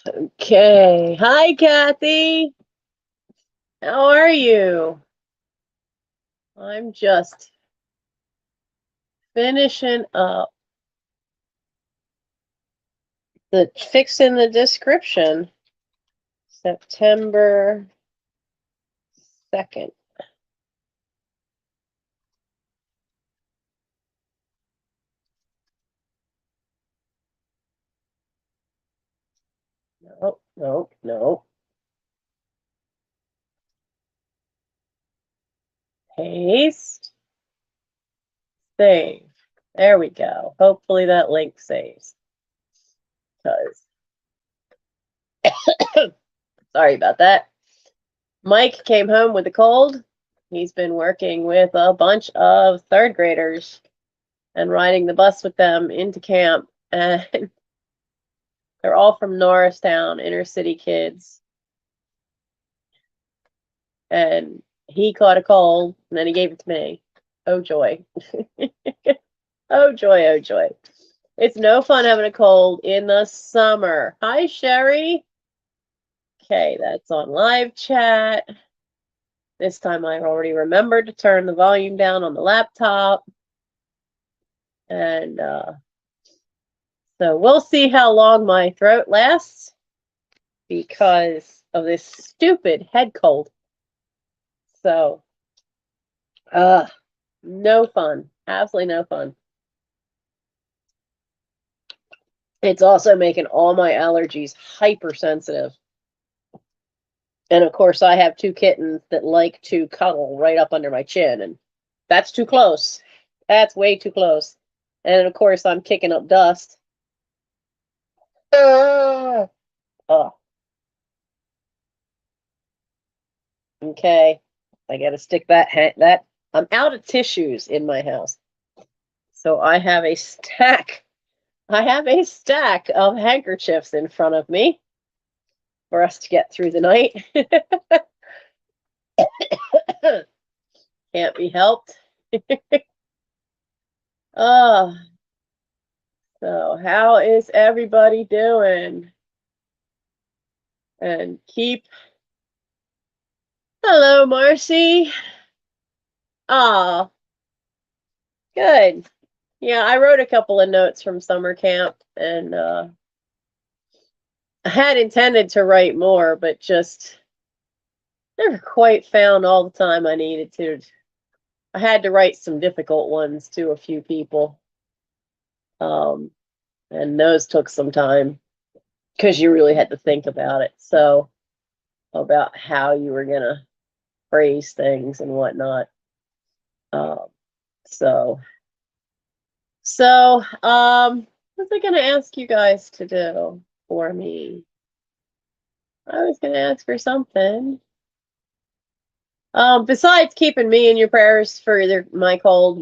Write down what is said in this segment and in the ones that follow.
Okay. Hi, Kathy. How are you? I'm just finishing up the fixing the description. September 2nd. No, no, no. Paste. Save. There we go. Hopefully that link saves. Because sorry about that. Mike came home with a cold. He's been working with a bunch of third graders and riding the bus with them into camp. And they're all from Norristown, inner city kids. And he caught a cold and then he gave it to me. Oh joy. Oh joy, oh joy. It's no fun having a cold in the summer. Hi, Sherry. Okay, that's on live chat. This time I already remembered to turn the volume down on the laptop. And so we'll see how long my throat lasts because of this stupid head cold. So, no fun. Absolutely no fun. It's also making all my allergies hypersensitive. And of course, I have two kittens that like to cuddle right up under my chin, and that's too close. That's way too close. And of course, I'm kicking up dust. Oh. Okay. I gotta stick that. I'm out of tissues in my house. So I have a stack. I have a stack of handkerchiefs in front of me for us to get through the night. Can't be helped. Oh, so how is everybody doing? And hello, Marcy. Oh, good. Yeah, I wrote a couple of notes from summer camp, and I had intended to write more, but just never quite found all the time I needed to. I had to write some difficult ones to a few people. And those took some time because you really had to think about it. So, about how you were going to phrase things and whatnot. Um, so, what was I going to ask you guys to do for me? I was going to ask for something. Besides keeping me in your prayers for my cold,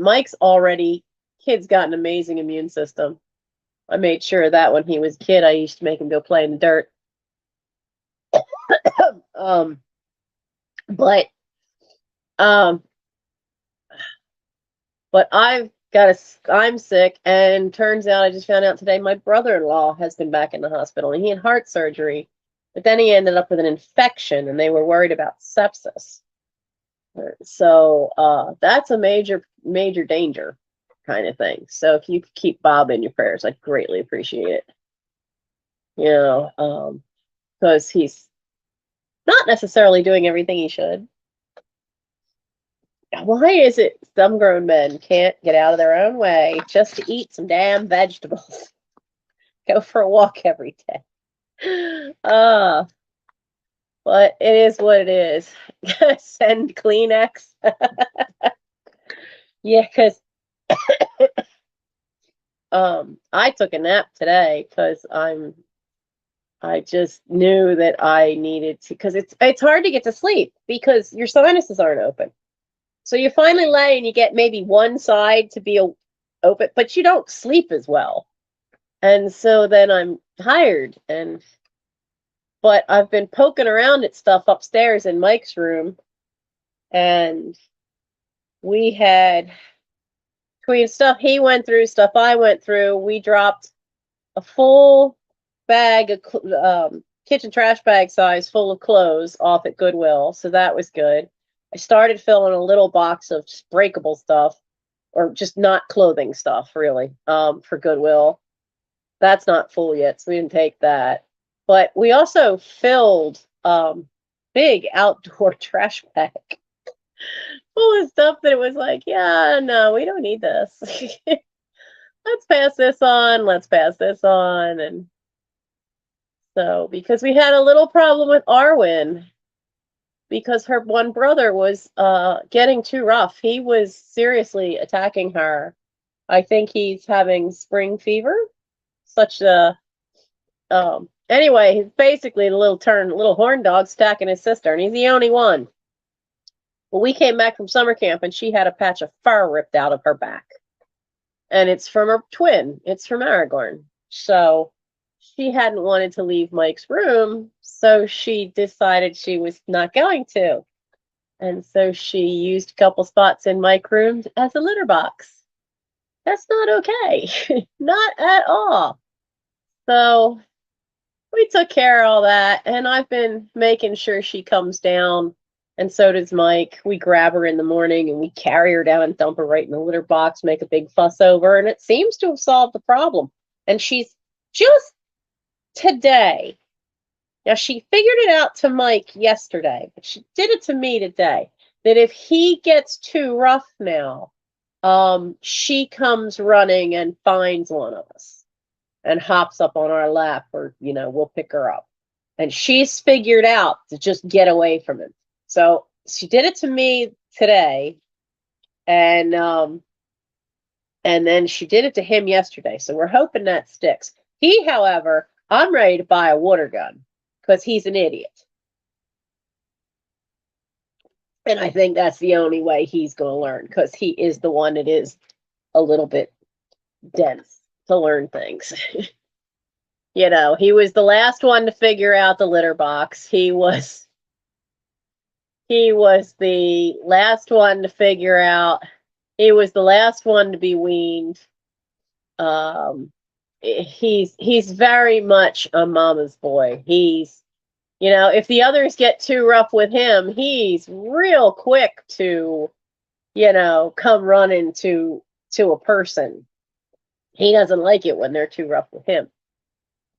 kid's got an amazing immune system. I made sure that when he was a kid, I used to make him go play in the dirt. But I'm sick, and turns out I just found out today my brother-in-law has been back in the hospital, and he had heart surgery, but then he ended up with an infection, and they were worried about sepsis. So that's a major, major danger kind of thing. So if you could keep Bob in your prayers, I'd greatly appreciate it. Because he's not necessarily doing everything he should. Why is it some grown men can't get out of their own way just to eat some damn vegetables? Go for a walk every day. But it is what it is. Send Kleenex. Yeah, because I took a nap today because I just knew that I needed to, because it's hard to get to sleep because your sinuses aren't open. So you finally lay and you get maybe one side to be open, but you don't sleep as well. And so then I'm tired, but I've been poking around at stuff upstairs in Mike's room, and we had, between stuff he went through, stuff I went through, we dropped a full bag, kitchen trash bag size full of clothes off at Goodwill. So that was good. I started filling a little box of just breakable stuff, or just not clothing stuff, really, for Goodwill. That's not full yet, so we didn't take that. But we also filled big outdoor trash bag full of stuff that it was like, yeah, no, we don't need this. Let's pass this on. Let's pass this on. And so, because we had a little problem with Arwen, because her one brother was getting too rough. He was seriously attacking her. I think he's having spring fever. Such a anyway, he's basically the little horn dog attacking his sister, and he's the only one. Well, we came back from summer camp, and she had a patch of fur ripped out of her back, and it's from her twin. It's from Aragorn. So she hadn't wanted to leave Mike's room, so she decided she was not going to. And so she used a couple spots in Mike's room as a litter box. That's not okay. Not at all. So we took care of all that, and I've been making sure she comes down, and so does Mike. We grab her in the morning, and we carry her down and dump her right in the litter box, make a big fuss over her, and it seems to have solved the problem. And she's just today. Now, she figured it out to Mike yesterday, but she did it to me today, that if he gets too rough now, she comes running and finds one of us and hops up on our lap, or, we'll pick her up. And she's figured out to just get away from him. So she did it to me today, and then she did it to him yesterday. So we're hoping that sticks. He, however, I'm ready to buy a water gun because he's an idiot. And I think that's the only way he's going to learn, because he is the one that is a little bit dense to learn things. He was the last one to figure out the litter box. He was the last one to figure out. He was the last one to be weaned. He's very much a mama's boy. He's, if the others get too rough with him, he's real quick to, come running to a person. He doesn't like it when they're too rough with him,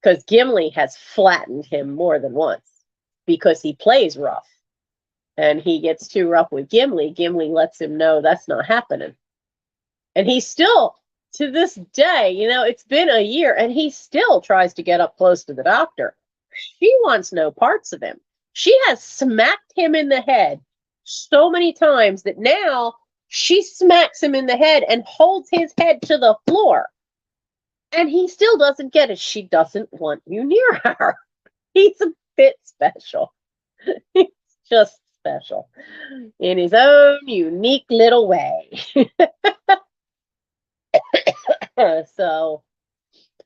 because Gimli has flattened him more than once because he plays rough, and he gets too rough with Gimli. Gimli lets him know that's not happening. And he still, to this day, it's been a year, and he still tries to get up close to the doctor. She wants no parts of him. She has smacked him in the head so many times that now she smacks him in the head and holds his head to the floor. And he still doesn't get it. She doesn't want you near her. He's a bit special. He's just special in his own unique little way. So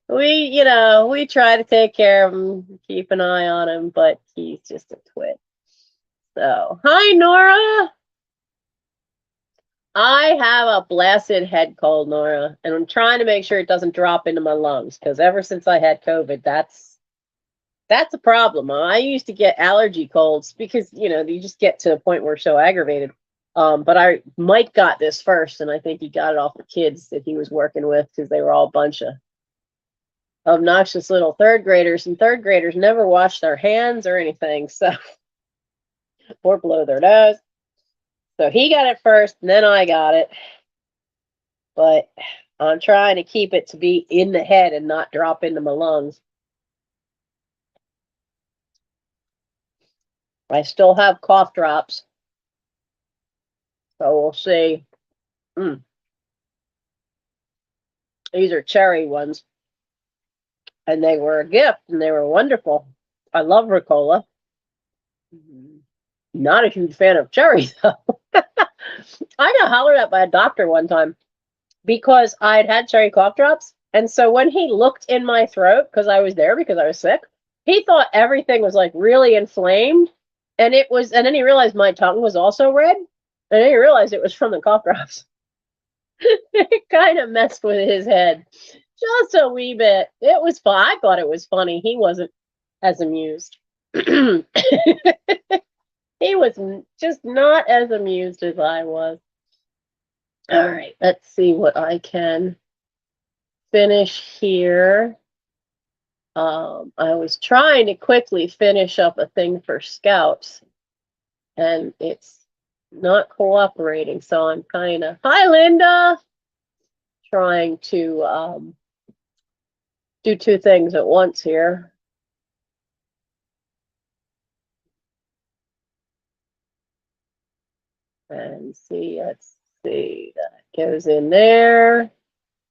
we try to take care of him, keep an eye on him, but he's just a twit. So, hi, Nora. I have a blasted head cold, Nora, and I'm trying to make sure it doesn't drop into my lungs, because ever since I had COVID, that's a problem. I used to get allergy colds because, you just get to a point where you're so aggravated. But Mike got this first, and I think he got it off the kids that he was working with, because they were all a bunch of obnoxious little third graders, and third graders never wash their hands or anything, so or blow their nose. So he got it first, and then I got it. But I'm trying to keep it to be in the head and not drop into my lungs. I still have cough drops, so we'll see. These are cherry ones, and they were a gift, and they were wonderful. I love Ricola. Not a huge fan of cherry, though. I got hollered at by a doctor one time because I'd had cherry cough drops. And so when he looked in my throat, because I was there because I was sick, he thought everything was like really inflamed. And then he realized my tongue was also red. And then he realized it was from the cough drops. It kind of messed with his head. Just a wee bit. It was fun. I thought it was funny. He wasn't as amused. He was just not as amused as I was. All right, let's see what I can finish here. I was trying to quickly finish up a thing for Scouts, and it's not cooperating, so I'm kind of, hi, Linda, trying to do two things at once here. And see, let's see, that goes in there.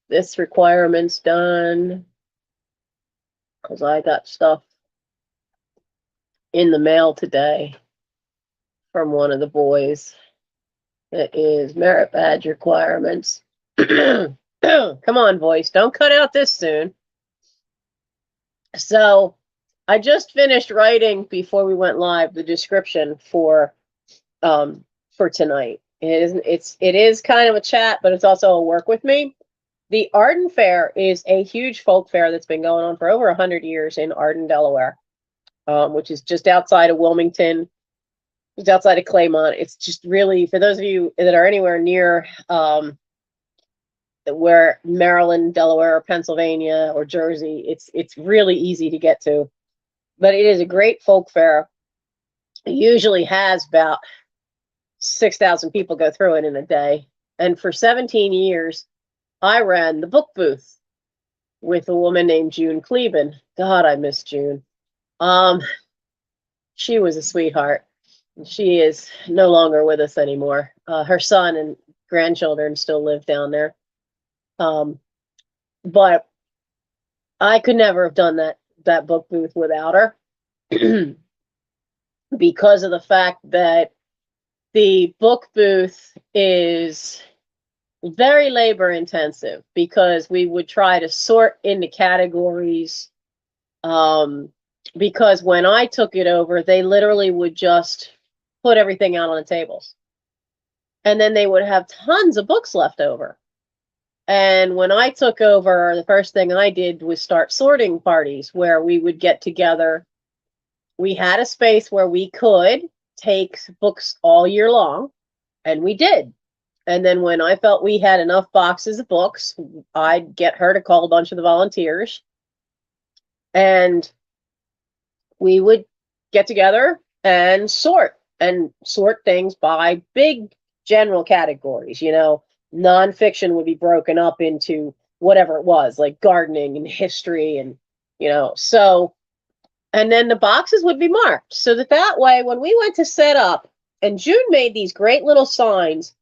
This requirement's done because I got stuff in the mail today from one of the boys. It is merit badge requirements. Come on, voice, don't cut out this soon. So I just finished writing before we went live the description for tonight. It is kind of a chat, but it's also a work with me. The Arden Fair is a huge folk fair that's been going on for over 100 years in Arden, Delaware, which is just outside of Wilmington, just outside of Claymont. It's just really, for those of you that are anywhere near where Maryland, Delaware, or Pennsylvania, or Jersey, it's really easy to get to. But it is a great folk fair. It usually has about 6,000 people go through it in a day. And for 17 years, I ran the book booth with a woman named June Kleben. God, I miss June. She was a sweetheart. She is no longer with us anymore. Her son and grandchildren still live down there. But I could never have done that book booth without her because of the fact that the book booth is very labor intensive, because we would try to sort into categories. Because when I took it over, they literally would just put everything out on the tables. And then they would have tons of books left over. And when I took over, the first thing I did was start sorting parties where we would get together. We had a space where we could take books all year long, and we did. And then when I felt we had enough boxes of books, I'd get her to call a bunch of the volunteers, and we would get together and sort things by big general categories. Nonfiction would be broken up into whatever it was, like gardening and history, and so, and then the boxes would be marked so that way when we went to set up, and June made these great little signs,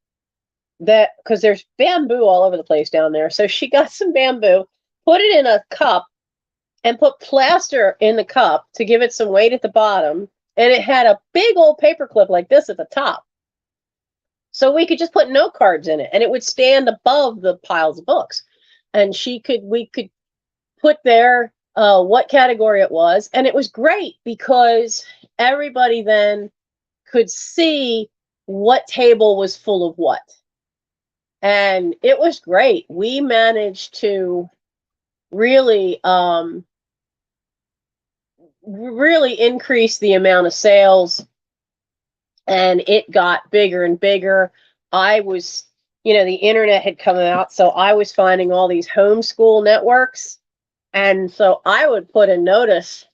that because there's bamboo all over the place down there, so she got some bamboo, put it in a cup, and put plaster in the cup to give it some weight at the bottom, and it had a big old paper clip like this at the top, so we could just put note cards in it, and it would stand above the piles of books, and we could put there what category it was, and it was great because everybody then could see what table was full of what. And it was great. We managed to really, really increase the amount of sales, and it got bigger and bigger. I was, the internet had come out, so I was finding all these homeschool networks. And so I would put a notice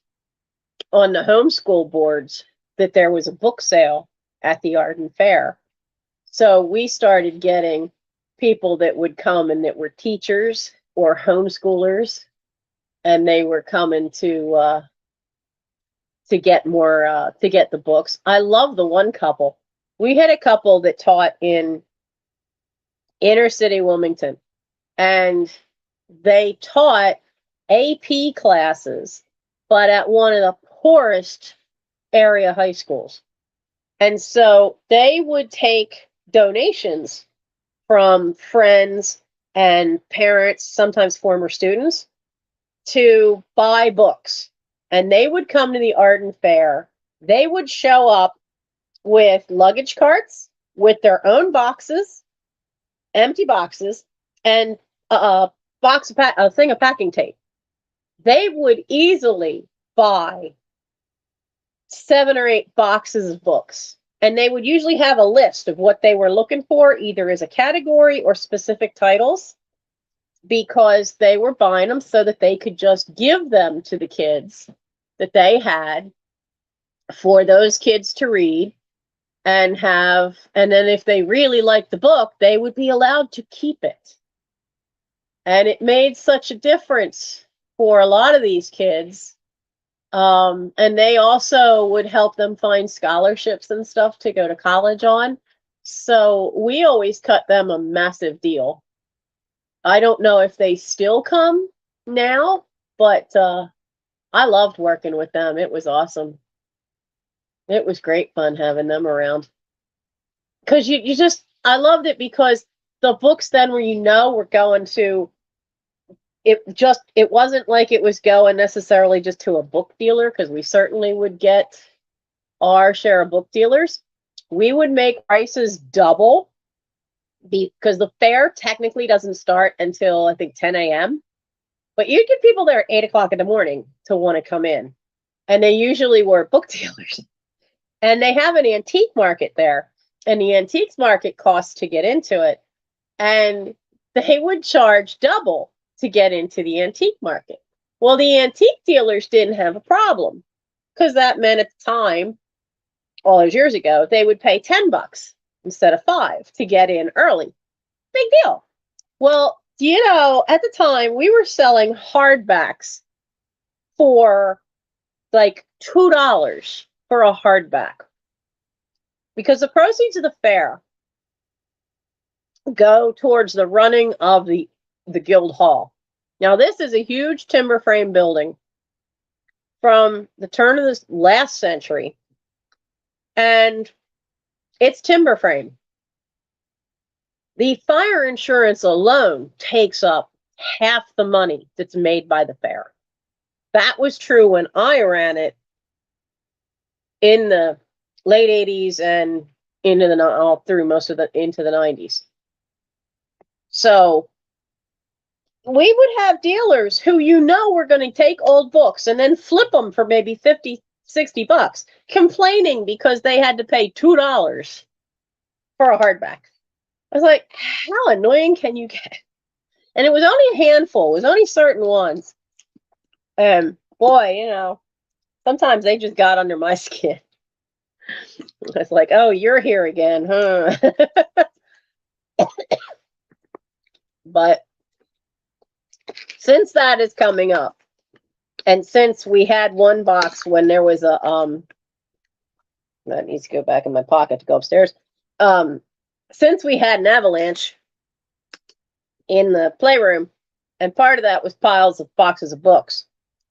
on the homeschool boards that there was a book sale at the Arden Fair. So we started getting people that would come and that were teachers or homeschoolers, and they were coming to get more to get the books. I love the one couple. We had a couple that taught in inner city Wilmington, and they taught AP classes, but at one of the poorest area high schools. And so they would take donations from friends and parents, sometimes former students, to buy books. And they would come to the Arden Fair. They would show up with luggage carts, with their own boxes, empty boxes, and a thing of packing tape. They would easily buy 7 or 8 boxes of books. And they would usually have a list of what they were looking for, either as a category or specific titles, because they were buying them so that they could just give them to the kids that they had for those kids to read and have, and then if they really liked the book, they would be allowed to keep it. And it made such a difference for a lot of these kids. And they also would help them find scholarships and stuff to go to college on. So we always cut them a massive deal. I don't know if they still come now, but I loved working with them. It was awesome. It was great fun having them around. Because you just, I loved it because the books then were going to, it wasn't like it was going necessarily just to a book dealer, because we certainly would get our share of book dealers. We would make prices double because the fair technically doesn't start until I think 10 a.m. But you'd get people there at 8 o'clock in the morning to want to come in. And they usually were book dealers. And they have an antique market there. And the antiques market costs to get into it. And they would charge double to get into the antique market. Well, the antique dealers didn't have a problem, because that meant at the time, all those years ago, they would pay $10 instead of $5 to get in early. Big deal. Well, at the time, we were selling hardbacks for like $2 for a hardback, because the proceeds of the fair go towards the running of the Guild Hall. Now, this is a huge timber frame building from the turn of the last century, and it's timber frame. The fire insurance alone takes up half the money that's made by the fair. That was true when I ran it in the late 80s and all through most of into the 90s. So we would have dealers who were going to take old books and then flip them for maybe $50-$60, complaining because they had to pay $2 for a hardback. I was like, how annoying can you get? And it was only a handful. It was only certain ones. And boy, sometimes they just got under my skin. It's like, oh, you're here again, huh? But since that is coming up, and since we had one box when there was a that needs to go back in my pocket to go upstairs. Since we had an avalanche in the playroom, and part of that was piles of boxes of books,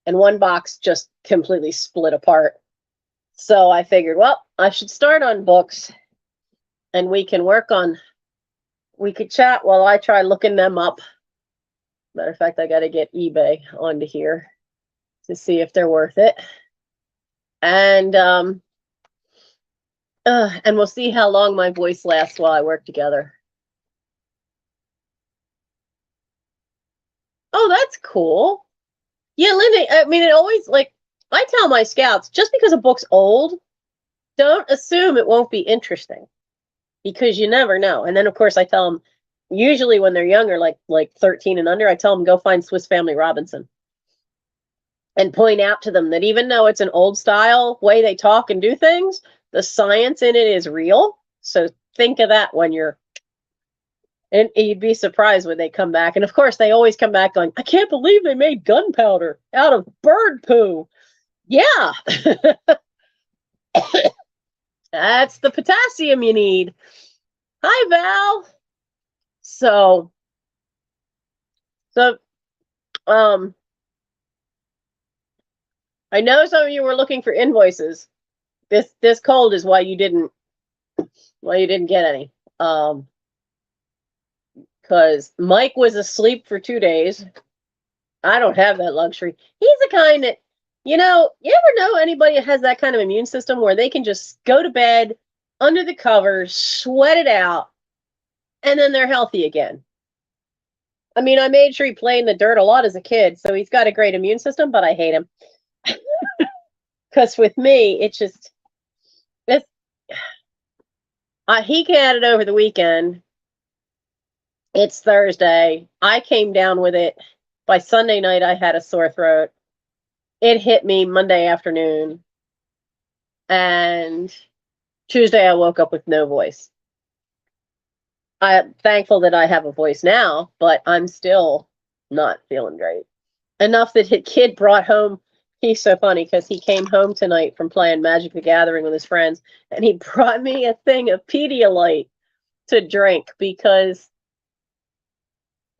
and one box just completely split apart. So I figured, well, I should start on books, and we could chat while I try looking them up. Matter of fact, I got to get eBay onto here to see if they're worth it. And we'll see how long my voice lasts while I work together. Oh, that's cool. Yeah, Linda, I mean, it always, like, I tell my scouts, just because a book's old, don't assume it won't be interesting, because you never know. And then, of course, I tell them, usually when they're younger, like 13 and under, I tell them, go find Swiss Family Robinson. And point out to them that even though it's an old style way they talk and do things, the science in it is real. So think of that when and you'd be surprised when they come back. And of course, they always come back going, I can't believe they made gunpowder out of bird poo. Yeah. That's the potassium you need. Hi, Val. So, I know some of you were looking for invoices. This cold is why you didn't get any. Because Mike was asleep for 2 days. I don't have that luxury. He's the kind that, you ever know anybody that has that kind of immune system where they can just go to bed under the covers, sweat it out, and then they're healthy again? I mean, I made sure he played in the dirt a lot as a kid, so he's got a great immune system, but I hate him. Because with me, it's he got it over the weekend. It's Thursday. I came down with it. By Sunday night, I had a sore throat. It hit me Monday afternoon. And Tuesday, I woke up with no voice. I'm thankful that I have a voice now, but I'm still not feeling great. Enough that his kid brought home. He's so funny because he came home tonight from playing Magic the Gathering with his friends, and he brought me a thing of Pedialyte to drink because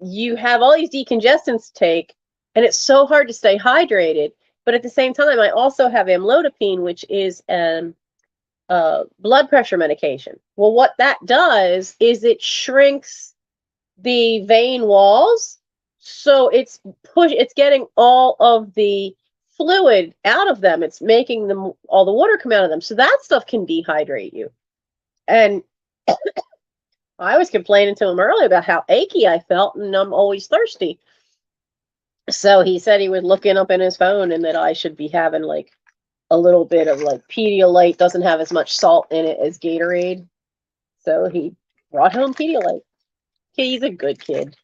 you have all these decongestants to take, and it's so hard to stay hydrated. But at the same time, I also have amlodipine, which is blood pressure medication. Well, what that does is it shrinks the vein walls, so it's getting all of the fluid out of them. It's making them all the water come out of them. So that stuff can dehydrate you. And I was complaining to him earlier about how achy I felt, and I'm always thirsty. So he said he was looking up in his phone and that I should be having like a little bit of like Pedialyte. Doesn't have as much salt in it as Gatorade. So he brought home Pedialyte. He's a good kid.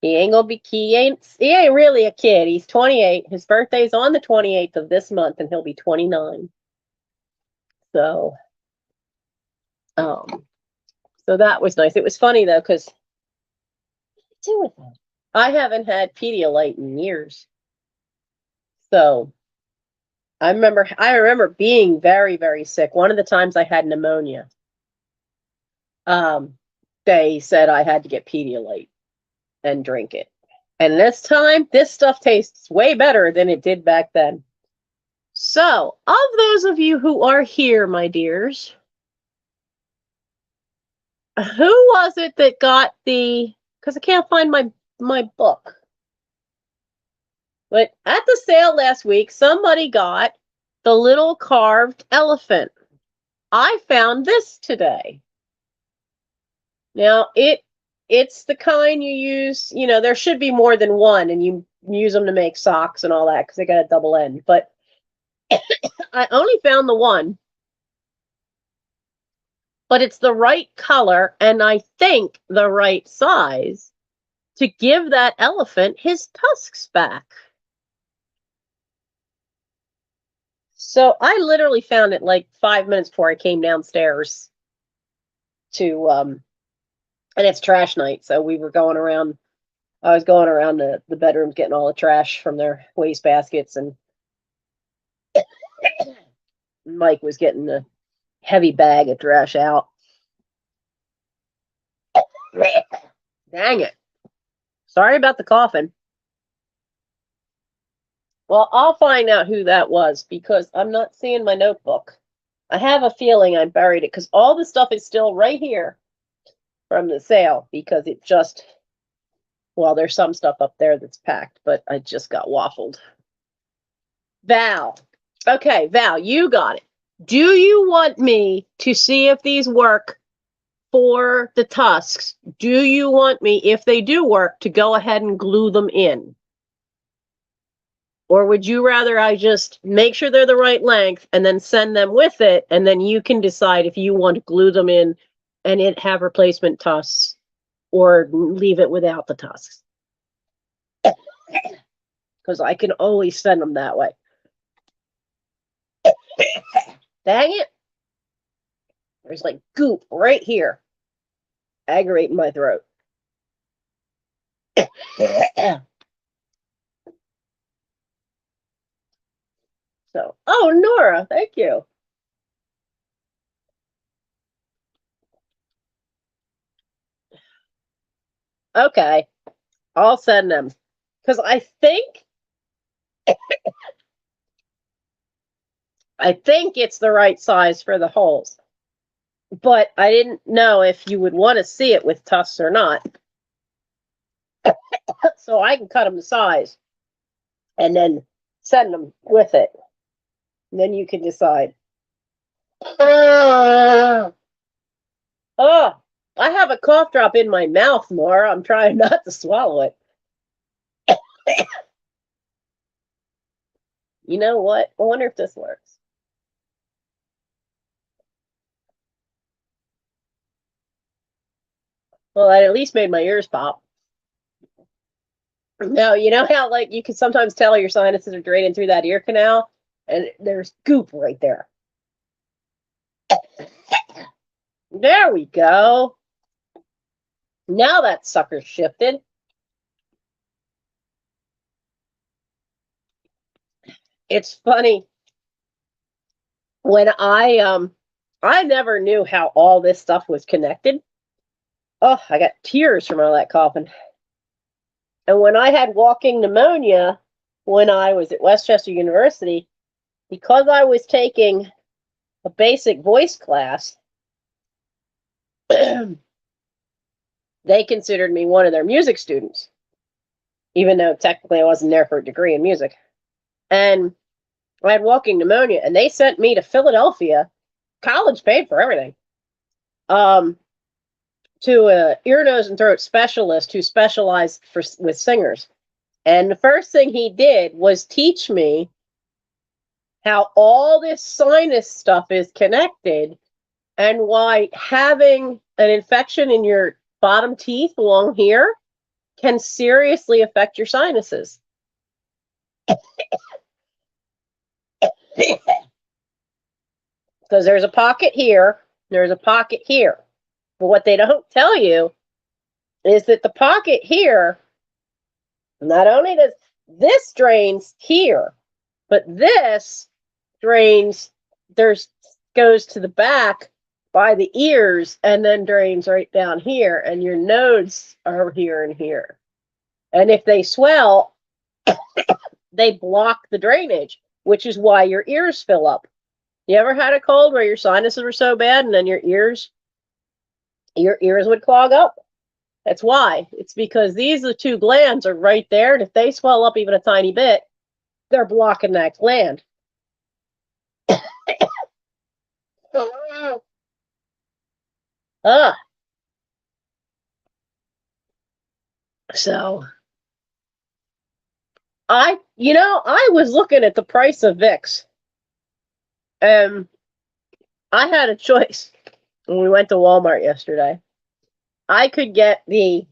He ain't gonna be he ain't really a kid. He's 28. His birthday's on the 28th of this month, and he'll be 29. So so that was nice. It was funny though, because I haven't had Pedialyte in years. So I remember being very, very sick. One of the times I had pneumonia. They said I had to get Pedialyte and drink it. And this time, this stuff tastes way better than it did back then. So, of those of you who are here, my dears, who was it that got because I can't find my book. But at the sale last week, somebody got the little carved elephant. I found this today. Now, it's the kind you use, there should be more than one, and you use them to make socks and all that because they got a double end. But I only found the one. But it's the right color, and I think the right size to give that elephant his tusks back. So I literally found it like 5 minutes before I came downstairs to and it's trash night, so we were going around. I was going around the bedrooms getting all the trash from their waste baskets, and Mike was getting the heavy bag of trash out. Dang it. Sorry about the coughing. Well, I'll find out who that was because I'm not seeing my notebook. I have a feeling I buried it because all the stuff is still right here from the sale because there's some stuff up there that's packed, but I just got waffled. Val. Okay, Val, you got it. Do you want me to see if these work for the tusks? Do you want me, if they do work, to go ahead and glue them in? Or would you rather I just make sure they're the right length and then send them with it, and then you can decide if you want to glue them in and have replacement tusks or leave it without the tusks? Because I can always send them that way. Dang it. There's like goop right here. Aggravating my throat. So, Nora, thank you. Okay, I'll send them because I think it's the right size for the holes, but I didn't know if you would want to see it with tusks or not. So I can cut them to size and then send them with it. And then you can decide. Oh, I have a cough drop in my mouth more. I'm trying not to swallow it. You know what? I wonder if this works. Well, that at least made my ears pop. No, you know how like you can sometimes tell your sinuses are draining through that ear canal, and there's goop right there. There we go. Now that sucker's shifted. It's funny when I never knew how all this stuff was connected. Oh, I got tears from all that coughing. And when I had walking pneumonia when I was at Westchester University, because I was taking a basic voice class, they considered me one of their music students, even though technically I wasn't there for a degree in music. And I had walking pneumonia, and they sent me to Philadelphia. College paid for everything. To a ear, nose, and throat specialist who specialized with singers. And the first thing he did was teach me how all this sinus stuff is connected and why having an infection in your bottom teeth along here can seriously affect your sinuses. Because there's a pocket here, there's a pocket here. But what they don't tell you is that the pocket here, not only does this drains here, but this drains, goes to the back by the ears and then drains right down here, and your nodes are here and here. And if they swell, they block the drainage, which is why your ears fill up. You ever had a cold where your sinuses were so bad and then your ears would clog up? That's why. It's because these the two glands are right there, and if they swell up even a tiny bit, they're blocking that gland. So I was looking at the price of Vicks, and I had a choice when we went to Walmart yesterday. I could get the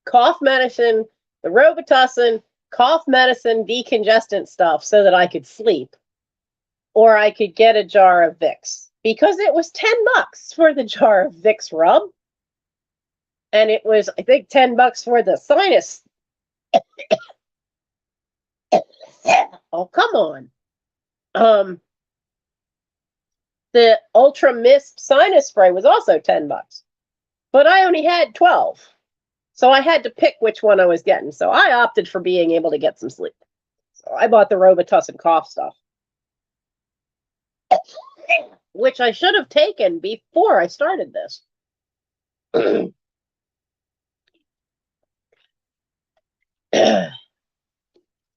cough medicine, the Robitussin, cough medicine, decongestant stuff so that I could sleep, or I could get a jar of Vicks because it was $10 for the jar of Vicks rub, and it was, I think, $10 for the sinus. Oh, come on. The Ultra Mist sinus spray was also $10, but I only had 12. So I had to pick which one I was getting. So I opted for being able to get some sleep. So I bought the Robitussin cough stuff, which I should have taken before I started this.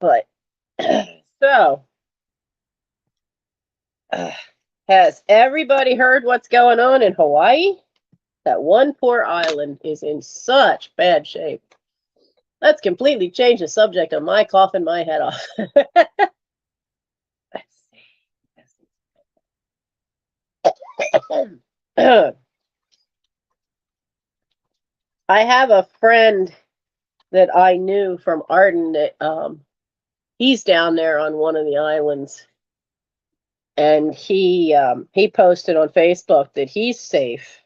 But so has everybody heard what's going on in Hawaii? That one poor island is in such bad shape. Let's completely change the subject of my coughing my head off. I have a friend that I knew from Arden that he's down there on one of the islands, and he posted on Facebook that he's safe,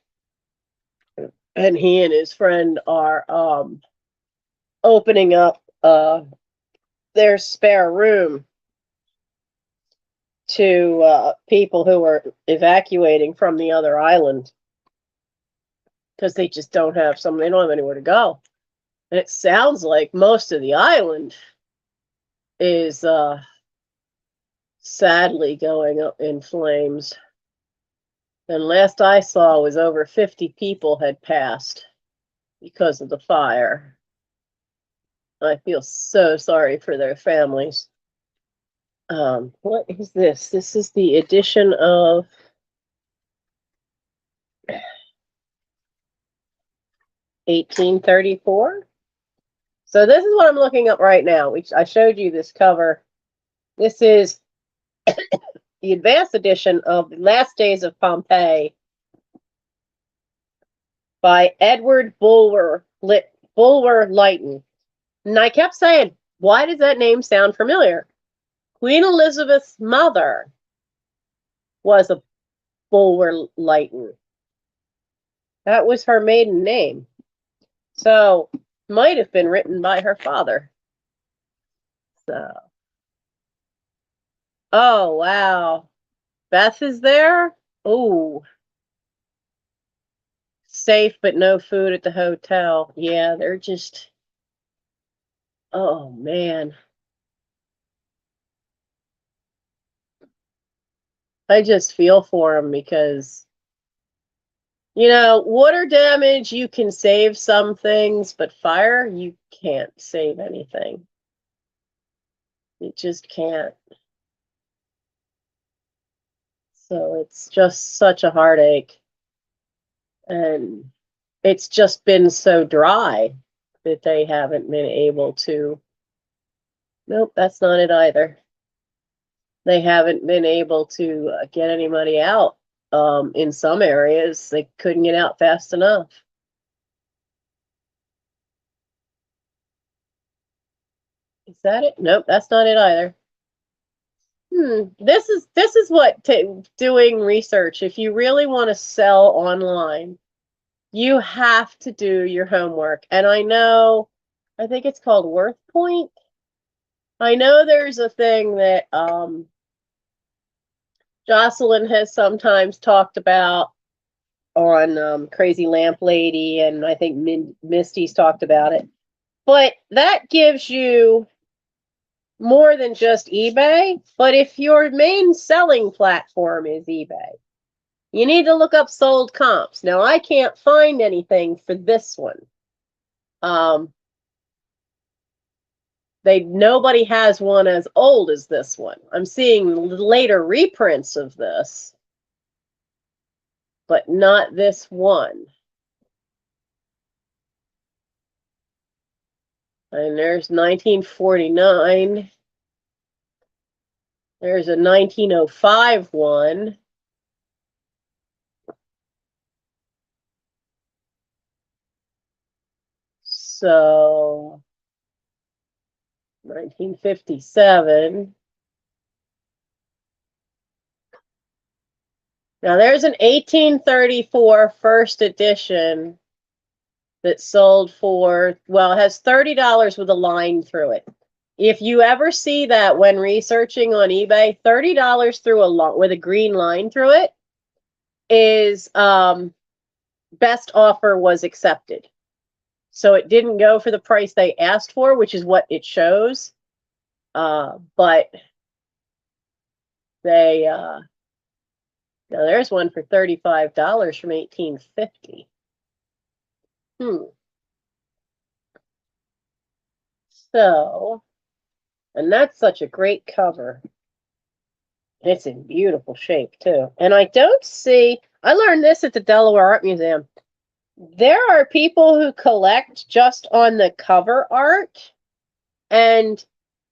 and he and his friend are opening up their spare room to people who are evacuating from the other island because they just don't have they don't have anywhere to go. And it sounds like most of the island is sadly going up in flames. And last I saw was over 50 people had passed because of the fire. I feel so sorry for their families. What is this? This is the edition of 1834. So this is what I'm looking up right now. I showed you this cover. This is the advanced edition of The Last Days of Pompeii by Edward Bulwer-Lytton. And I kept saying, why does that name sound familiar? Queen Elizabeth's mother was a Bulwer-Lytton. That was her maiden name. So, might have been written by her father. So, oh, wow. Beth is there? Oh. Safe, but no food at the hotel. Yeah, they're just, oh, man. I just feel for them because, you know, water damage, you can save some things, but fire, you can't save anything. You just can't. So it's just such a heartache. And it's just been so dry that they haven't been able to. Nope, that's not it either. They haven't been able to get anybody out. In some areas, they couldn't get out fast enough. Is that it? Nope, that's not it either. This is what doing research. If you really want to sell online, you have to do your homework. And I think it's called Worth Point. I know there's a thing that Jocelyn has sometimes talked about on Crazy Lamp Lady, and I think Misty's talked about it. But that gives you more than just eBay. But if your main selling platform is eBay, you need to look up sold comps. Now, I can't find anything for this one. Nobody has one as old as this one. I'm seeing later reprints of this, but not this one. And there's 1949. There's a 1905 one. So 1957. Now there's an 1834 first edition that sold for, well, it has $30 with a line through it. If you ever see that when researching on eBay, $30 through with a green line through it is best offer was accepted. So it didn't go for the price they asked for, which is what it shows. But they now there's one for $35 from 1850. So, and that's such a great cover. It's in beautiful shape too. And I learned this at the Delaware Art Museum. There are people who collect just on the cover art. And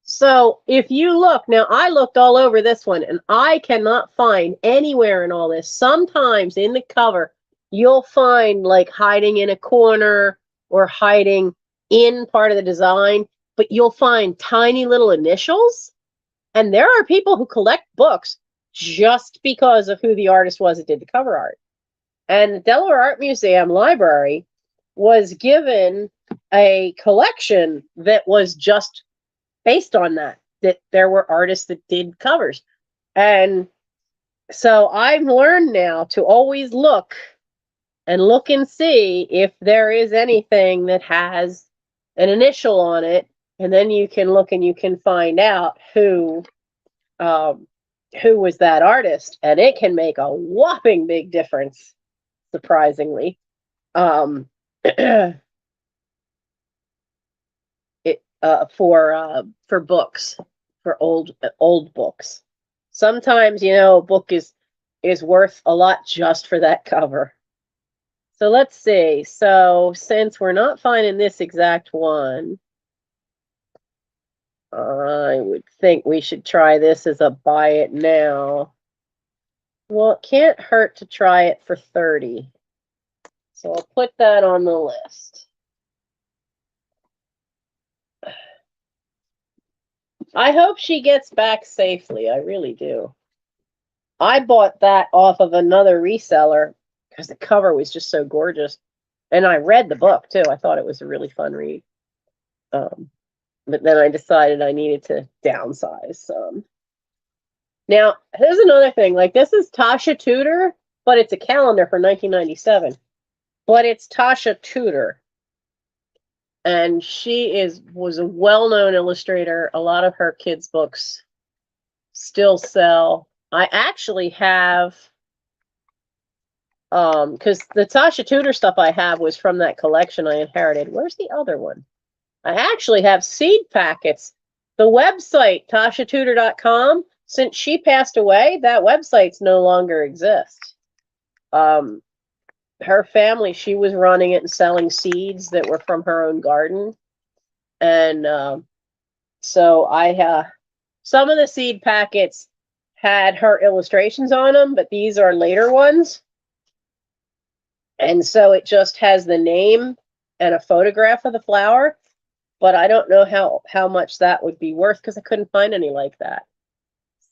so if you look, now I looked all over this one and I cannot find anywhere in all this. Sometimes in the cover, you'll find like hiding in a corner or hiding in part of the design, but you'll find tiny little initials. And there are people who collect books just because of who the artist was that did the cover art. And the Delaware Art Museum Library was given a collection that was just based on that there were artists that did covers. And so I've learned now to always look and see if there is anything that has an initial on it, and then you can look and you can find out who was that artist, and it can make a whopping big difference, surprisingly. For books, for old books. Sometimes, a book is worth a lot just for that cover. So let's see. So since we're not finding this exact one, I would think we should try this as a buy it now. Well, it can't hurt to try it for 30. So I'll put that on the list. I hope she gets back safely. I really do. I bought that off of another reseller because the cover was just so gorgeous. And I read the book too. I thought it was a really fun read. But then I decided I needed to downsize some. Now, here's another thing. Like, this is Tasha Tudor, but it's a calendar for 1997. But it's Tasha Tudor. And she was a well-known illustrator. A lot of her kids' books still sell. I actually have, because the Tasha Tudor stuff I have was from that collection I inherited. Where's the other one? I actually have seed packets. The website, tashatudor.com, since she passed away, that website's no longer exists. Her family, she was running it and selling seeds that were from her own garden. And so some of the seed packets had her illustrations on them, but these are later ones. And so it just has the name and a photograph of the flower. But I don't know how much that would be worth because I couldn't find any like that.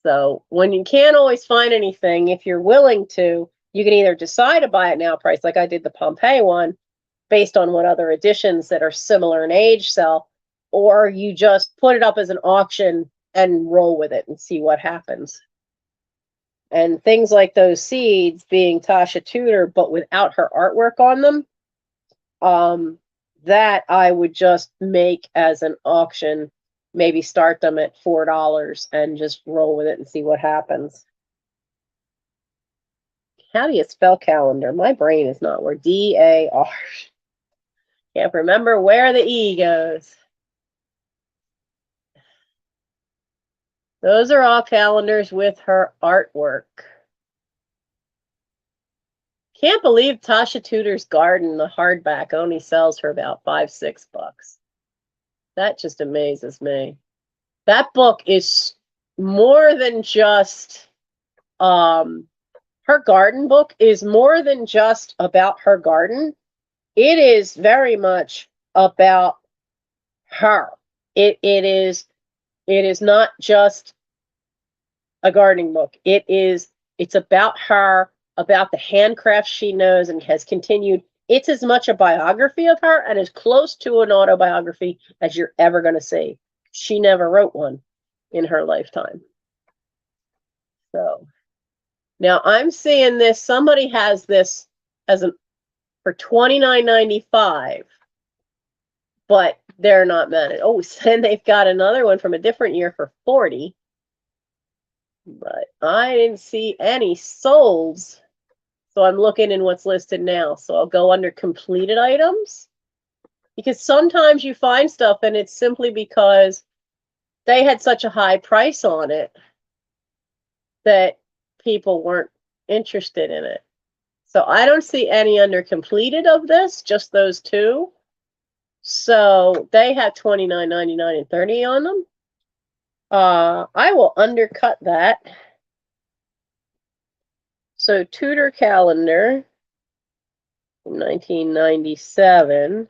So when you can't always find anything, if you're willing to, you can either decide to buy it now price, like I did the Pompeii one, based on what other editions that are similar in age sell, or you just put it up as an auction and roll with it and see what happens. And things like those seeds being Tasha Tudor, but without her artwork on them, that I would just make as an auction, maybe start them at $4 and just roll with it and see what happens. How do you spell calendar? My brain is not where D-A-R. Can't remember where the E goes. Those are all calendars with her artwork. Can't believe Tasha Tudor's Garden, the hardback, only sells for about $5-6. That just amazes me. That book is more than just, her garden book is more than just about her garden. It is very much about her. It is not just a gardening book. It's about her, about the handcrafts she knows and has continued. It's as much a biography of her and as close to an autobiography as you're ever going to see. She never wrote one in her lifetime. So now I'm seeing this. Somebody has this as for $29.95, but they're not managed. Oh, and they've got another one from a different year for $40. But I didn't see any solds. So I'm looking in what's listed now. So I'll go under completed items, because sometimes you find stuff and it's simply because they had such a high price on it that people weren't interested in it. So I don't see any under completed of this, just those two. So they have $29.99 and $30 on them. I will undercut that. So Tudor calendar, 1997.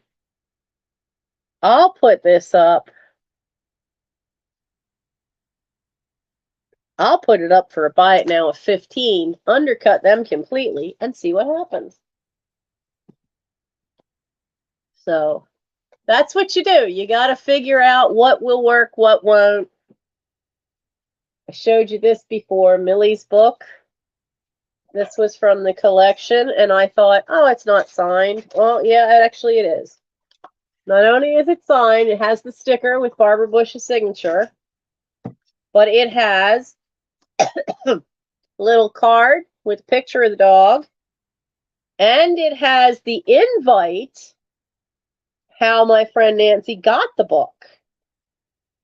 I'll put this up. I'll put it up for a buy it now of 15, undercut them completely, and see what happens. So that's what you do. You got to figure out what will work, what won't. I showed you this before, Millie's book. This was from the collection, and I thought, oh, it's not signed. Well, yeah, actually it is. Not only is it signed, it has the sticker with Barbara Bush's signature, but it has a little card with a picture of the dog, and it has the invite, how my friend Nancy got the book.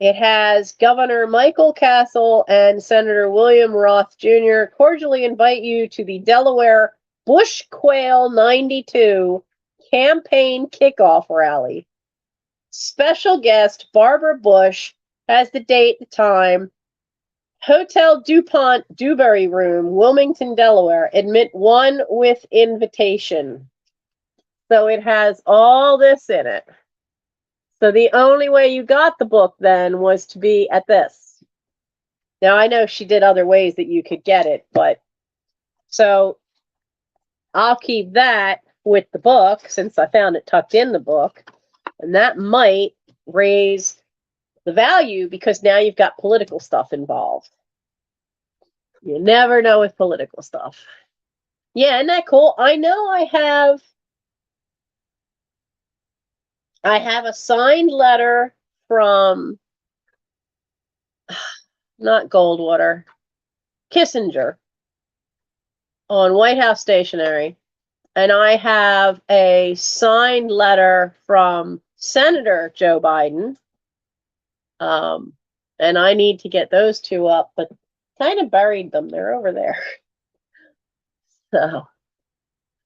It has Governor Michael Castle and Senator William Roth Jr. cordially invite you to the Delaware Bush Quail 92 campaign kickoff rally. Special guest Barbara Bush has the date, the time. Hotel DuPont Dewberry Room, Wilmington, Delaware. Admit one with invitation. So it has all this in it. So the only way you got the book then was to be at this. Now I know she did other ways that you could get it, but so I'll keep that with the book since I found it tucked in the book, and that might raise the value because now you've got political stuff involved. You never know with political stuff. Yeah, isn't that cool? I know I have a signed letter from not Goldwater, Kissinger on White House stationery. And I have a signed letter from Senator Joe Biden. And I need to get those two up, but kind of buried them. They're over there. So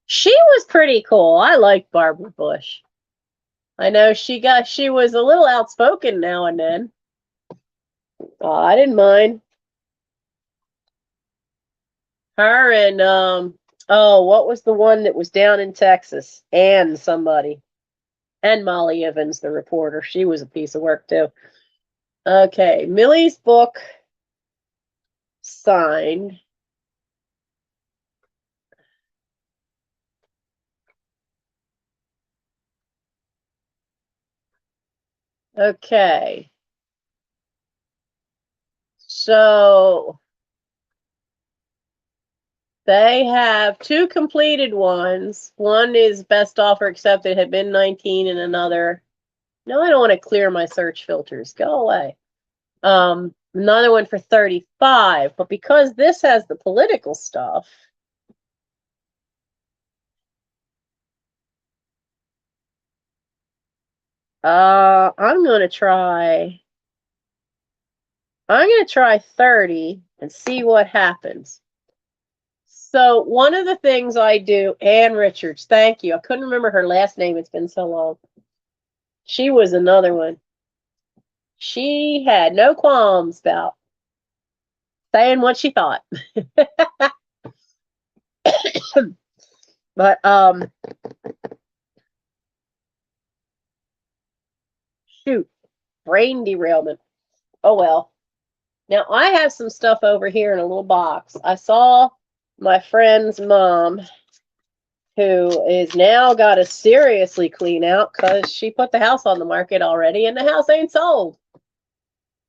she was pretty cool. I like Barbara Bush. I know she was a little outspoken now and then. I didn't mind. Her and what was the one that was down in Texas? And somebody. And Molly Evans, the reporter. She was a piece of work too. Okay, Millie's book signed. Okay. So they have two completed ones. One is best offer accepted, had been 19, and another. No, I don't want to clear my search filters. Go away. Another one for 35. But because this has the political stuff, I'm gonna try 30 and see what happens. So one of the things I do, Ann Richards, thank you. I couldn't remember her last name. It's been so long. She was another one. She had no qualms about saying what she thought. But shoot, brain derailment. Oh well. Now I have some stuff over here in a little box. I saw my friend's mom, who is now got to seriously clean out because she put the house on the market already and the house ain't sold.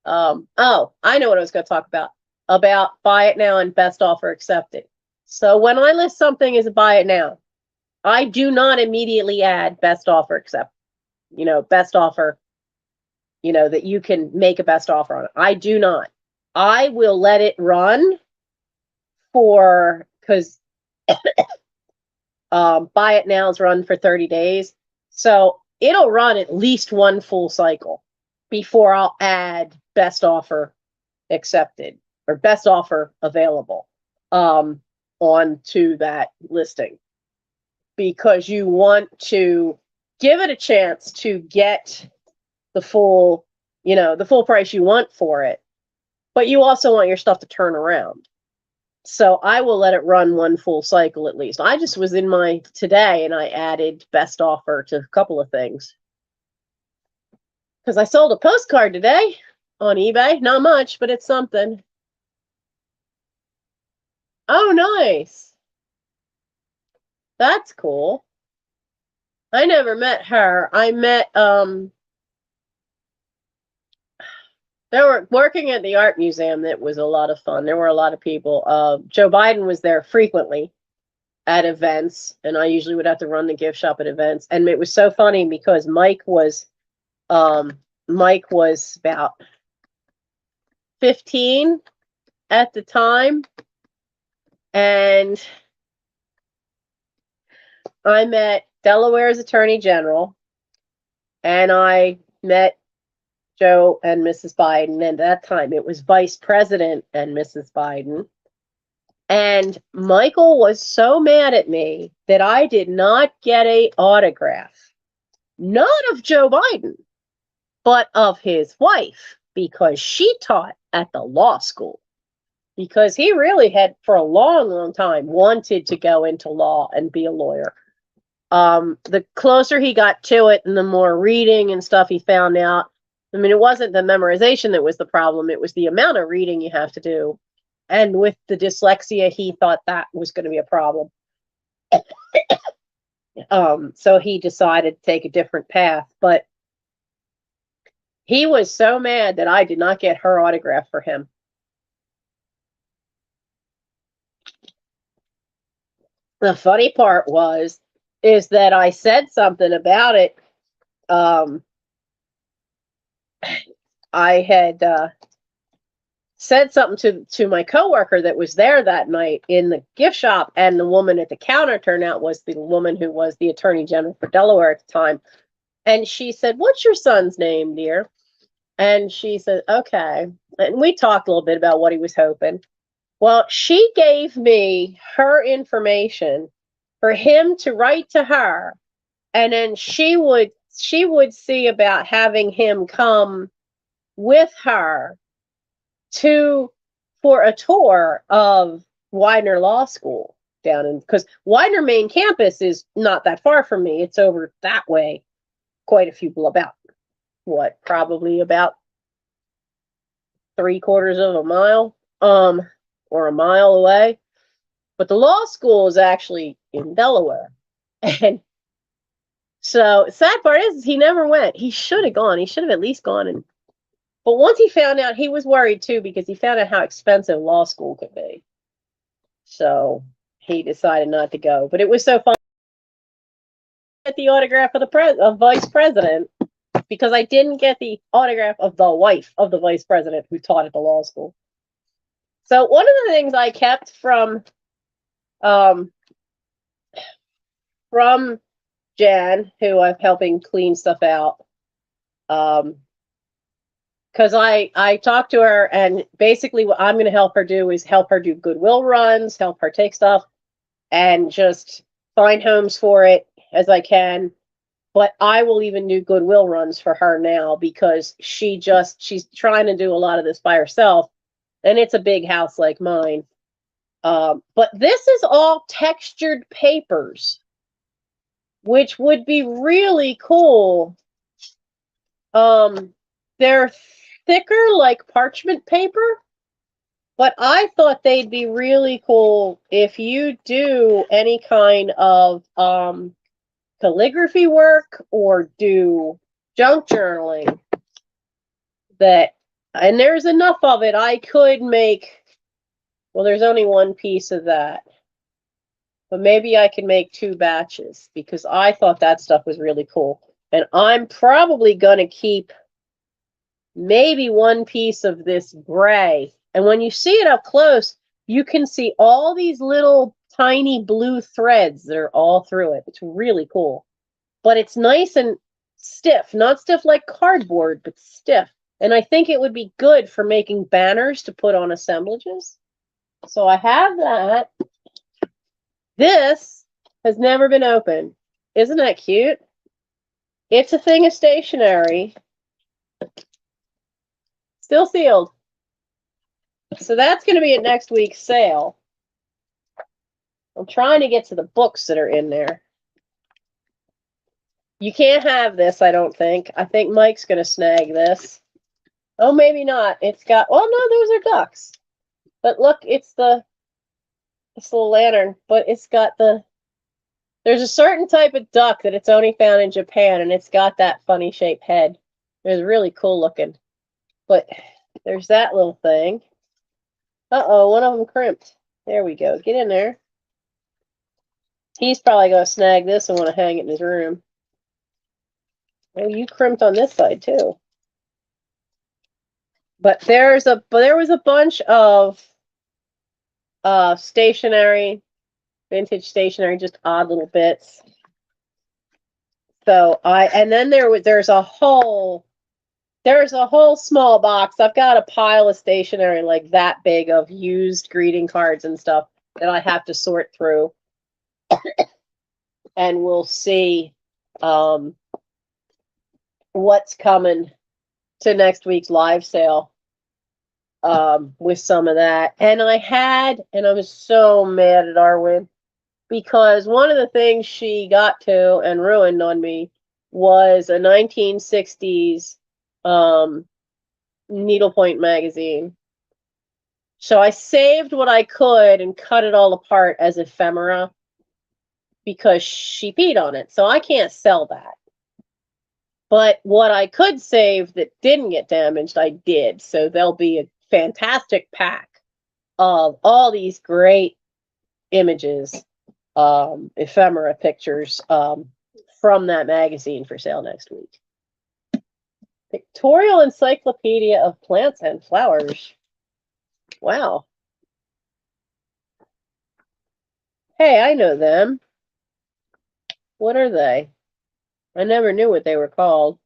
Oh, I know what I was going to talk about buy it now and best offer accepted. So when I list something as a buy it now, I do not immediately add best offer accept, best offer, that you can make a best offer on it. I do not. I will let it run because buy it now is run for 30 days. So it'll run at least one full cycle before I'll add best offer accepted or best offer available onto that listing, because you want to give it a chance to get the full price you want for it, but you also want your stuff to turn around. So I will let it run one full cycle at least. I just was in my today and I added best offer to a couple of things. Because I sold a postcard today on eBay. Not much, but it's something. Oh, nice. That's cool. I never met her. I met, they were working at the art museum. That was a lot of fun. There were a lot of people. Joe Biden was there frequently at events, and I usually would have to run the gift shop at events. And it was so funny because Mike was about 15 at the time, and I met Delaware's Attorney General, and I met Joe and Mrs. Biden. And at that time, it was Vice President and Mrs. Biden. And Michael was so mad at me that I did not get an autograph, not of Joe Biden, but of his wife, because she taught at the law school. Because he really had, for a long, long time, wanted to go into law and be a lawyer. The closer he got to it and the more reading and stuff he found out, I mean, it wasn't the memorization that was the problem, it was the amount of reading you have to do. And with the dyslexia, he thought that was going to be a problem. So he decided to take a different path. But he was so mad that I did not get her autograph for him. The funny part is that I said something about it. I had said something to my coworker that was there that night in the gift shop, and the woman at the counter turned out was the woman who was the Attorney General for Delaware at the time. And she said, "What's your son's name, dear?" And she said, "Okay." And we talked a little bit about what he was hoping. Well, she gave me her information for him to write to her, and then she would see about having him come with her for a tour of Widener Law School down in, because Widener main campus is not that far from me. It's over that way, quite a few, probably about 3/4 of a mile, or a mile away. But the law school is actually in Delaware. And so sad part is he never went. He should have gone. He should have at least gone. But once he found out, he was worried too, because he found out how expensive law school could be. So he decided not to go. But it was so fun to get the autograph of the vice president, because I didn't get the autograph of the wife of the vice president who taught at the law school. So one of the things I kept from Jan, who I'm helping clean stuff out, because I talked to her, and basically what I'm going to help her do is help her do Goodwill runs, help her take stuff, and just find homes for it as I can. But I will even do Goodwill runs for her now, because she's trying to do a lot of this by herself, and it's a big house like mine. But this is all textured papers, which would be really cool. They're thicker, like parchment paper, but I thought they'd be really cool if you do any kind of calligraphy work or do junk journaling. And there's enough of it, I could make, well, there's only one piece of that, but maybe I can make 2 batches, because I thought that stuff was really cool. And I'm probably going to keep maybe 1 piece of this gray. And when you see it up close, you can see all these little tiny blue threads that are all through it. It's really cool. But it's nice and stiff, not stiff like cardboard, but stiff. And I think it would be good for making banners to put on assemblages. So I have that. This has never been opened. Isn't that cute? It's a thing of stationery. Still sealed. So that's going to be at next week's sale. I'm trying to get to the books that are in there. You can't have this, I don't think. I think Mike's going to snag this. Oh, maybe not. It's got, well, no, those are ducks. But look, it's the little lantern, but it's got there's a certain type of duck that it's only found in Japan, and it's got that funny shaped head. It's really cool looking. But there's that little thing. Uh-oh, one of them crimped. There we go. Get in there. He's probably going to snag this and want to hang it in his room. Oh, you crimped on this side too. But there was a bunch of stationery, vintage stationery, just odd little bits. So and then there's a whole small box. I've got a pile of stationery like that big of used greeting cards and stuff. that I have to sort through. And we'll see what's coming to next week's live sale with some of that. And I was so mad at Arwen because one of the things she got to and ruined on me was a 1960s needlepoint magazine. So I saved what I could and cut it all apart as ephemera because she peed on it. So I can't sell that. But what I could save that didn't get damaged, I did. So there'll be a fantastic pack of all these great images, ephemera pictures from that magazine for sale next week. Pictorial Encyclopedia of Plants and Flowers. Wow. Hey, I know them. What are they? I never knew what they were called.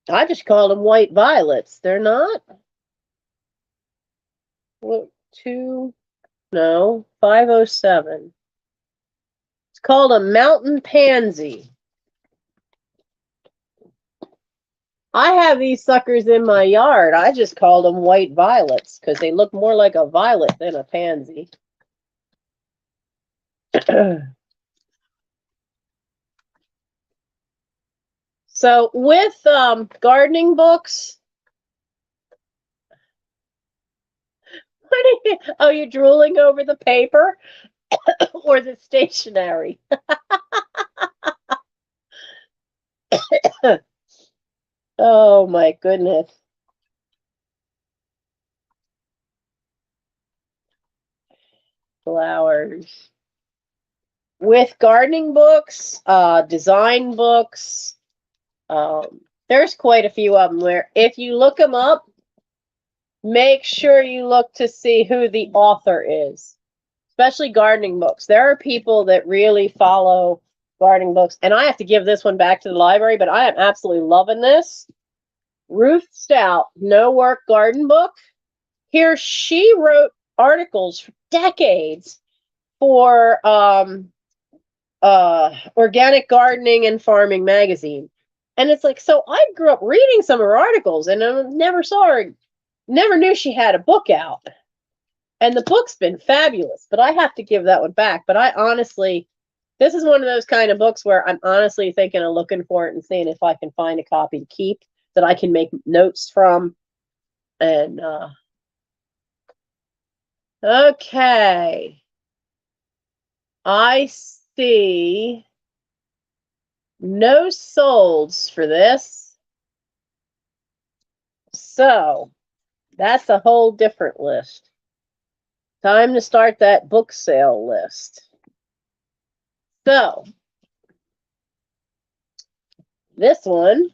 I just called them white violets. They're not? What, 507. It's called a mountain pansy. I have these suckers in my yard. I just called them white violets because they look more like a violet than a pansy. So with gardening books, oh, you're drooling over the paper or the stationery? Oh my goodness. Flowers. With gardening books, design books, there's quite a few of them where if you look them up, make sure you look to see who the author is, especially gardening books. There are people that really follow gardening books, and I have to give this one back to the library, but I am absolutely loving this. Ruth Stout, No Work Garden Book. Here, she wrote articles for decades for Organic Gardening and Farming magazine. And it's like, so I grew up reading some of her articles and I never knew she had a book out. And the book's been fabulous, but I have to give that one back. But this is one of those kind of books where I'm honestly thinking of looking for it and seeing if I can find a copy to keep that I can make notes from. And, okay. I see no solds for this. So that's a whole different list. Time to start that book sale list. So this one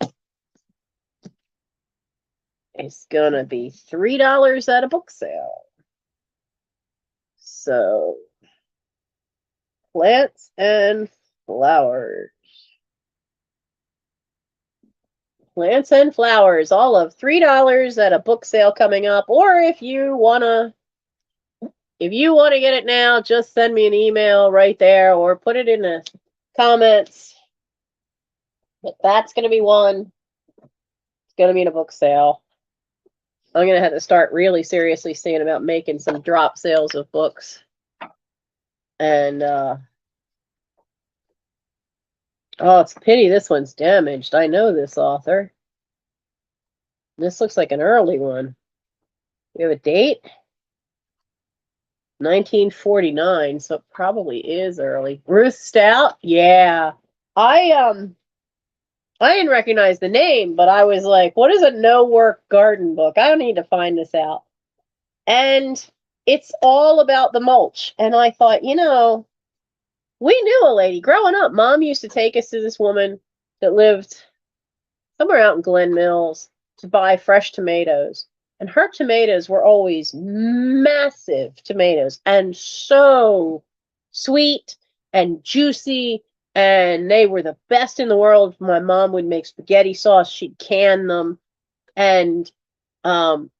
is going to be $3 at a book sale. So plants and flowers. Plants and flowers, all of $3 at a book sale coming up. Or if you wanna get it now, just send me an email right there or put it in the comments. But that's gonna be one. It's gonna be in a book sale. I'm gonna have to start really seriously seeing about making some drop sales of books. And oh, it's a pity this one's damaged. I know this author. This looks like an early one. We have a date? 1949, so it probably is early. Ruth Stout? Yeah. I didn't recognize the name, but I was like, what is a no-work garden book? I don't need to find this out. And it's all about the mulch. And I thought, we knew a lady. Growing up, Mom used to take us to this woman that lived somewhere out in Glen Mills to buy fresh tomatoes. And her tomatoes were always massive tomatoes and so sweet and juicy. And they were the best in the world. My mom would make spaghetti sauce. She'd can them. And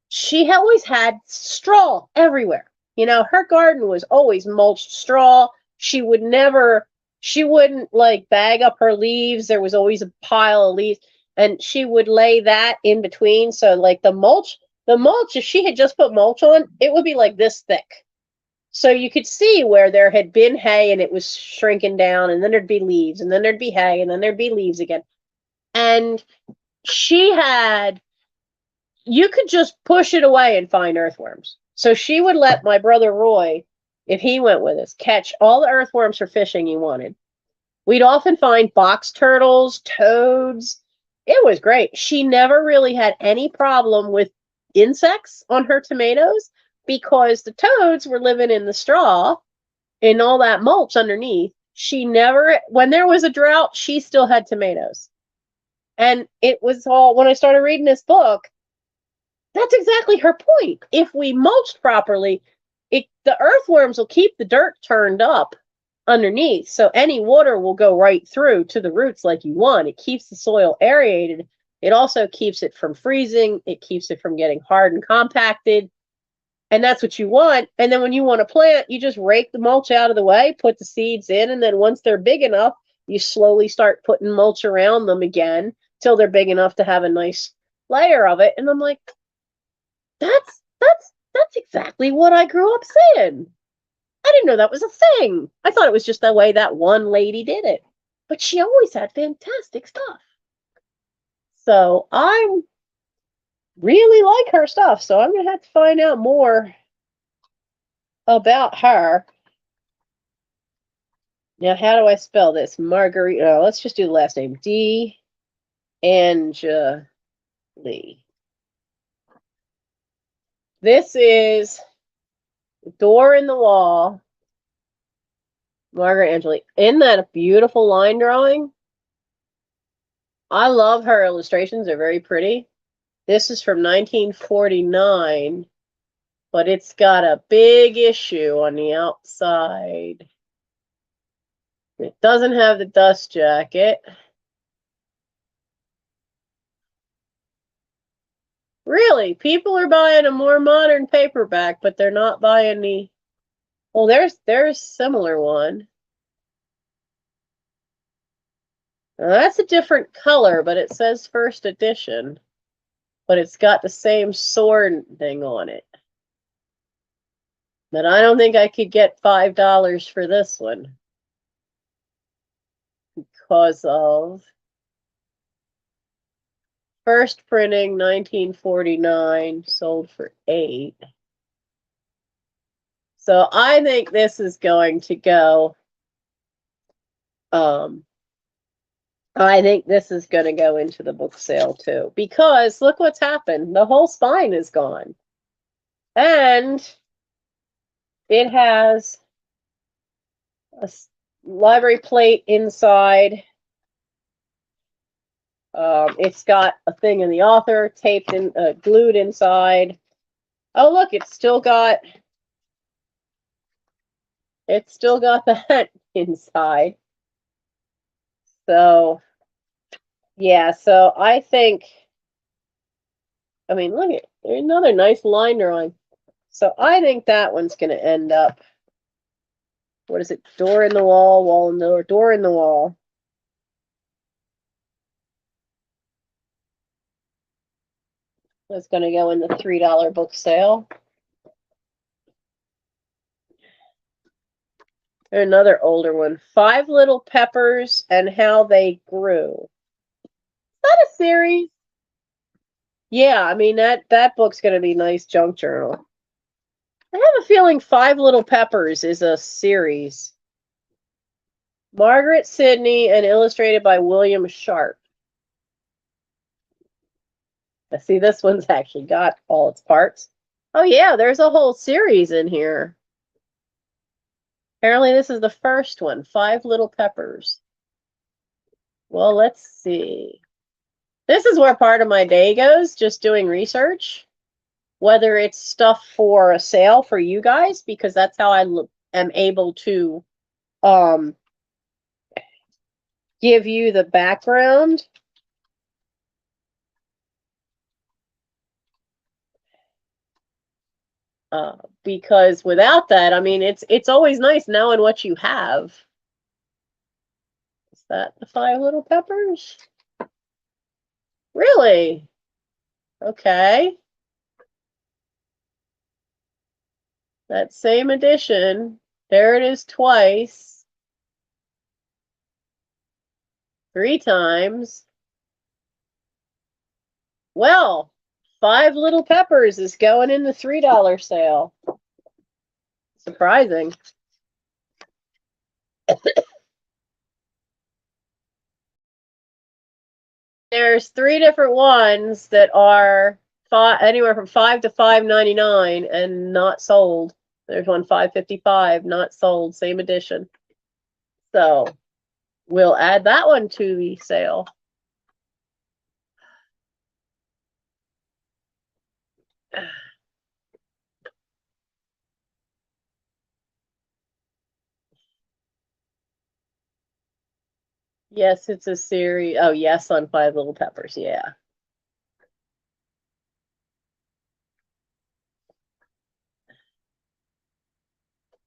she always had straw everywhere. You know, her garden was always mulched straw. She wouldn't like bag up her leaves. There was always a pile of leaves, and she would lay that in between. So like the mulch, if she had just put mulch on, it would be like this thick. So you could see where there had been hay and it was shrinking down, and then there'd be leaves, and then there'd be hay, and then there'd be leaves again. And you could just push it away and find earthworms. So she would let my brother Roy, if he went with us, catch all the earthworms for fishing he wanted. We'd often find box turtles, toads. It was great. She never really had any problem with insects on her tomatoes because the toads were living in the straw and all that mulch underneath. She never, when there was a drought, she still had tomatoes. And it was all, when I started reading this book, that's exactly her point. If we mulched properly, the earthworms will keep the dirt turned up underneath, so any water will go right through to the roots like you want. It keeps the soil aerated. It also keeps it from freezing. It keeps it from getting hard and compacted. And that's what you want. And then when you want to plant, you just rake the mulch out of the way, put the seeds in, and then once they're big enough, you slowly start putting mulch around them again till they're big enough to have a nice layer of it. And I'm like, that's exactly what I grew up saying. I didn't know that was a thing. I thought it was just the way that one lady did it. But she always had fantastic stuff. So I really like her stuff. So I'm going to have to find out more about her. Now, how do I spell this? Margarita. Let's just do the last name. D. Angeli. This is Door in the Wall. Margaret Angeli. Isn't that a beautiful line drawing? I love her illustrations. They're very pretty. This is from 1949, but it's got a big issue on the outside. It doesn't have the dust jacket. Really, people are buying a more modern paperback, but they're not buying the... Well, there's a similar one. Now, that's a different color, but it says first edition. But it's got the same sword thing on it. But I don't think I could get $5 for this one because of first printing 1949, sold for $8. So I think this is going to go. I think this is going to go into the book sale too, because look what's happened. The whole spine is gone. And it has a library plate inside. It's got a thing in the author taped in, glued inside. Oh, look, it's still got that inside. So, yeah, so I think, I mean, look at, there's another nice line drawing. So I think that one's going to end up, what is it? Door in the wall, wall in the door, door in the wall. That's going to go in the $3 book sale. Another older one, Five Little Peppers and How They Grew. Is that a series? Yeah, I mean, that book's going to be nice junk journal. I have a feeling Five Little Peppers is a series. Margaret Sidney and illustrated by William Sharp. I see this one's actually got all its parts. Oh yeah, there's a whole series in here. Apparently this is the first one, Five Little Peppers. Well, let's see. This is where part of my day goes, just doing research. Whether it's stuff for a sale for you guys, because that's how I am able to give you the background. Because without that, I mean, it's always nice knowing what you have. Is that the 5 little peppers? Really? Okay. That same edition. There it is twice. 3 times. Well, 5 little peppers is going in the $3 sale. Surprising. There's 3 different ones that are anywhere from $5 to $5.99 and not sold. There's one $5.55, not sold, same edition. So we'll add that one to the sale. Yes, it's a series. Oh, yes, on 5 little peppers. Yeah.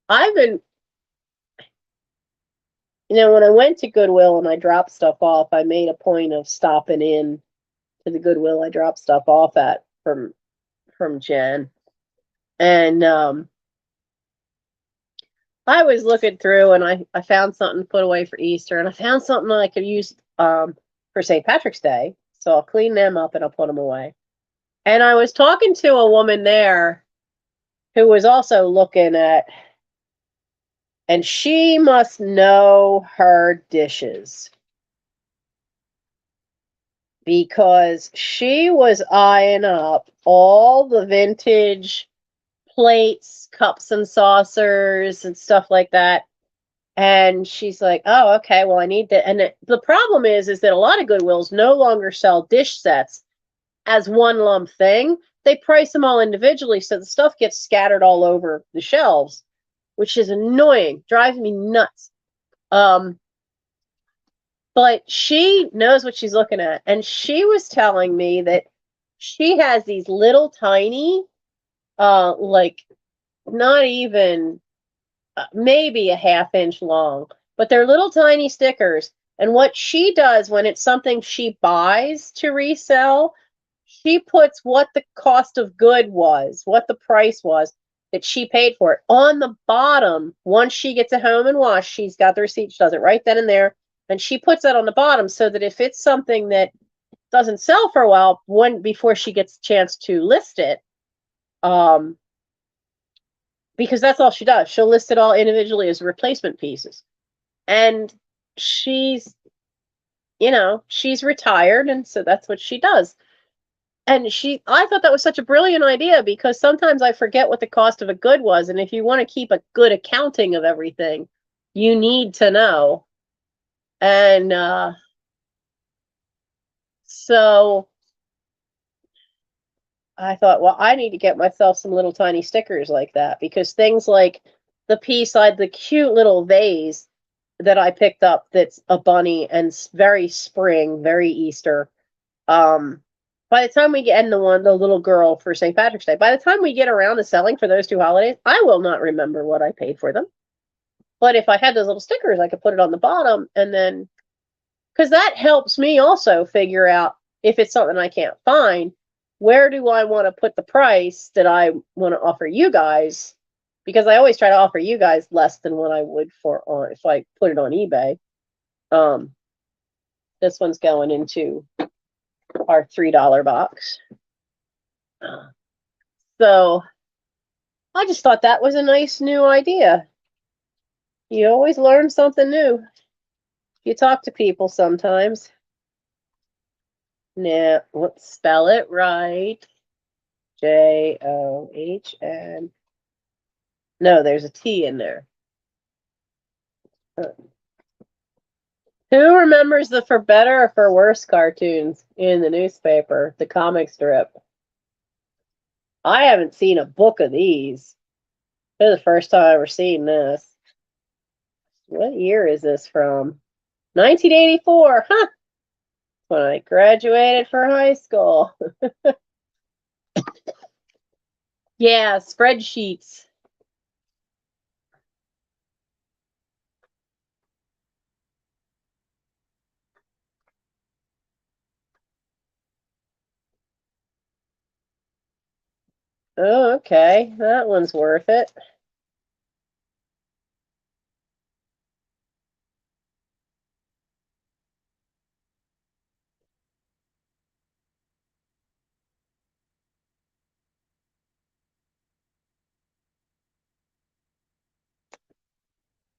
I've been, when I went to Goodwill and I dropped stuff off, I made a point of stopping in to the Goodwill I dropped stuff off at from Jen. And I was looking through and I found something to put away for Easter, and I found something I could use for St. Patrick's Day. So I'll clean them up and I'll put them away. And I was talking to a woman there who was also looking at, and she must know her dishes, because she was eyeing up all the vintage plates, cups and saucers and stuff like that. And she's like, oh, okay, well, I need that. And the problem is that a lot of Goodwills no longer sell dish sets as one lump thing. They price them all individually, so the stuff gets scattered all over the shelves, which is annoying, drives me nuts. But she knows what she's looking at. And she was telling me that she has these little tiny, like not even maybe a ½ inch long, but they're little tiny stickers. And what she does when it's something she buys to resell, she puts what the cost of good was, what the price was that she paid for it on the bottom. Once she gets it home and washed, she's got the receipt. She does it right then and there. And she puts that on the bottom so that if it's something that doesn't sell for a while, before she gets a chance to list it, because that's all she does. She'll list it all individually as replacement pieces. And she's retired, and so that's what she does. And I thought that was such a brilliant idea, because sometimes I forget what the cost of a good was. And if you want to keep a good accounting of everything, you need to know. And so I thought, well, I need to get myself some little tiny stickers like that, because things like the the cute little vase that I picked up that's a bunny and very spring, very Easter. By the time we get, and the little girl for St. Patrick's Day, by the time we get around to selling for those 2 holidays, I will not remember what I paid for them. But if I had those little stickers, I could put it on the bottom, and then, because that helps me also figure out if it's something I can't find, where do I want to put the price that I want to offer you guys? Because I always try to offer you guys less than what I would if I put it on eBay. This one's going into our $3 box. So I just thought that was a nice new idea. You always learn something new. You talk to people sometimes. Now, let's spell it right. John. No, there's a T in there. Who remembers the For Better or For Worse cartoons in the newspaper, the comic strip? I haven't seen a book of these. This is the first time I've ever seen this. What year is this from? 1984, huh? When I graduated for high school. Yeah, spreadsheets. Oh, okay. That one's worth it.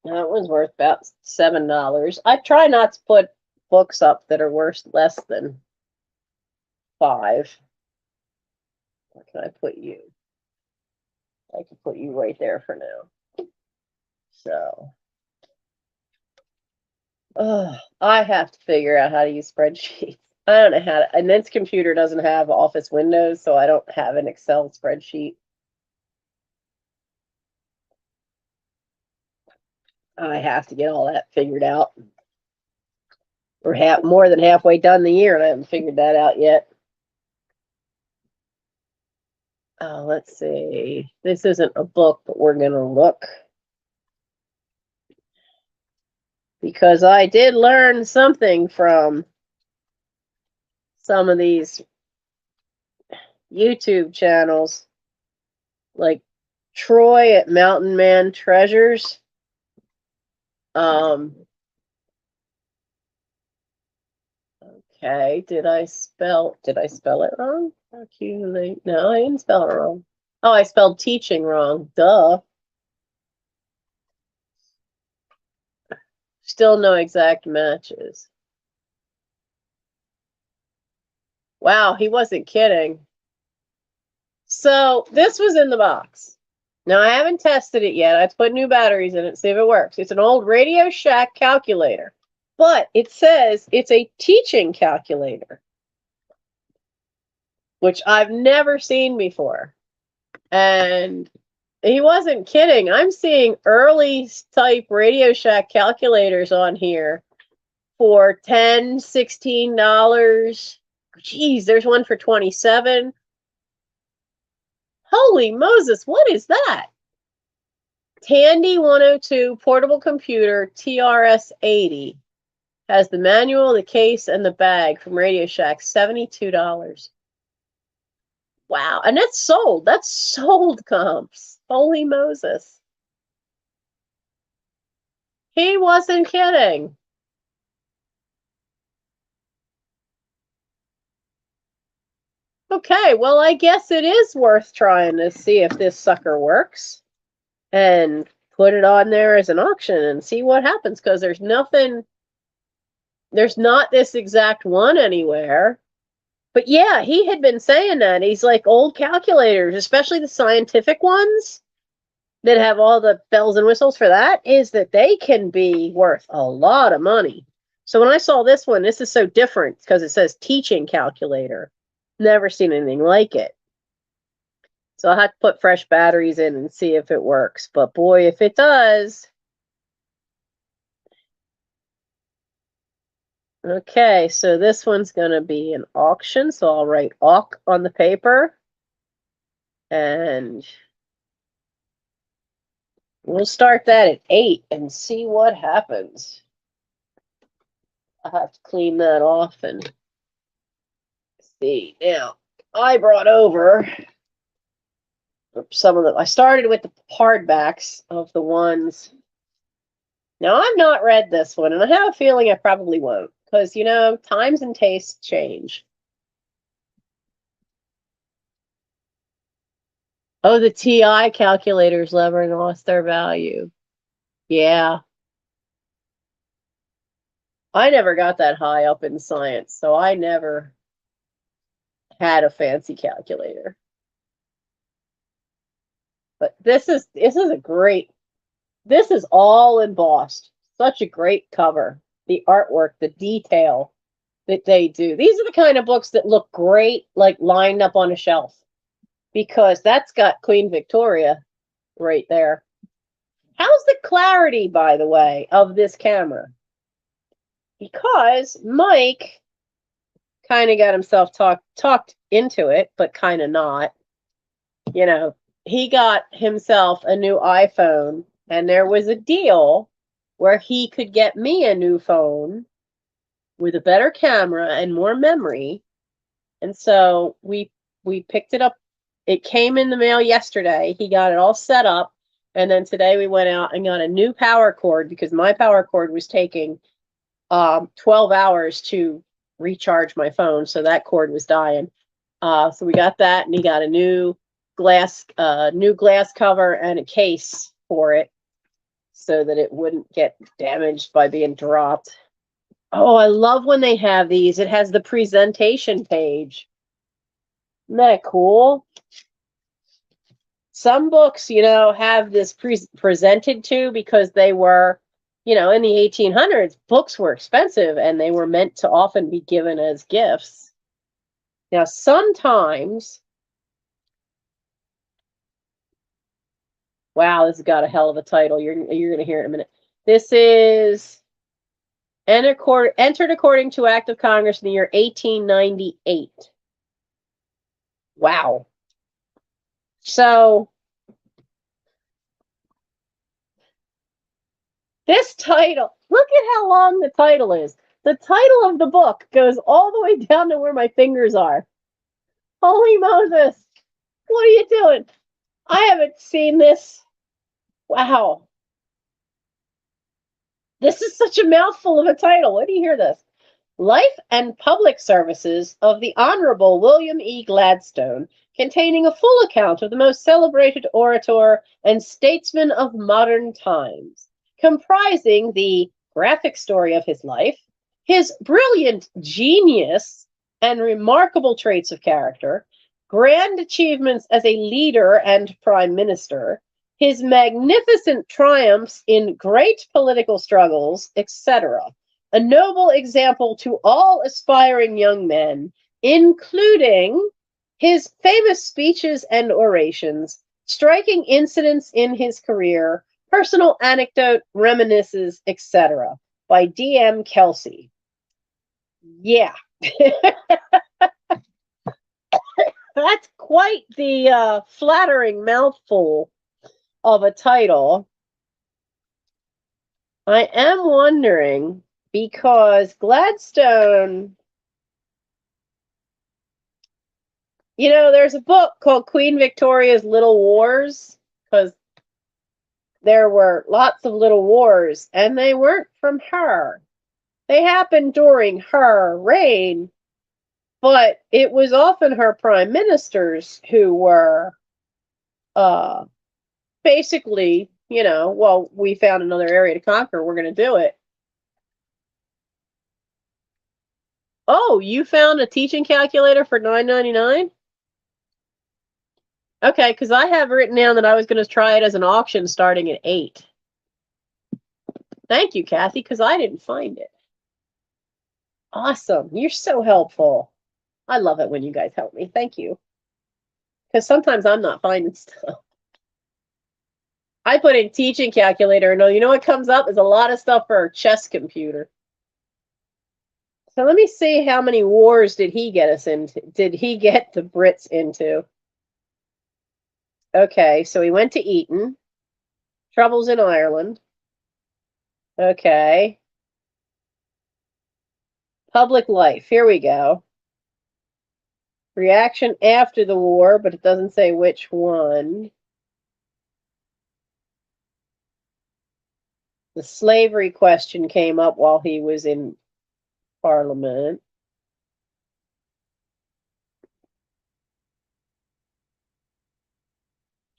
That one's worth about $7. I try not to put books up that are worth less than $5. Where can I put you? I can put you right there for now. So, I have to figure out how to use spreadsheets. I don't know how to, and this computer doesn't have Office Windows, so I don't have an Excel spreadsheet. I have to get all that figured out. We're more than halfway done the year, and I haven't figured that out yet. Let's see. This isn't a book, but we're going to look. Because I did learn something from some of these YouTube channels, like Troy at Mountain Man Treasures. Okay, did I spell it wrong? Accumulate. No, I didn't spell it wrong. Oh, I spelled teaching wrong. Duh. Still no exact matches. Wow, he wasn't kidding. So this was in the box. Now I haven't tested it yet. I have to put new batteries in it, see if it works. It's an old Radio Shack calculator, but it says it's a teaching calculator, which I've never seen before. And he wasn't kidding. I'm seeing early type Radio Shack calculators on here for $10, $16. Geez, there's one for $27. Holy Moses, what is that? Tandy 102 portable computer TRS-80 has the manual, the case, and the bag from Radio Shack, $72. Wow, and that's sold. That's sold comps. Holy Moses. He wasn't kidding. Okay, well, I guess it is worth trying to see if this sucker works and put it on there as an auction and see what happens, because there's not this exact one anywhere. But yeah, he had been saying that. He's like, old calculators, especially the scientific ones that have all the bells and whistles for that, is that they can be worth a lot of money. So when I saw this one, this is so different because it says teaching calculator. Never seen anything like it. So I'll have to put fresh batteries in and see if it works. But boy, if it does. Okay, so this one's going to be an auction. So I'll write AUK on the paper. And we'll start that at 8 and see what happens. I'll have to clean that off and see. Now, I brought over some of them. I started with the hardbacks of the ones. Now, I've not read this one, and I have a feeling I probably won't, because, you know, times and tastes change. Oh, the TI calculators never lost their value. Yeah. I never got that high up in science, so I never had a fancy calculator. But this is a great, this is all embossed. Such a great cover. The artwork, the detail that they do. These are the kind of books that look great, like lined up on a shelf, because that's got Queen Victoria right there. How's the clarity, by the way, of this camera? Because Mike kind of got himself talked into it, but kind of not. You know, he got himself a new iPhone, and there was a deal where he could get me a new phone with a better camera and more memory. And so we picked it up. It came in the mail yesterday. He got it all set up. And then today we went out and got a new power cord because my power cord was taking 12 hours to recharge my phone. So that cord was dying. So we got that, and he got a new glass cover and a case for it so that it wouldn't get damaged by being dropped. Oh, I love when they have these. It has the presentation page. Isn't that cool? Some books, have this presented to because they were, in the 1800s, books were expensive and they were meant to often be given as gifts. Now, sometimes, wow, this has got a hell of a title. You're going to hear it in a minute. This is entered according to Act of Congress in the year 1898. Wow. So this title, look at how long the title is. The title of the book goes all the way down to where my fingers are. Holy Moses. What are you doing? I haven't seen this. Wow. This is such a mouthful of a title. When do you hear this? Life and Public Services of the Honorable William E. Gladstone, containing a full account of the most celebrated orator and statesman of modern times, comprising the graphic story of his life, his brilliant genius and remarkable traits of character, grand achievements as a leader and prime minister, his magnificent triumphs in great political struggles, etc. A noble example to all aspiring young men, including his famous speeches and orations, striking incidents in his career, personal anecdote, reminiscences, etc. by D.M. Kelsey. Yeah. That's quite the flattering mouthful of a title. I am wondering, because Gladstone, there's a book called Queen Victoria's Little Wars, because there were lots of little wars, and they weren't from her. They happened during her reign, but it was often her prime ministers who were basically, well, we found another area to conquer, we're going to do it. Oh, you found a teaching calculator for $9.99? Okay, because I have written down that I was going to try it as an auction starting at $8. Thank you, Kathy, because I didn't find it. Awesome. You're so helpful. I love it when you guys help me. Thank you. Because sometimes I'm not finding stuff. I put in teaching calculator, and you know what comes up is a lot of stuff for a chess computer. So let me see how many wars did he get us into? Did he get the Brits into? Okay, so he went to Eton. Troubles in Ireland. Okay. Public life. Here we go. Reaction after the war, but it doesn't say which one. The slavery question came up while he was in Parliament.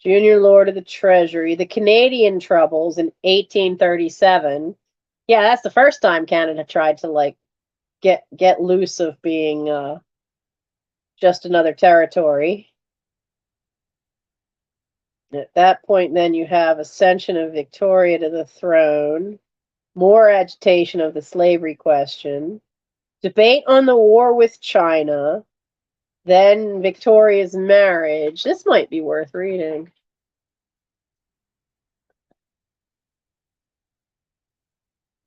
Junior Lord of the Treasury. The Canadian Troubles in 1837. Yeah, that's the first time Canada tried to get loose of being just another territory. At that point, then you have ascension of Victoria to the throne, more agitation of the slavery question, debate on the war with China, then Victoria's marriage. This might be worth reading.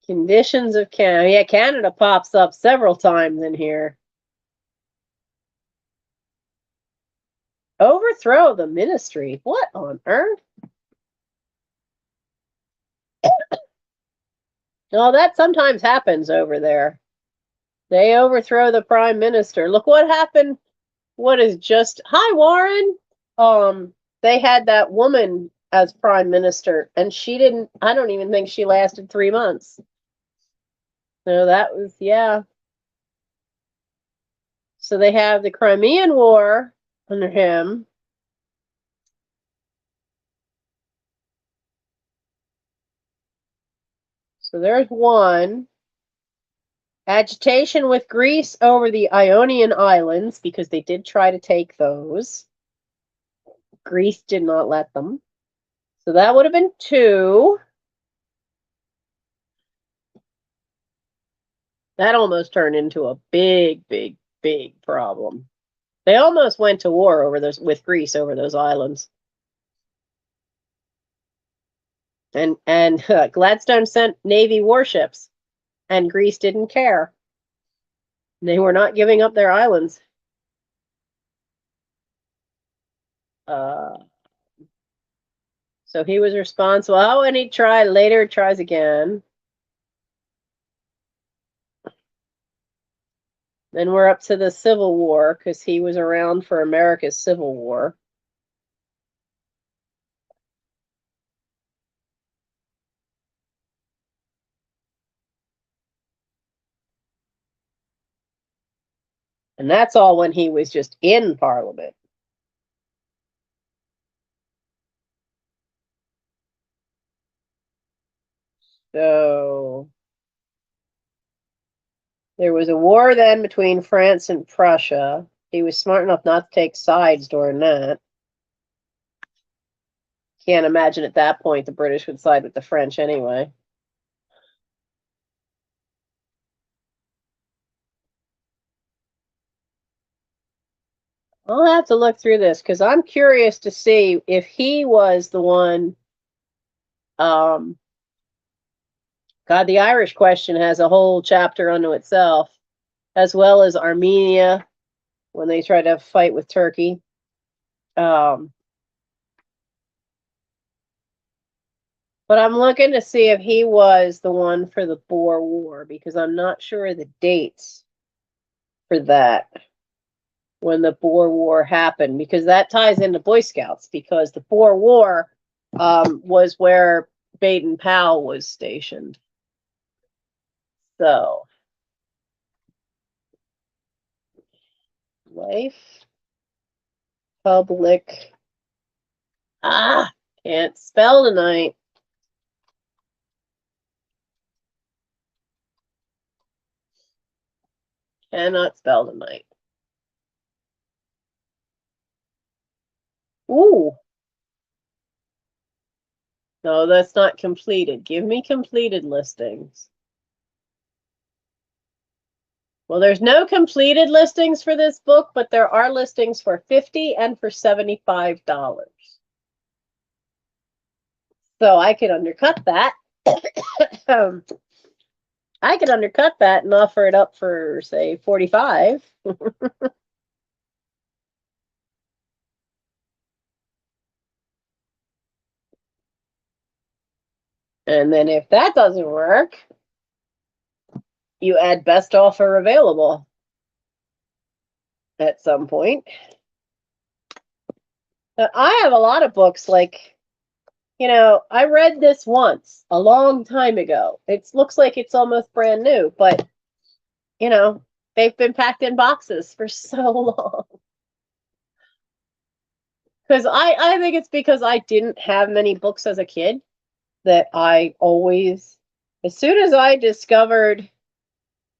Conditions of Canada. Yeah, Canada pops up several times in here. Overthrow the ministry. What on earth? Oh, that sometimes happens over there. They overthrow the prime minister. Look what happened. What is just hi Warren? They had that woman as prime minister, and she didn't. I don't even think she lasted 3 months. So that was yeah. So they have the Crimean War under him. So there's one. Agitation with Greece over the Ionian Islands, because they did try to take those. Greece did not let them. So that would have been 2. That almost turned into a big, big, big problem. They almost went to war over those with Greece over those islands. And Gladstone sent Navy warships, and Greece didn't care. They were not giving up their islands. So he was responsible. Oh, and he tries again. Then we're up to the Civil War, because he was around for America's Civil War. And that's all when he was just in Parliament. So there was a war then between France and Prussia. He was smart enough not to take sides during that. Can't imagine at that point the British would side with the French anyway. I'll have to look through this, because I'm curious to see if he was the one. God, the Irish question has a whole chapter unto itself, as well as Armenia when they try to fight with Turkey. But I'm looking to see if he was the one for the Boer War, because I'm not sure the dates for that, when the Boer War happened, because that ties into Boy Scouts, because the Boer War was where Baden-Powell was stationed. So, life, public, can't spell tonight. Cannot spell tonight. Ooh. No, that's not completed. Give me completed listings. Well, there's no completed listings for this book, but there are listings for $50 and for $75. So I could undercut that. I could undercut that and offer it up for, say, $45. And then if that doesn't work, you add best offer available at some point. But I have a lot of books, like, I read this once a long time ago. It looks like it's almost brand new, but they've been packed in boxes for so long. Because I think it's because I didn't have many books as a kid, that I always, as soon as I discovered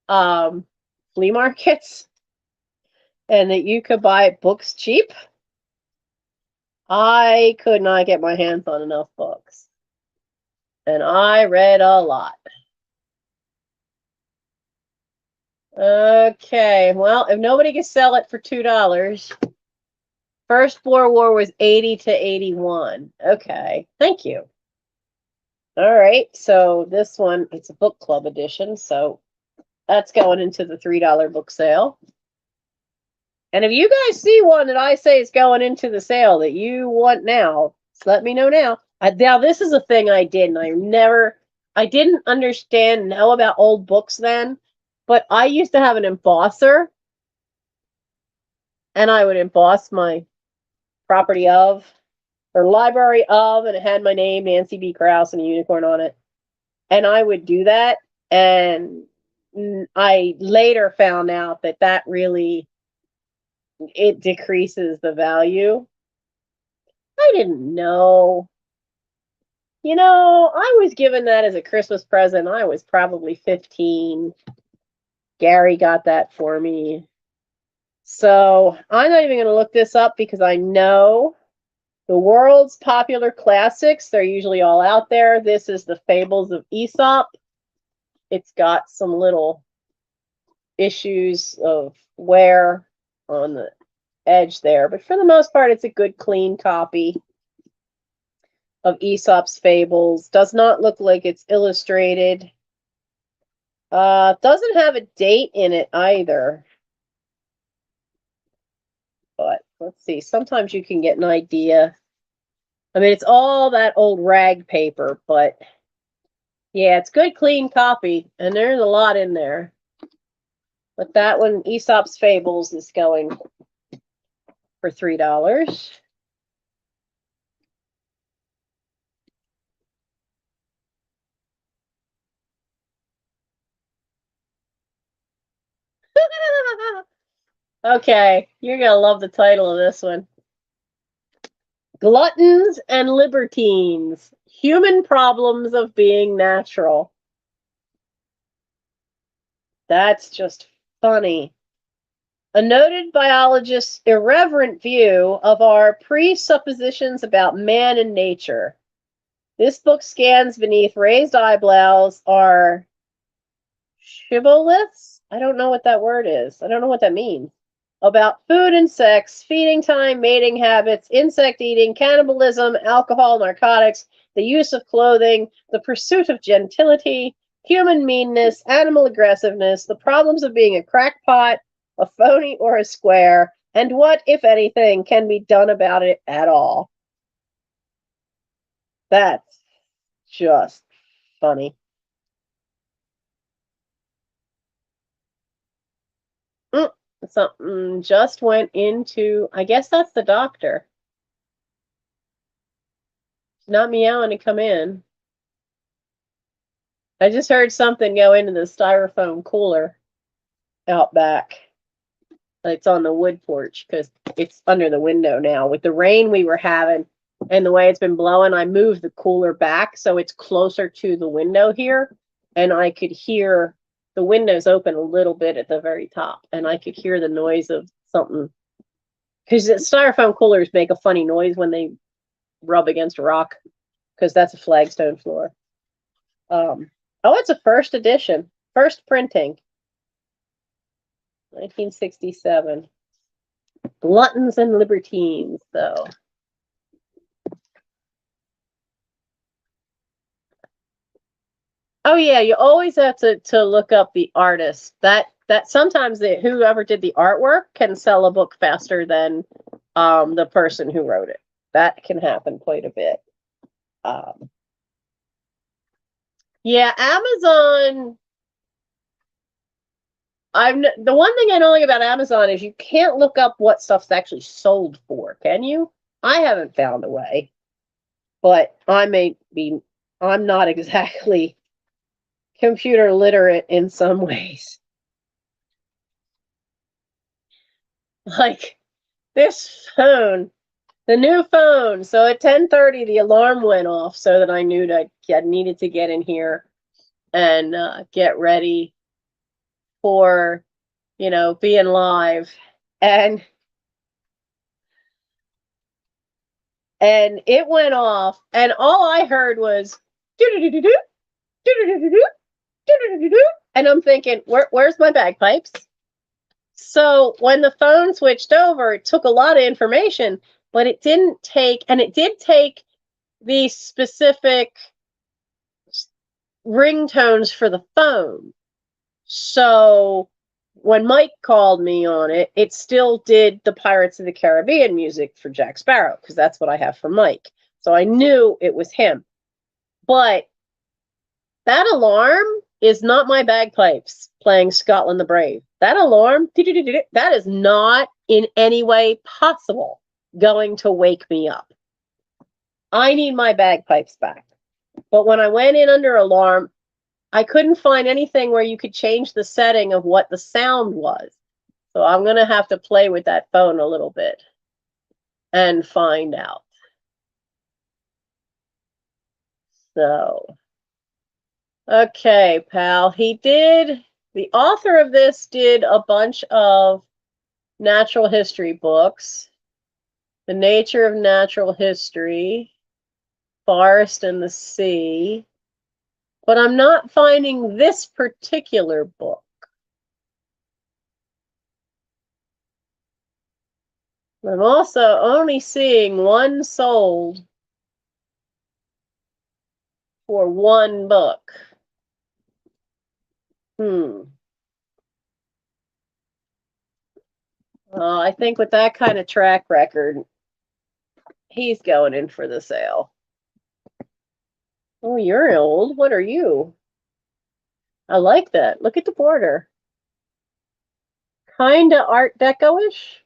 flea markets and that you could buy books cheap, I could not get my hands on enough books. And I read a lot. Okay, well, if nobody can sell it for $2, First Boer War was 80 to 81. Okay, thank you. All right, so this one, it's a book club edition, so that's going into the $3 book sale. And if you guys see one that I say is going into the sale that you want now, just let me know now. Now, this is a thing I did, and I didn't know about old books then, but I used to have an embosser, and I would emboss my property of, or library of, and it had my name, Nancy B. Krause, and a unicorn on it. And I would do that, and I later found out that really, it decreases the value. I didn't know. I was given that as a Christmas present. I was probably 15. Gary got that for me. So I'm not even going to look this up because I know the world's popular classics. They're usually all out there. This is the Fables of Aesop. It's got some little issues of wear on the edge there, but for the most part, it's a good, clean copy of Aesop's Fables. Does not look like it's illustrated. Doesn't have a date in it either. But let's see. Sometimes you can get an idea. I mean, it's all that old rag paper, but yeah, it's good, clean copy, and there's a lot in there. But that one, Aesop's Fables, is going for $3. Okay, you're going to love the title of this one. Gluttons and Libertines, Human Problems of Being Natural. That's just funny. A noted biologist's irreverent view of our presuppositions about man and nature. This book scans beneath raised eyebrows are shibboleths? I don't know what that word is. I don't know what that means. About food and sex, feeding time, mating habits, insect eating, cannibalism, alcohol, narcotics, the use of clothing, the pursuit of gentility, human meanness, animal aggressiveness, the problems of being a crackpot, a phony, or a square, and what, if anything, can be done about it at all. That's just funny. Something just went into, I guess that's the doctor. She's not meowing to come in. I just heard something go into the styrofoam cooler out back. It's on the wood porch because it's under the window now. With the rain we were having and the way it's been blowing, I moved the cooler back so it's closer to the window here, and I could hear the windows open a little bit at the very top, and I could hear the noise of something, because the styrofoam coolers make a funny noise when they rub against a rock, because that's a flagstone floor. Oh, it's a first edition, first printing, 1967. Gluttons and Libertines, though. Oh yeah, you always have to look up the artist. That sometimes whoever did the artwork can sell a book faster than the person who wrote it. That can happen quite a bit. Yeah, Amazon. The one thing I don't like about Amazon is you can't look up what stuff's actually sold for, can you? I haven't found a way, but I'm not exactly computer literate in some ways. Like this phone, the new phone. So at 10:30, the alarm went off so that I knew that I needed to get in here and get ready for, being live. And it went off, and all I heard was do-do-do-do-do, do-do-do-do-do, do-do-do-do-do. And I'm thinking, where's my bagpipes? So when the phone switched over, it took a lot of information, but it didn't take, and it did take the specific ringtones for the phone. So when Mike called me on it, it still did the Pirates of the Caribbean music for Jack Sparrow, because that's what I have for Mike. So I knew it was him. But that alarm is not my bagpipes playing Scotland the Brave. That alarm, that is not in any way possible going to wake me up. I need my bagpipes back. But when I went in under alarm, I couldn't find anything where you could change the setting of what the sound was. So I'm going to have to play with that phone a little bit and find out. So, okay, pal. The author of this did a bunch of natural history books. The Nature of Natural History, Forest and the Sea. But I'm not finding this particular book. I'm also only seeing one sold for one book. I think with that kind of track record, he's going in for the sale. Oh, you're old. What are you? I like that. Look at the border. Kinda Art Deco-ish.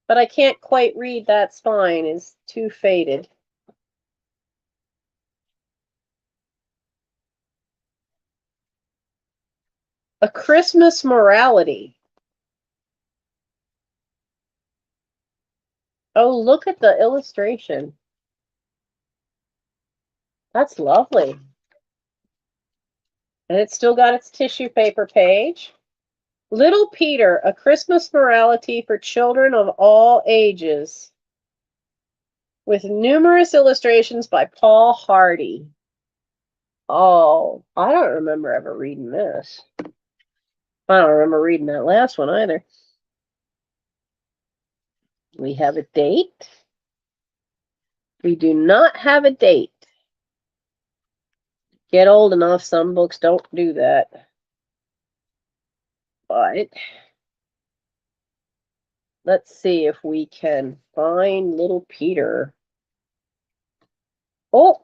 But I can't quite read that spine. It's too faded. A Christmas Morality. Oh, look at the illustration. That's lovely. And it's still got its tissue paper page. Little Peter, A Christmas Morality for Children of All Ages, with numerous illustrations by Paul Hardy. Oh, I don't remember ever reading this. I don't remember reading that last one either. We have a date. We do not have a date. Get old enough, some books don't do that. But let's see if we can find Little Peter. Oh!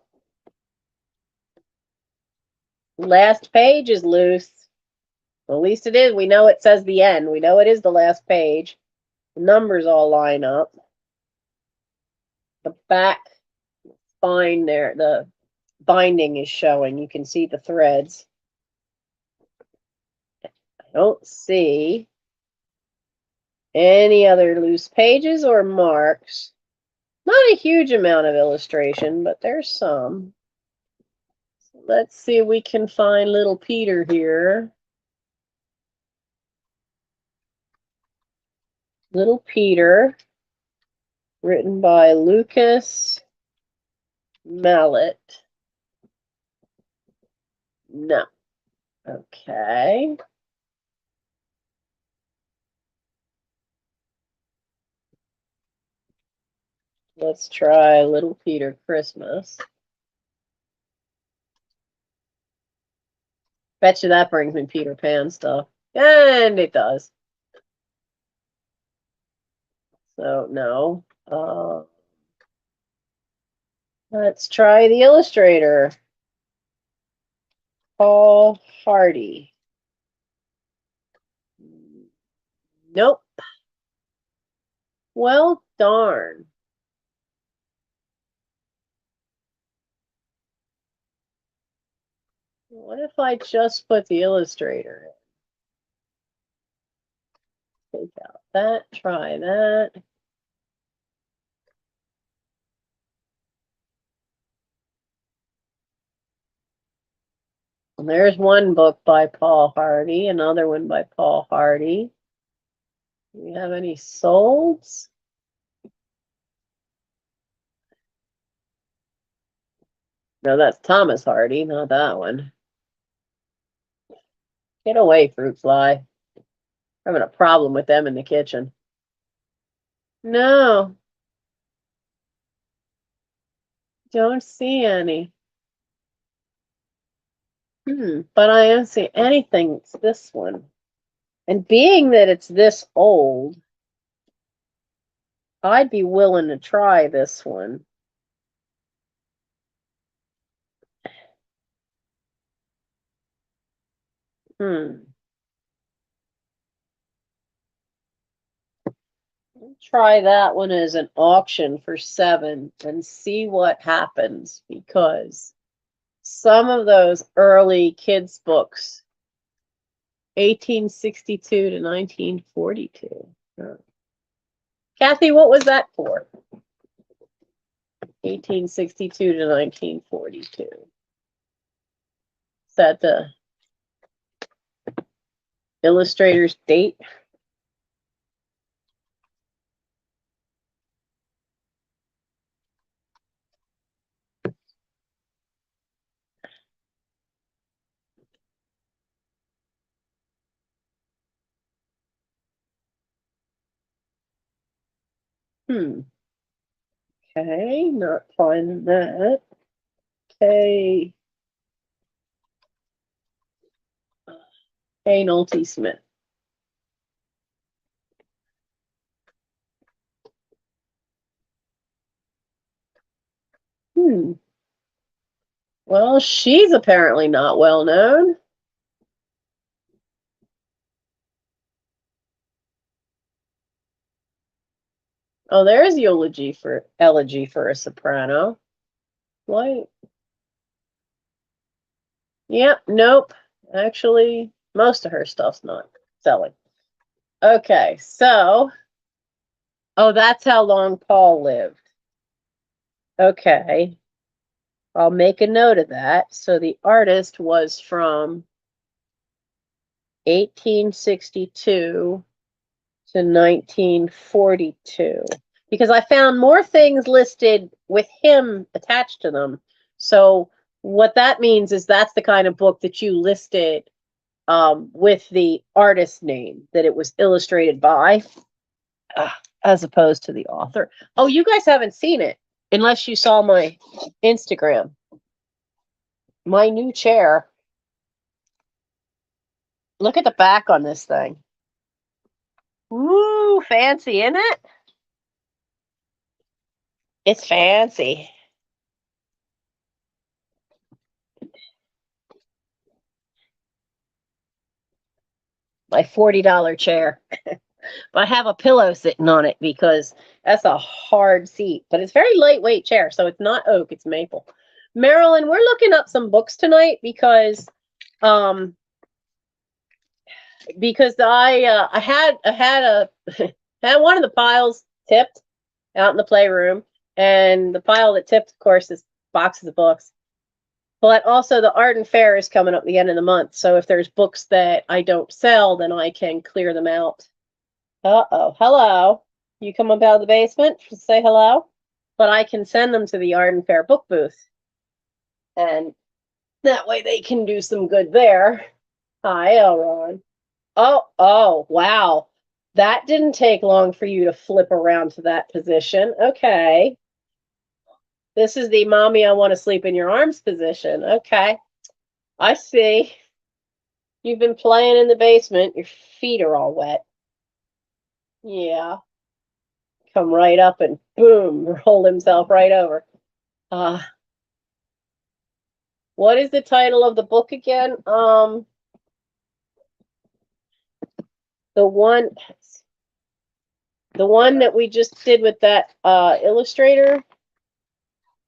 Last page is loose. At least it is. We know it says the end. We know it is the last page. The numbers all line up. The back spine there, the binding is showing. You can see the threads. I don't see any other loose pages or marks. Not a huge amount of illustration, but there's some. So let's see if we can find Little Peter here. Little Peter, written by Lucas Mallet. No. Okay. Let's try Little Peter Christmas. Bet you that brings me Peter Pan stuff. And it does. So, no. Let's try the illustrator. Paul Hardy. Nope. Well, darn. What if I just put the illustrator in? Take out that, try that. Well, there's one book by Paul Hardy, another one by Paul Hardy. Do we have any solds? No, that's Thomas Hardy, not that one. Get away, fruit fly. Having a problem with them in the kitchen. No. Don't see any. But I don't see anything. It's this one. And being that it's this old, I'd be willing to try this one. Try that one as an auction for 7 and see what happens, because some of those early kids books, 1862 to 1942. Kathy, what was that for? 1862 to 1942. Is that the illustrator's date? Okay, not finding that. Okay. A. Nolte Smith. Well, she's apparently not well known. Oh, there's elegy for a soprano. What? Yep, nope. Actually, most of her stuff's not selling. Okay, so, oh, that's how long Paul lived. Okay, I'll make a note of that. So the artist was from 1862 to 1942, because I found more things listed with him attached to them. So what that means is that's the kind of book that you listed with the artist name that it was illustrated by, as opposed to the author. Oh, you guys haven't seen it unless you saw my Instagram. My new chair. Look at the back on this thing. Woo, fancy, isn't it? It's fancy. My $40 chair. But I have a pillow sitting on it because that's a hard seat. But it's very lightweight chair, so it's not oak, it's maple. Marilyn, we're looking up some books tonight because I had had one of the piles tipped out in the playroom, and the pile that tipped, of course, is boxes of books. But also the art and fair is coming up the end of the month, so if there's books that I don't sell, then I can clear them out. Uh-oh, hello. You come up out of the basement to say hello? But I can send them to the Art and Fair book booth, and that way they can do some good there. Hi, Elron. Oh, wow. That didn't take long for you to flip around to that position. Okay. This is the mommy I want to sleep in your arms position. Okay. I see. You've been playing in the basement. Your feet are all wet. Yeah. Come right up and boom, roll himself right over. What is the title of the book again? The one that we just did with that illustrator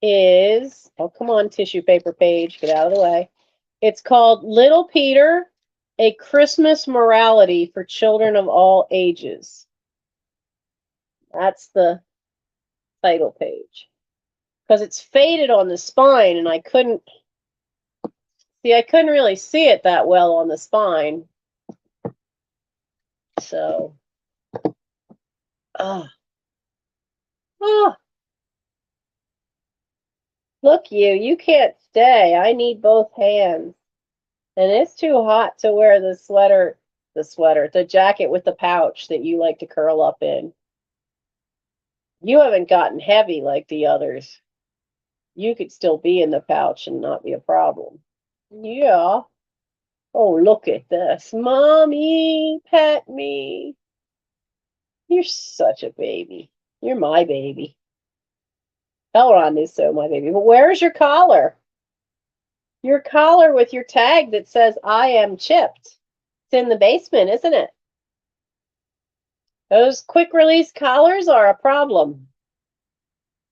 is, oh, come on, tissue paper page, get out of the way. It's called Little Peter, A Christmas Morality for Children of All Ages. That's the title page. Because it's faded on the spine, and I couldn't really see it that well on the spine. So, oh, look, you can't stay. I need both hands. And it's too hot to wear the jacket with the pouch that you like to curl up in. You haven't gotten heavy like the others. You could still be in the pouch and not be a problem. Yeah. Oh, look at this. Mommy, pet me. You're such a baby. You're my baby. Elron is so my baby. But where's your collar? Your collar with your tag that says I am chipped. It's in the basement, isn't it? Those quick release collars are a problem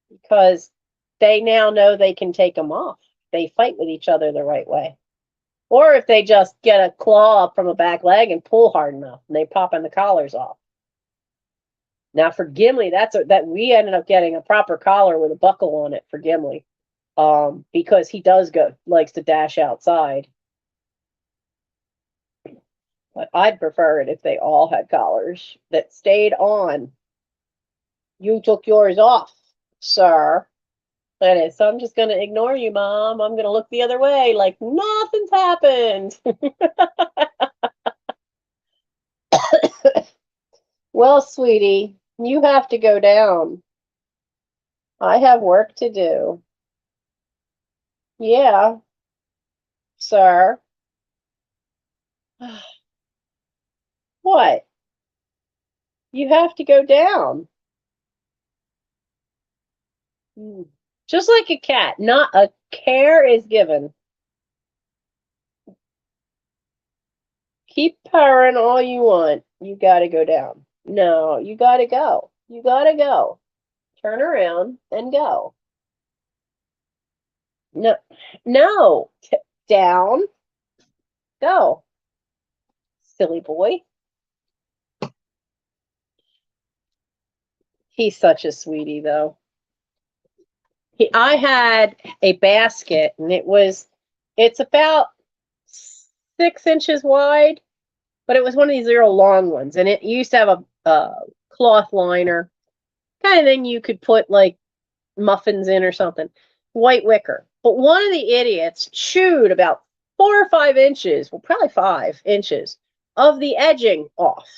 because they now know they can take them off. They fight with each other the right way. Or if they just get a claw up from a back leg and pull hard enough and they pop the collars off. Now for Gimli, that we ended up getting a proper collar with a buckle on it for Gimli. Because he likes to dash outside. But I'd prefer it if they all had collars that stayed on. You took yours off, sir. So I'm just going to ignore you, Mom. I'm going to look the other way like nothing's happened. Well, sweetie, you have to go down. I have work to do. Yeah, sir. What? You have to go down. Just like a cat, not a care is given. Keep purring all you want. You gotta go down. No, you gotta go. You gotta go. Turn around and go. No, no. Down. Go. Silly boy. He's such a sweetie, though. I had a basket, and it's about 6 inches wide, but it was one of these real long ones, and it used to have a cloth liner, kind of thing you could put like muffins in or something, white wicker. But one of the idiots chewed about 4 or 5 inches, well, probably 5 inches of the edging off.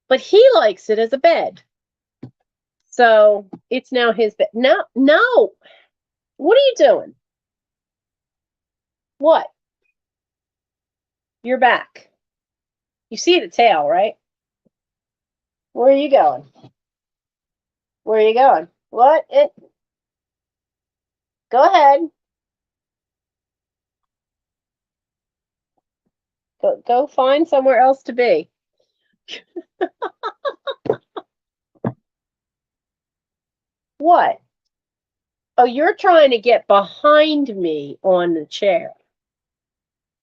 But he likes it as a bed. So it's now his bed. No, no. What are you doing? What? You're back. You see the tail, right? Where are you going? Where are you going? What? Go ahead. Go find somewhere else to be. What? Oh, you're trying to get behind me on the chair.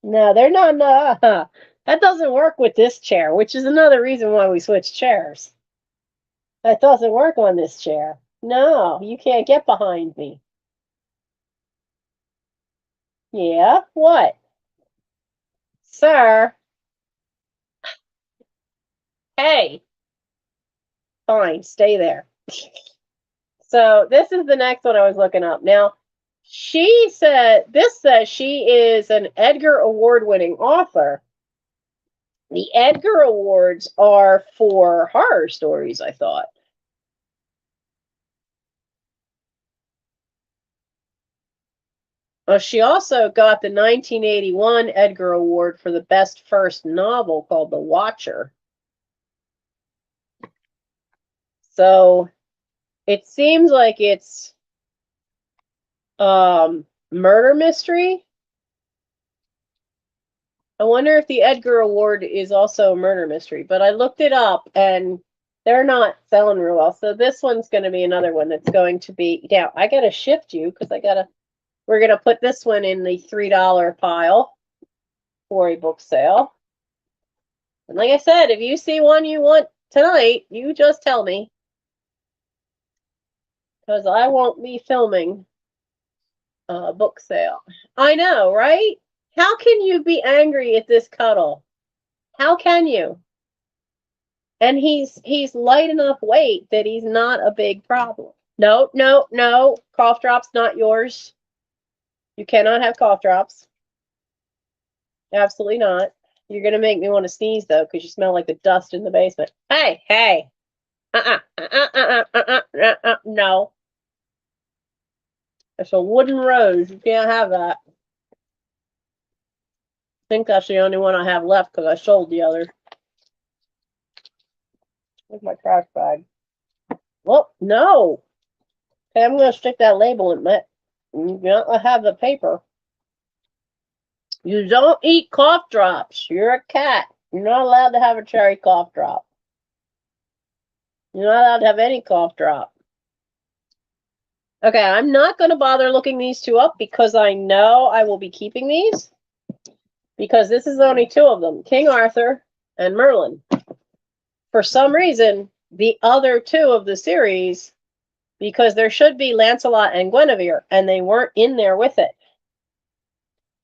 No, they're not. No, that doesn't work with this chair, which is another reason why we switched chairs. That doesn't work on this chair. No, you can't get behind me. Yeah, what? Sir? Hey. Fine, stay there. So this is the next one I was looking up. Now, this says she is an Edgar Award-winning author. The Edgar Awards are for horror stories, I thought. She also got the 1981 Edgar Award for the best first novel called The Watcher. So it seems like it's murder mystery. I wonder if the Edgar Award is also a murder mystery, but I looked it up and they're not selling real well. So this one's going to be another one that's going to be, yeah, I got to shift you because we're going to put this one in the $3 pile for a book sale. And like I said, if you see one you want tonight, you just tell me. Because I won't be filming a book sale. I know, right? How can you be angry at this cuddle? How can you? And he's light enough weight that he's not a big problem. No, no, no. Cough drops, not yours. You cannot have cough drops. Absolutely not. You're going to make me want to sneeze, though, because you smell like the dust in the basement. Hey, hey. No. It's a wooden rose. You can't have that. think that's the only one I have left because I sold the other. Where's my trash bag? Well, no. Okay, I'm going to stick that label in it. You don't have the paper. You don't eat cough drops. You're a cat. You're not allowed to have a cherry cough drop. You're not allowed to have any cough drop. Okay, I'm not going to bother looking these two up because I know I will be keeping these. Because this is only two of them, King Arthur and Merlin. For some reason, the other two of the series, because there should be Lancelot and Guinevere, and they weren't in there with it.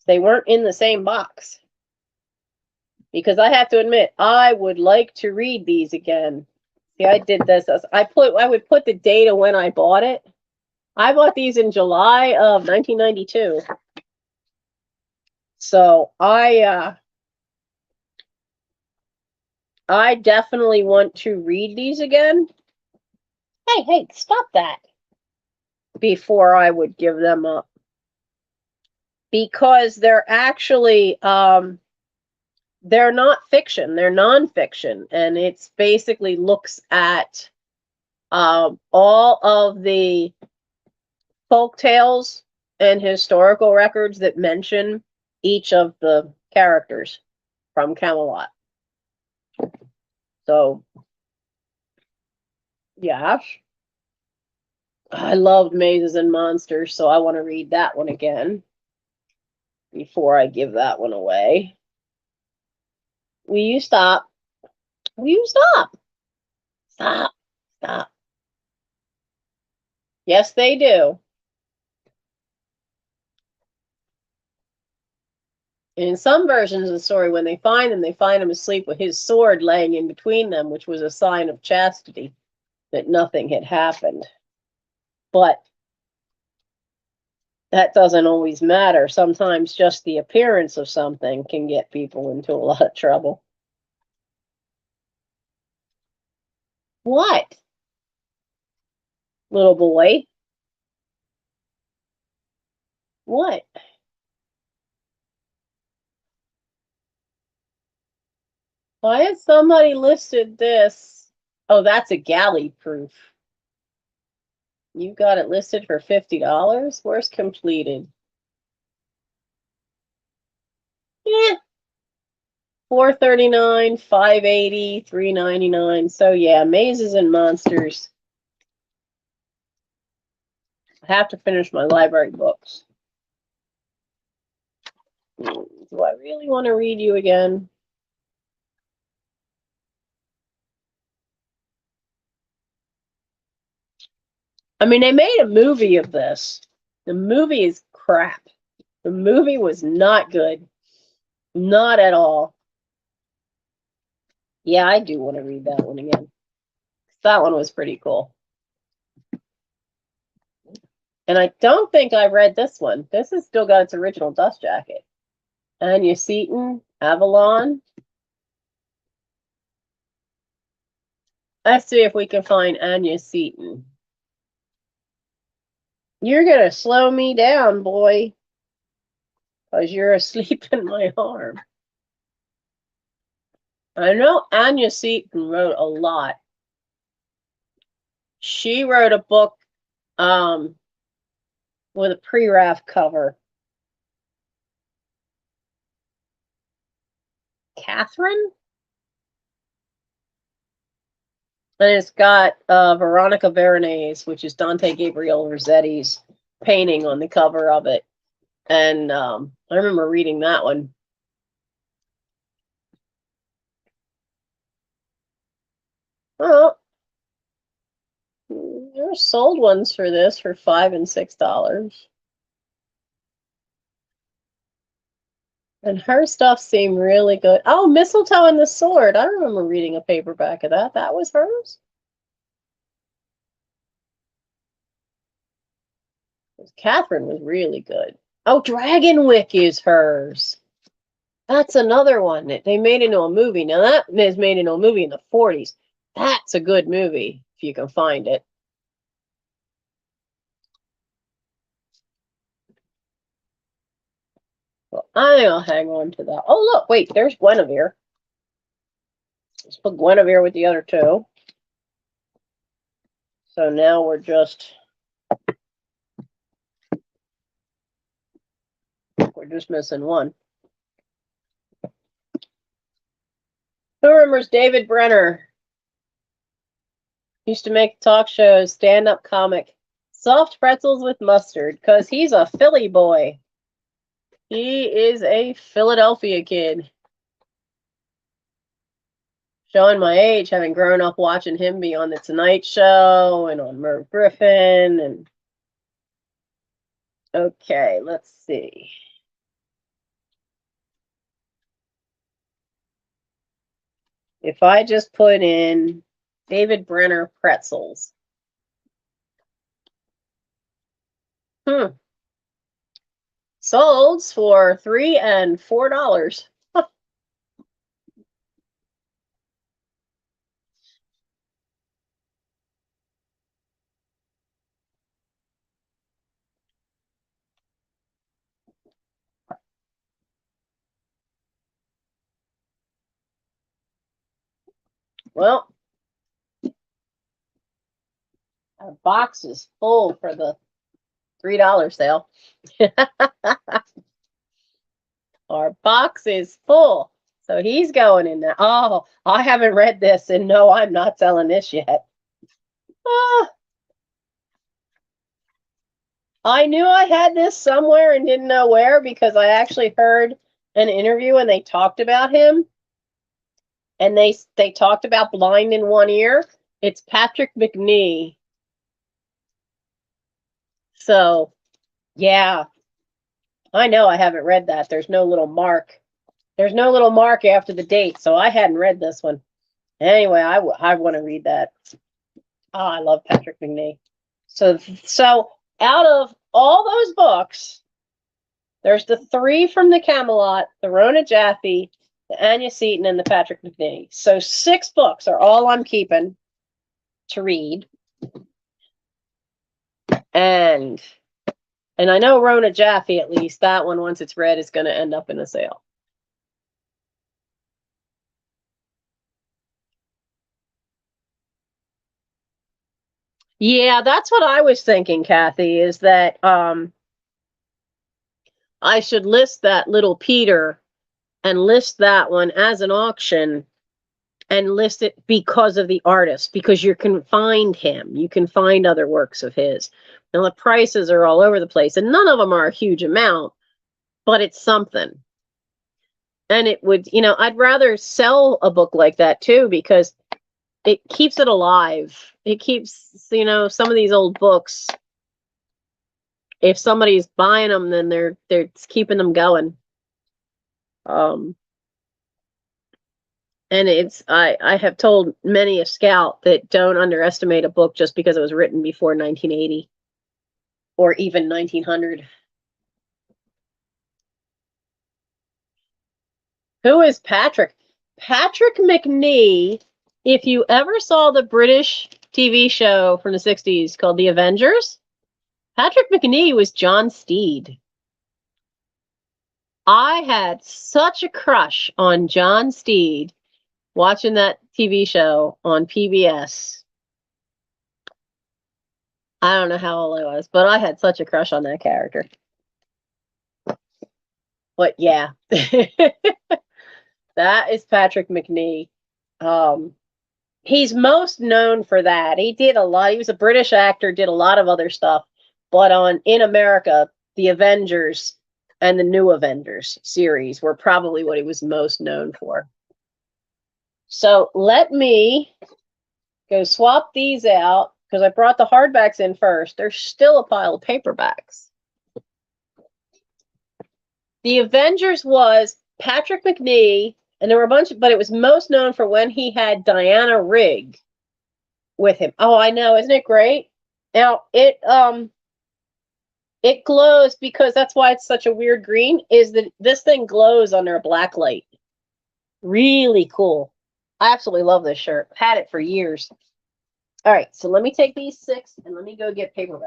They weren't in the same box. Because I have to admit, I would like to read these again. See, I did this. I would put the date of when I bought it. I bought these in July of 1992. So I definitely want to read these again. Hey, stop that. Before I would give them up. Because they're actually, they're not fiction, they're nonfiction. And it's basically looks at all of the folk tales and historical records that mention each of the characters from Camelot. So, yeah. I loved Mazes and Monsters, so I want to read that one again before I give that one away. Will you stop? Will you stop? Stop. Yes, they do. In some versions of the story, when they find him asleep with his sword laying in between them, which was a sign of chastity, that nothing had happened. But that doesn't always matter. Sometimes just the appearance of something can get people into a lot of trouble. What? Little boy? What? Why has somebody listed this? Oh, that's a galley proof. You got it listed for $50? Where's completed? Yeah. $4.39, $5.80, $3.99. So yeah, Mazes and Monsters. I have to finish my library books. Do I really want to read you again? I mean, they made a movie of this. The movie is crap. The movie was not good. Not at all. Yeah, I do want to read that one again. That one was pretty cool. And I don't think I read this one. This has still got its original dust jacket. Anya Seton, Avalon. Let's see if we can find Anya Seton. You're going to slow me down, boy, because you're asleep in my arm. I know Anya Seton wrote a lot. She wrote a book with a pre-RAF cover. Catherine? And it's got Veronica Veronese, which is Dante Gabriel Rossetti's painting on the cover of it. And I remember reading that one. Oh, there's sold ones for this for $5 and $6. And her stuff seemed really good. Oh, Mistletoe and the Sword. I remember reading a paperback of that. That was hers? Catherine was really good. Oh, Dragonwyck is hers. That's another one that they made into a movie. Now, that is made into a movie in the 40s. That's a good movie, if you can find it. Well, I think I'll hang on to that. Oh, look, wait, there's Guinevere. Let's put Guinevere with the other two. So now we're just missing one. Who remembers David Brenner? Used to make talk shows, stand-up comic. Soft pretzels with mustard, because he's a Philly boy. He is a Philadelphia kid. Showing my age, having grown up watching him be on The Tonight Show and on Merv Griffin. And okay, let's see. If I just put in David Brenner pretzels. Solds for $3 and $4. Well, our box is full for the $3 sale. Our box is full. So he's going in there. Oh, I haven't read this, and no, I'm not selling this yet. Ah, I knew I had this somewhere and didn't know where because I actually heard an interview and they talked about him. And they talked about blind in one ear. It's Patrick McNee. So, yeah, I know I haven't read that. There's no little mark. There's no little mark after the date, so I hadn't read this one. Anyway, I want to read that. Oh, I love Patrick McNee. So out of all those books, there's the 3 from the Camelot, the Rona Jaffe, the Anya Seton, and the Patrick McNee. So 6 books are all I'm keeping to read. And I know Rona Jaffe, at least, that one, once it's read, is going to end up in a sale. Yeah, that's what I was thinking, Kathy, is that I should list that Little Peter and list that one as an auction and list it because of the artist, because you can find him. You can find other works of his. And the prices are all over the place, and none of them are a huge amount, but it's something. And it would, I'd rather sell a book like that too, because it keeps it alive. It keeps, some of these old books, if somebody's buying them, then they're keeping them going. And I have told many a scout that don't underestimate a book just because it was written before 1980 or even 1900. Who is Patrick? Patrick McNee, if you ever saw the British TV show from the 60s called The Avengers, Patrick McNee was John Steed. I had such a crush on John Steed watching that TV show on PBS. I don't know how old I was, but I had such a crush on that character. But yeah, that is Patrick McNee. He's most known for that. He did a lot. He was a British actor, did a lot of other stuff. But in America, the Avengers and the New Avengers series were probably what he was most known for. So let me go swap these out because I brought the hardbacks in first. There's still a pile of paperbacks. The Avengers was Patrick McNee, and there were a bunch, but it was most known for when he had Diana Rigg with him. Oh, I know, isn't it great? Now it glows because that's why it's such a weird green. Is that this thing glows under a black light? Really cool. I absolutely love this shirt. Had it for years. All right, so let me take these 6 and let me go get paperbacks.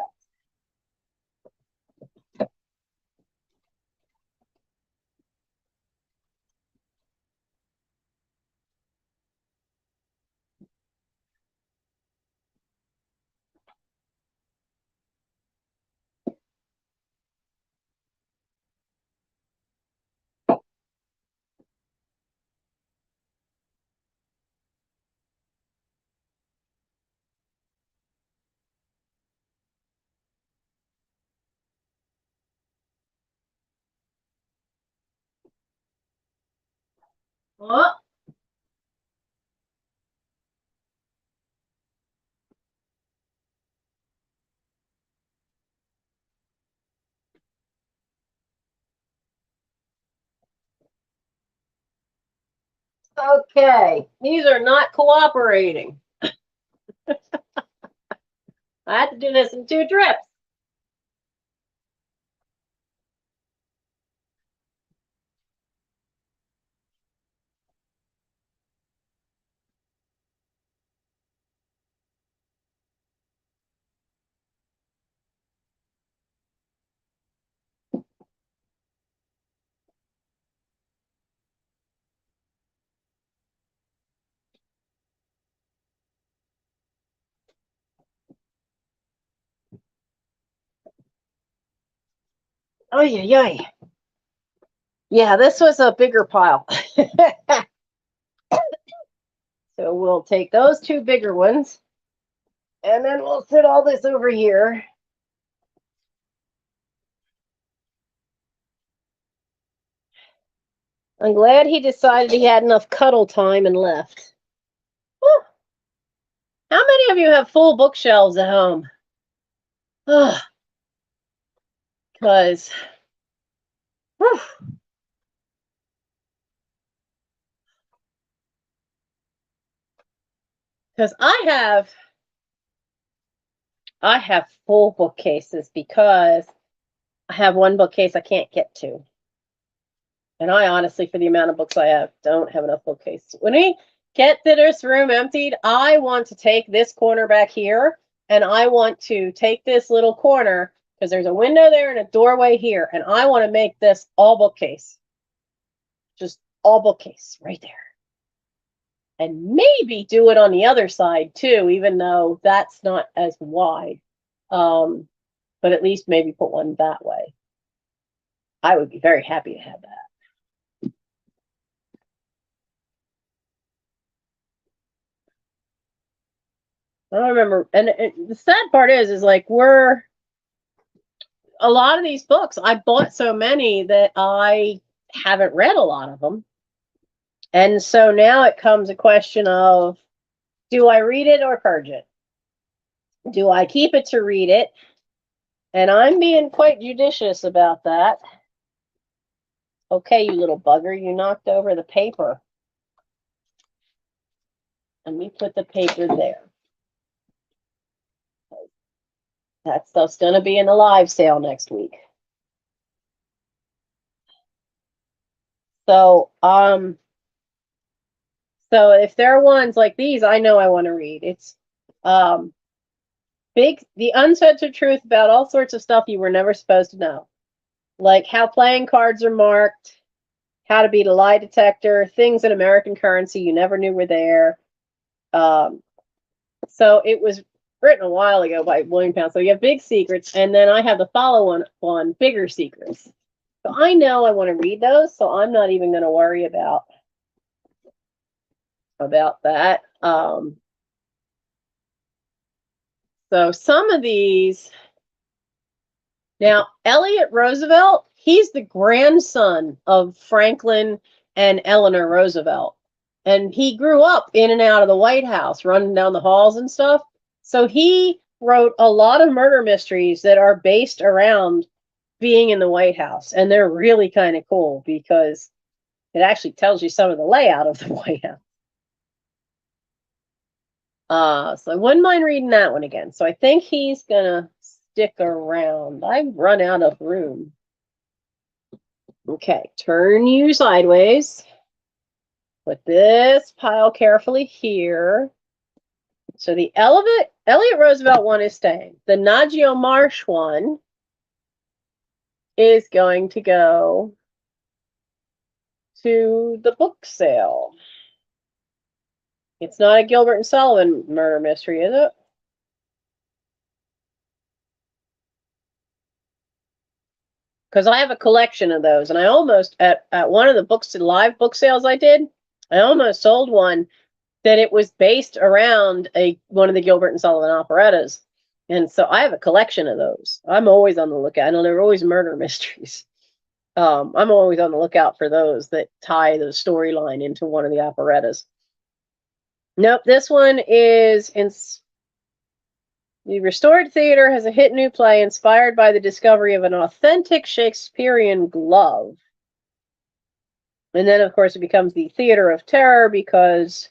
Oh. Okay, these are not cooperating. I had to do this in 2 trips. Oh yeah. Yeah, this was a bigger pile. So we'll take those 2 bigger ones, and then we'll sit all this over here. I'm glad he decided he had enough cuddle time and left. Whew. How many of you have full bookshelves at home? Because, I have full bookcases because I have one bookcase I can't get to. And I honestly, for the amount of books I have, don't have enough bookcases. When we get this room emptied, I want to take this corner back here, and I want to take this little corner, because there's a window there and a doorway here, and I want to make this all bookcase. Just all bookcase right there. And maybe do it on the other side too, even though that's not as wide. But at least maybe put one that way. I would be very happy to have that. I don't remember, and the sad part is like a lot of these books, I bought so many that I haven't read a lot of them. And so now it comes a question of, do I read it or purge it? Do I keep it to read it? And I'm being quite judicious about that. Okay, you little bugger, you knocked over the paper. Let me put the paper there. That stuff's going to be in the live sale next week. So if there are ones like these, I know I want to read. It's the uncensored truth about all sorts of stuff you were never supposed to know. Like how playing cards are marked, how to beat a lie detector, things in American currency you never knew were there. So it was written a while ago by William Pound. So you have Big Secrets, and then I have the follow one, Bigger Secrets. So I know I want to read those, so I'm not even going to worry about that. So some of these, now Elliot Roosevelt, he's the grandson of Franklin and Eleanor Roosevelt. And he grew up in and out of the White House, running down the halls and stuff. So he wrote a lot of murder mysteries that are based around being in the White House. And they're really kind of cool because it actually tells you some of the layout of the White House. So I wouldn't mind reading that one again. So I think he's going to stick around. I've run out of room. Okay, turn you sideways. Put this pile carefully here. So the Elliot Roosevelt one is staying. The Nagio Marsh one is going to go to the book sale. It's not a Gilbert and Sullivan murder mystery, is it? Because I have a collection of those, and I almost at one of the live book sales I did, I almost sold one that it was based around one of the Gilbert and Sullivan operettas. And so I have a collection of those. I'm always on the lookout. I know they're always murder mysteries. I'm always on the lookout for those that tie the storyline into one of the operettas. Nope, this one is in the restored theater has a hit new play inspired by the discovery of an authentic Shakespearean glove. And then, of course, it becomes the theater of terror because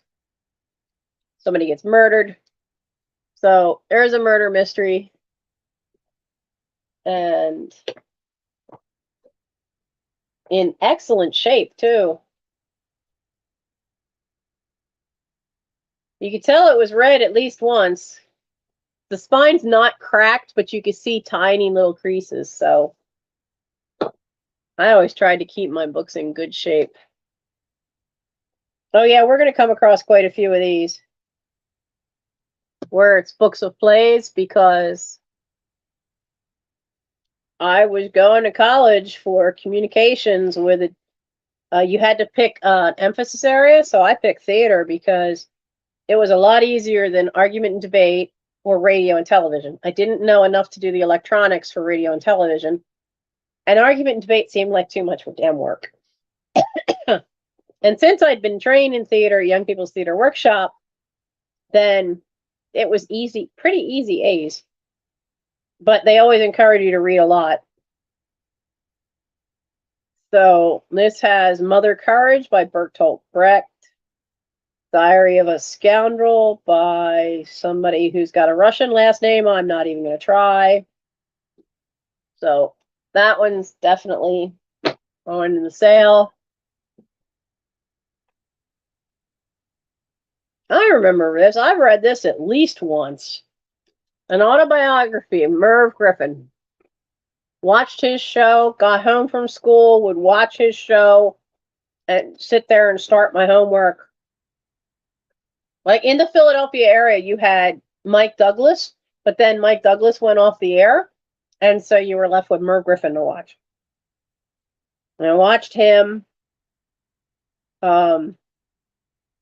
somebody gets murdered. So there's a murder mystery. And in excellent shape, too. You could tell it was read at least once. The spine's not cracked, but you can see tiny little creases. So I always tried to keep my books in good shape. Oh, yeah, we're going to come across quite a few of these where it's books of plays because I was going to college for communications with it. You had to pick an emphasis area, so I picked theater because it was a lot easier than argument and debate or radio and television. I didn't know enough to do the electronics for radio and television, and argument and debate seemed like too much damn work. And since I'd been trained in theater, Young People's Theater Workshop, then it was easy, pretty easy A's. But they always encourage you to read a lot. So this has Mother Courage by Bertolt Brecht, Diary of a Scoundrel by somebody who's got a Russian last name I'm not even going to try. So that one's definitely going in the sale. I remember this. I've read this at least once. An autobiography of Merv Griffin. Watched his show, got home from school, would watch his show, and sit there and start my homework. Like in the Philadelphia area, you had Mike Douglas, but then Mike Douglas went off the air, and so you were left with Merv Griffin to watch. And I watched him.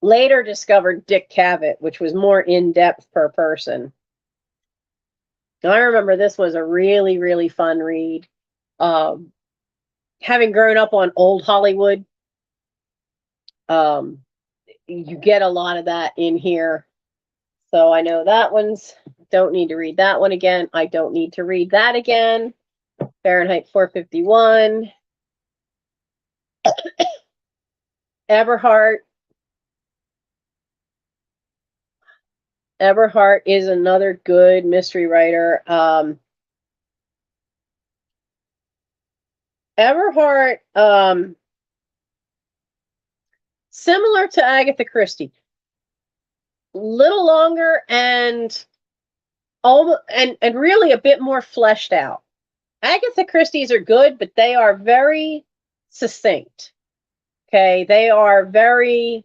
Later discovered Dick Cavett, which was more in-depth per person. I remember this was a really, really fun read. Having grown up on old Hollywood, you get a lot of that in here. So I know that one's, don't need to read that one again. I don't need to read that again. Fahrenheit 451. Eberhardt. Eberhardt is another good mystery writer. Eberhardt, similar to Agatha Christie, little longer and really a bit more fleshed out. Agatha Christie's are good, but they are very succinct. Okay, they are very,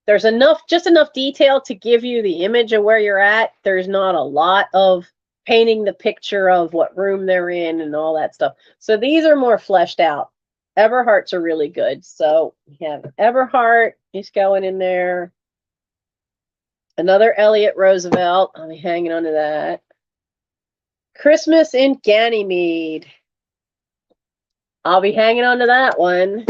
there's just enough detail to give you the image of where you're at. There's not a lot of painting the picture of what room they're in and all that stuff. So these are more fleshed out. Eberhardt's are really good. So we have Eberhardt, he's going in there. Another Elliot Roosevelt. I'll be hanging on to that. Christmas in Ganymede. I'll be hanging on to that one.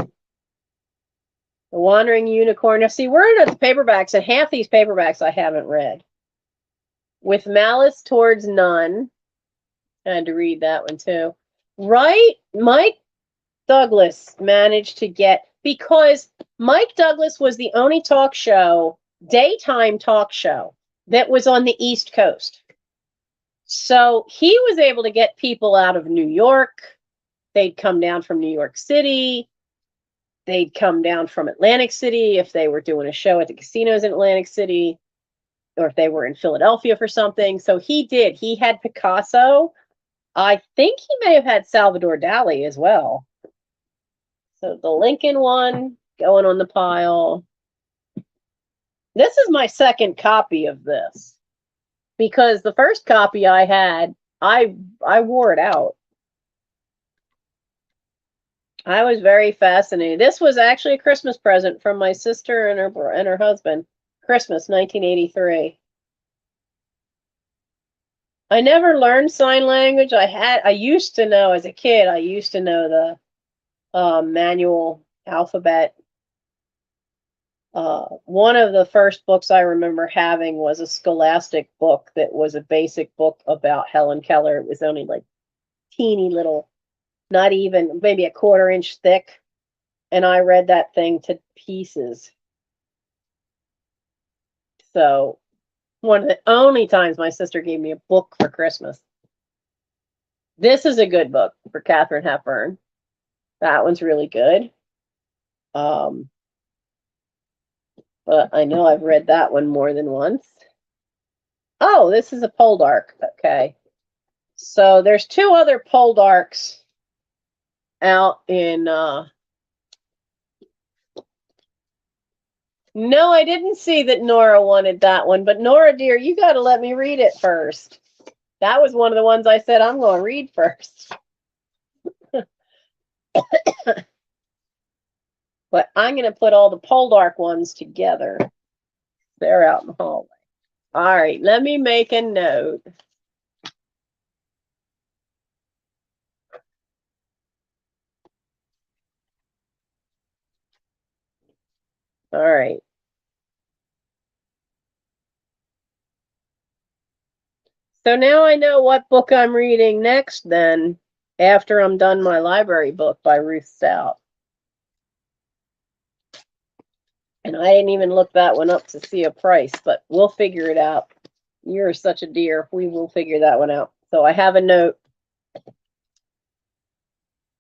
The Wandering Unicorn. Now, see, we're into the paperbacks, and half these paperbacks I haven't read. With Malice Towards None. I had to read that one, too. Right? Mike Douglas managed to get, because Mike Douglas was the only talk show, daytime talk show, that was on the East Coast. So he was able to get people out of New York. They'd come down from New York City. They'd come down from Atlantic City if they were doing a show at the casinos in Atlantic City, or if they were in Philadelphia for something. So he did. He had Picasso. I think he may have had Salvador Dali as well. So the Lincoln one going on the pile. This is my second copy of this, because the first copy I had, I wore it out. I was very fascinated. This was actually a Christmas present from my sister and her husband. Christmas 1983. I never learned sign language. I used to know as a kid. I used to know manual alphabet. One of the first books I remember having was a Scholastic book that was a basic book about Helen Keller. It was only like teeny little, not even maybe a 1/4 inch thick. And I read that thing to pieces. So one of the only times my sister gave me a book for Christmas. This is a good book for Katharine Hepburn. That one's really good. But I know I've read that one more than once. Oh, this is a Poldark. Okay. So there's 2 other Poldarks out in No, I didn't see that Nora wanted that one, but Nora dear, you got to let me read it first. That was one of the ones I said I'm going to read first. But I'm going to put all the Poldark ones together. They're out in the hallway. All right, let me make a note. All right. So now I know what book I'm reading next then, after I'm done my library book by Ruth Stout. And I didn't even look that one up to see a price, but we'll figure it out. You're such a dear. We will figure that one out. So I have a note.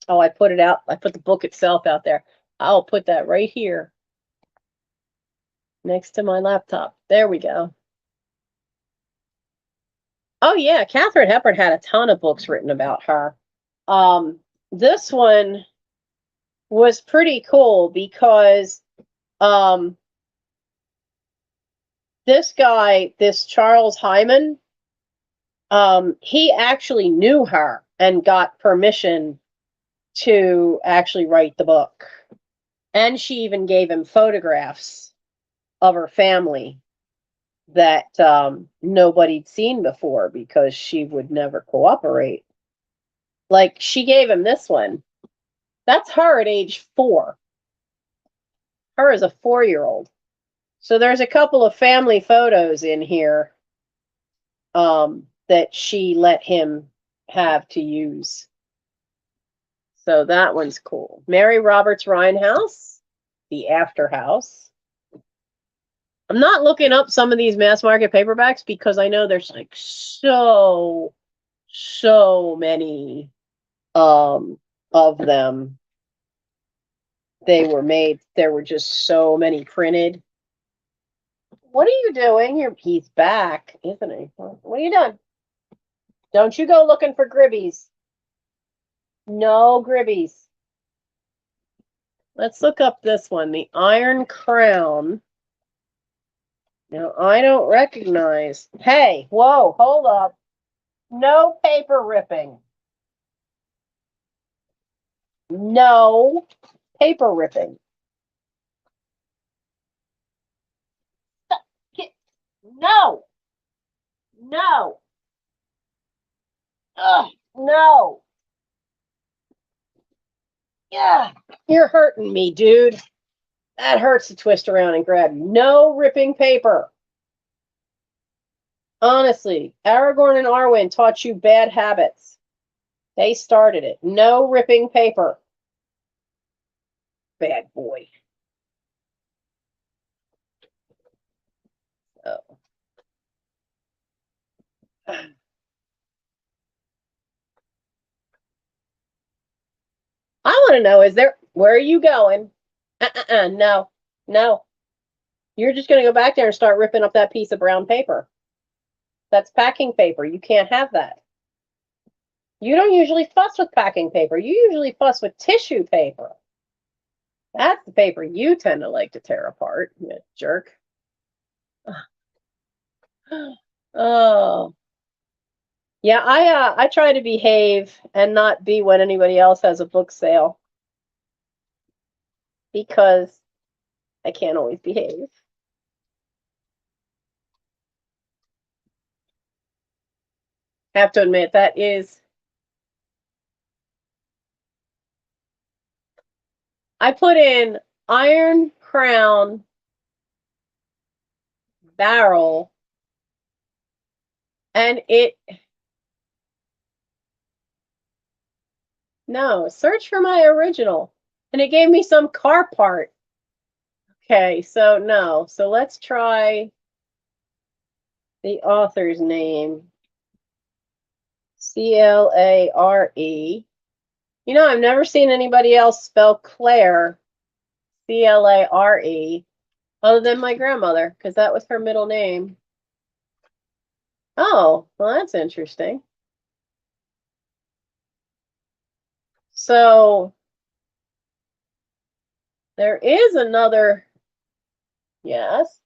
Oh, I put it out. I put the book itself out there. I'll put that right here next to my laptop. There we go. Oh yeah, Katharine Hepburn had a ton of books written about her. This one was pretty cool because this guy, this Charles Hyman, he actually knew her and got permission to actually write the book. And she even gave him photographs of her family that nobody'd seen before because she would never cooperate. Like, she gave him this one. That's her at age 4. Her as a 4-year-old. So there's a couple of family photos in here that she let him have to use. So that one's cool. Mary Roberts Rhinehouse, The After House. I'm not looking up some of these mass market paperbacks because I know there's like so many of them. They were made. There were just so many printed. What are you doing? He's back, isn't he? What are you doing? Don't you go looking for gribbies. No gribbies. Let's look up this one, the Iron Crown. Now, I don't recognize. Hey, whoa, hold up. No paper ripping. No paper ripping. No. No. Ugh, no. Yeah, you're hurting me, dude. That hurts to twist around and grab you. No ripping paper. Honestly, Aragorn and Arwen taught you bad habits. They started it. No ripping paper. Bad boy. Oh. I want to know, where are you going? No, no. You're just going to go back there and start ripping up that piece of brown paper. That's packing paper. You can't have that. You don't usually fuss with packing paper. You usually fuss with tissue paper. That's the paper you tend to like to tear apart, you jerk. Oh. Yeah, I try to behave and not be when anybody else has a book sale because I can't always behave. Have to admit that is I put in Iron Crown barrel, and no, search for my original, and it gave me some car part. Okay, so no. So let's try the author's name. Clare. You know, I've never seen anybody else spell Claire, Clare, other than my grandmother, because that was her middle name. Oh, well, that's interesting. So there is another, yes,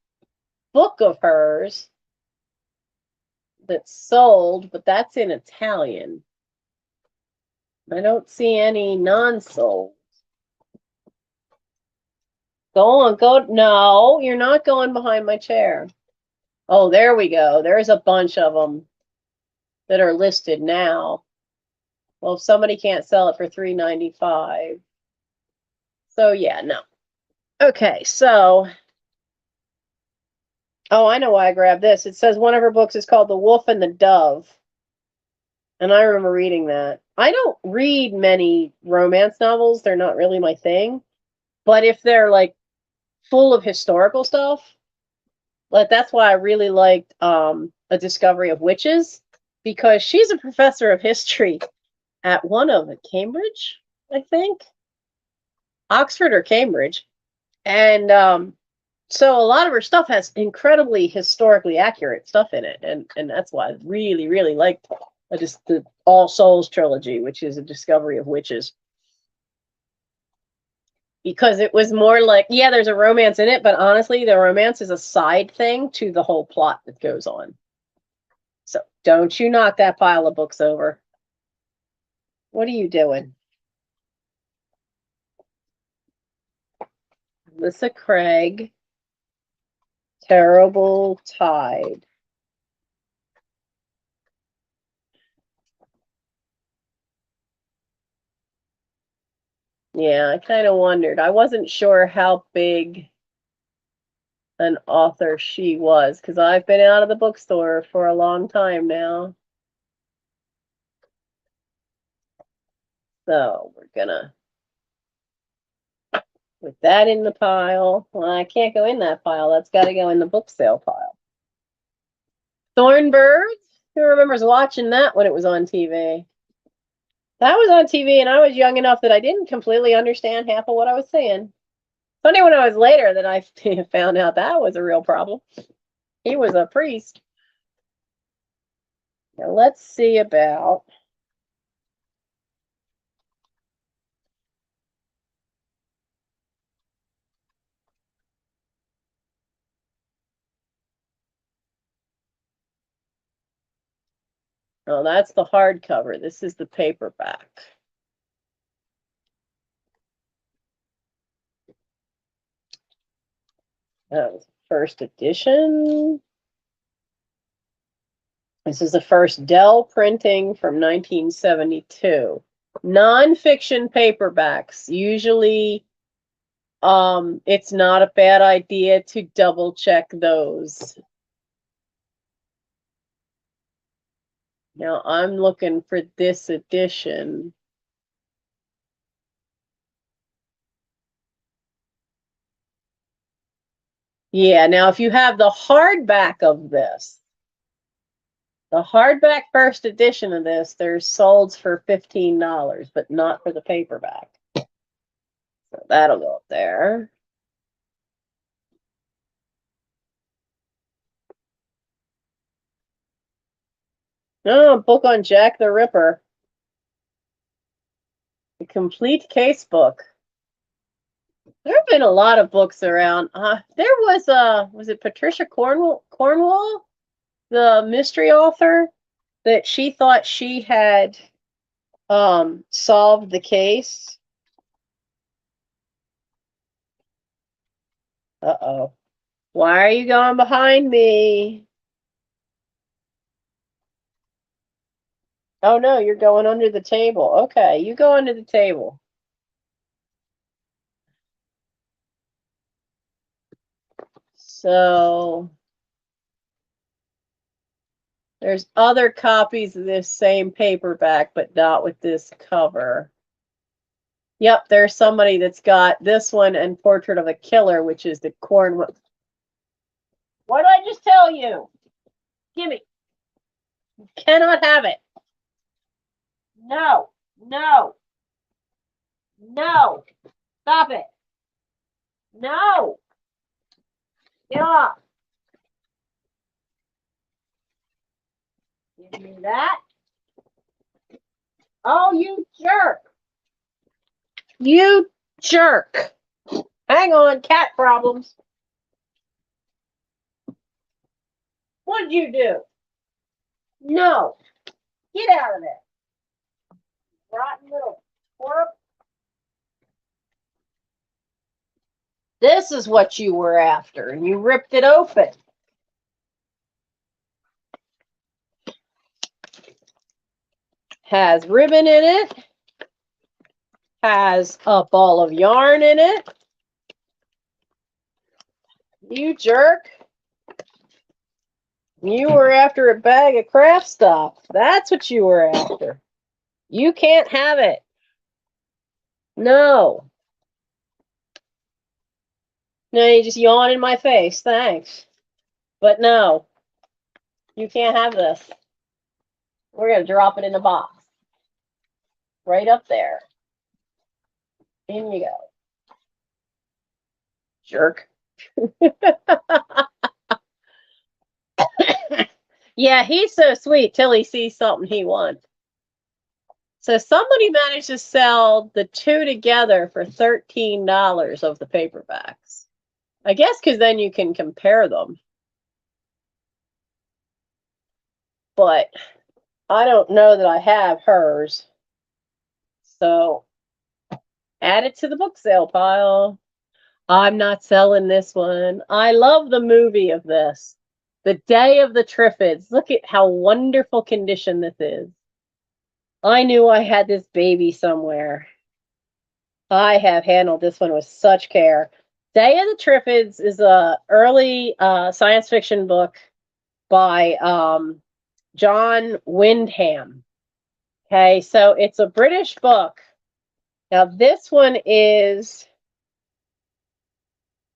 book of hers that's sold, but that's in Italian. I don't see any non-sold. Go on, go. No, you're not going behind my chair. Oh, there we go. There's a bunch of them that are listed now. Well, if somebody can't sell it for $3.95. So yeah, no. Okay, so oh, I know why I grabbed this. It says one of her books is called The Wolf and the Dove. And I remember reading that. I don't read many romance novels. They're not really my thing. But if they're like full of historical stuff, like that's why I really liked A Discovery of Witches, because she's a professor of history at one of Cambridge, I think. Oxford or Cambridge. And so a lot of her stuff has incredibly historically accurate stuff in it. And that's why I really, really liked just the All Souls trilogy, which is A Discovery of Witches. Because it was more like, yeah, there's a romance in it, but honestly, the romance is a side thing to the whole plot that goes on. So don't you knock that pile of books over. What are you doing? Melissa Craig, Terrible Tide. Yeah, I kind of wondered. I wasn't sure how big an author she was, because I've been out of the bookstore for a long time now. So we're gonna put that in the pile. Well, I can't go in that pile. That's got to go in the book sale pile. Thornbirds? Who remembers watching that when it was on TV? That was on TV, and I was young enough that I didn't completely understand half of what I was saying. Funny when I was later that I found out that was a real problem. He was a priest. Now let's see about. Oh, that's the hardcover. This is the paperback. That was first edition. This is the first Dell printing from 1972. Nonfiction paperbacks. Usually, it's not a bad idea to double check those. Now I'm looking for this edition. Yeah, now if you have the hardback of this, the hardback first edition of this, there's solds for $15, but not for the paperback. So that'll go up there. Oh, book on Jack the Ripper. The complete case book. There have been a lot of books around. There was it Patricia Cornwall, the mystery author, that she thought she had solved the case. Uh-oh. Why are you going behind me? Oh no, you're going under the table. Okay, you go under the table. So there's other copies of this same paperback, but not with this cover. Yep, there's somebody that's got this one and Portrait of a Killer, which is the Cornwell. What did I just tell you? Gimme. You cannot have it. No, no, no. Stop it. No. Get off. Give me that. Oh, you jerk. You jerk. Hang on, cat problems. What'd you do? No. Get out of there. Rotten little twerp. This is what you were after, and you ripped it open. Has ribbon in it. Has a ball of yarn in it. You jerk. You were after a bag of craft stuff. That's what you were after. You can't have it. No. No, you just yawn in my face. Thanks. But no. You can't have this. We're going to drop it in the box. Right up there. In you go. Jerk. Yeah, he's so sweet till he sees something he wants. So somebody managed to sell the two together for $13 of the paperbacks. I guess because then you can compare them. But I don't know that I have hers. So add it to the book sale pile. I'm not selling this one. I love the movie of this. The Day of the Triffids. Look at how wonderful condition this is. I knew I had this baby somewhere. I have handled this one with such care. Day of the Triffids is a early science fiction book by John Wyndham. Okay, so it's a British book. Now this one is,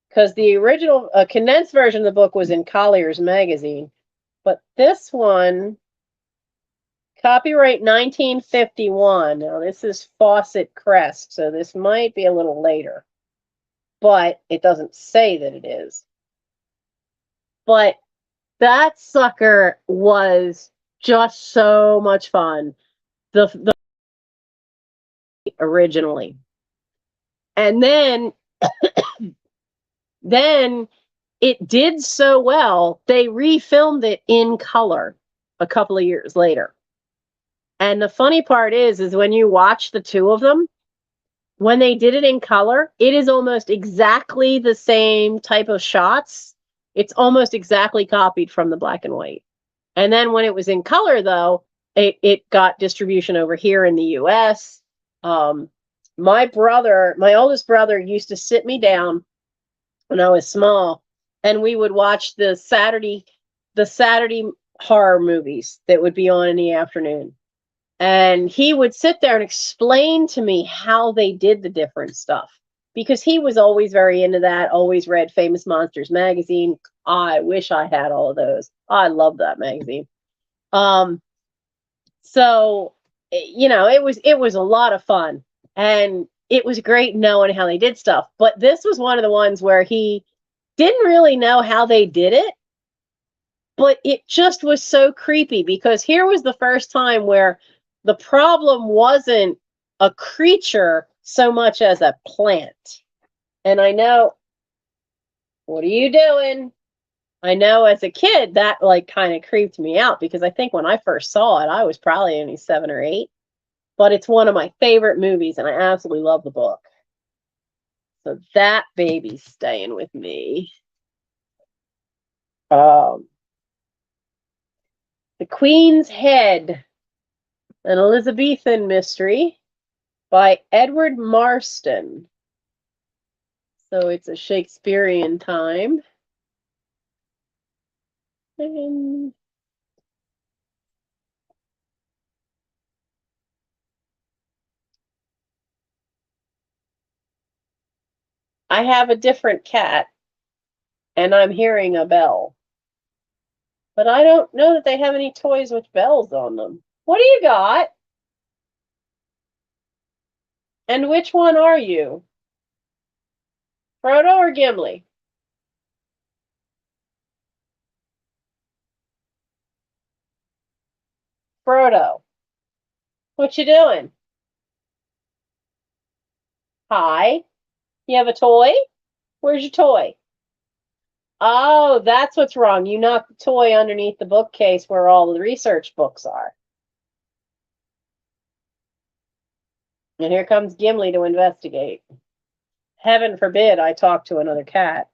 because the original condensed version of the book was in Collier's magazine, but this one, copyright 1951. Now this is Fawcett Crest, so this might be a little later, but it doesn't say that it is. But that sucker was just so much fun. The originally, and then it did so well, they refilmed it in color a couple of years later. And the funny part is when you watch the two of them, when they did it in color, it is almost exactly the same type of shots. It's almost exactly copied from the black and white. And then when it was in color, though, it got distribution over here in the US. My oldest brother used to sit me down when I was small, and we would watch the Saturday horror movies that would be on in the afternoon. And he would sit there and explain to me how they did the different stuff, because he was always very into that, always read Famous Monsters magazine. I wish I had all of those. I love that magazine. So, you know, it was a lot of fun, and it was great knowing how they did stuff. But this was one of the ones where he didn't really know how they did it, but it just was so creepy, because here was the first time where the problem wasn't a creature so much as a plant. And I know, what are you doing? I know as a kid that like kind of creeped me out, because I think when I first saw it, I was probably only 7 or 8. But it's one of my favorite movies, and I absolutely love the book. So that baby's staying with me. The Queen's Head, an Elizabethan mystery by Edward Marston. So it's a Shakespearean time. I have a different cat, and I'm hearing a bell. But I don't know that they have any toys with bells on them. What do you got? And which one are you? Frodo or Gimli? Frodo. What you doing? Hi. You have a toy? Where's your toy? Oh, that's what's wrong. You knocked the toy underneath the bookcase where all the research books are. And here comes Gimli to investigate. Heaven forbid I talk to another cat.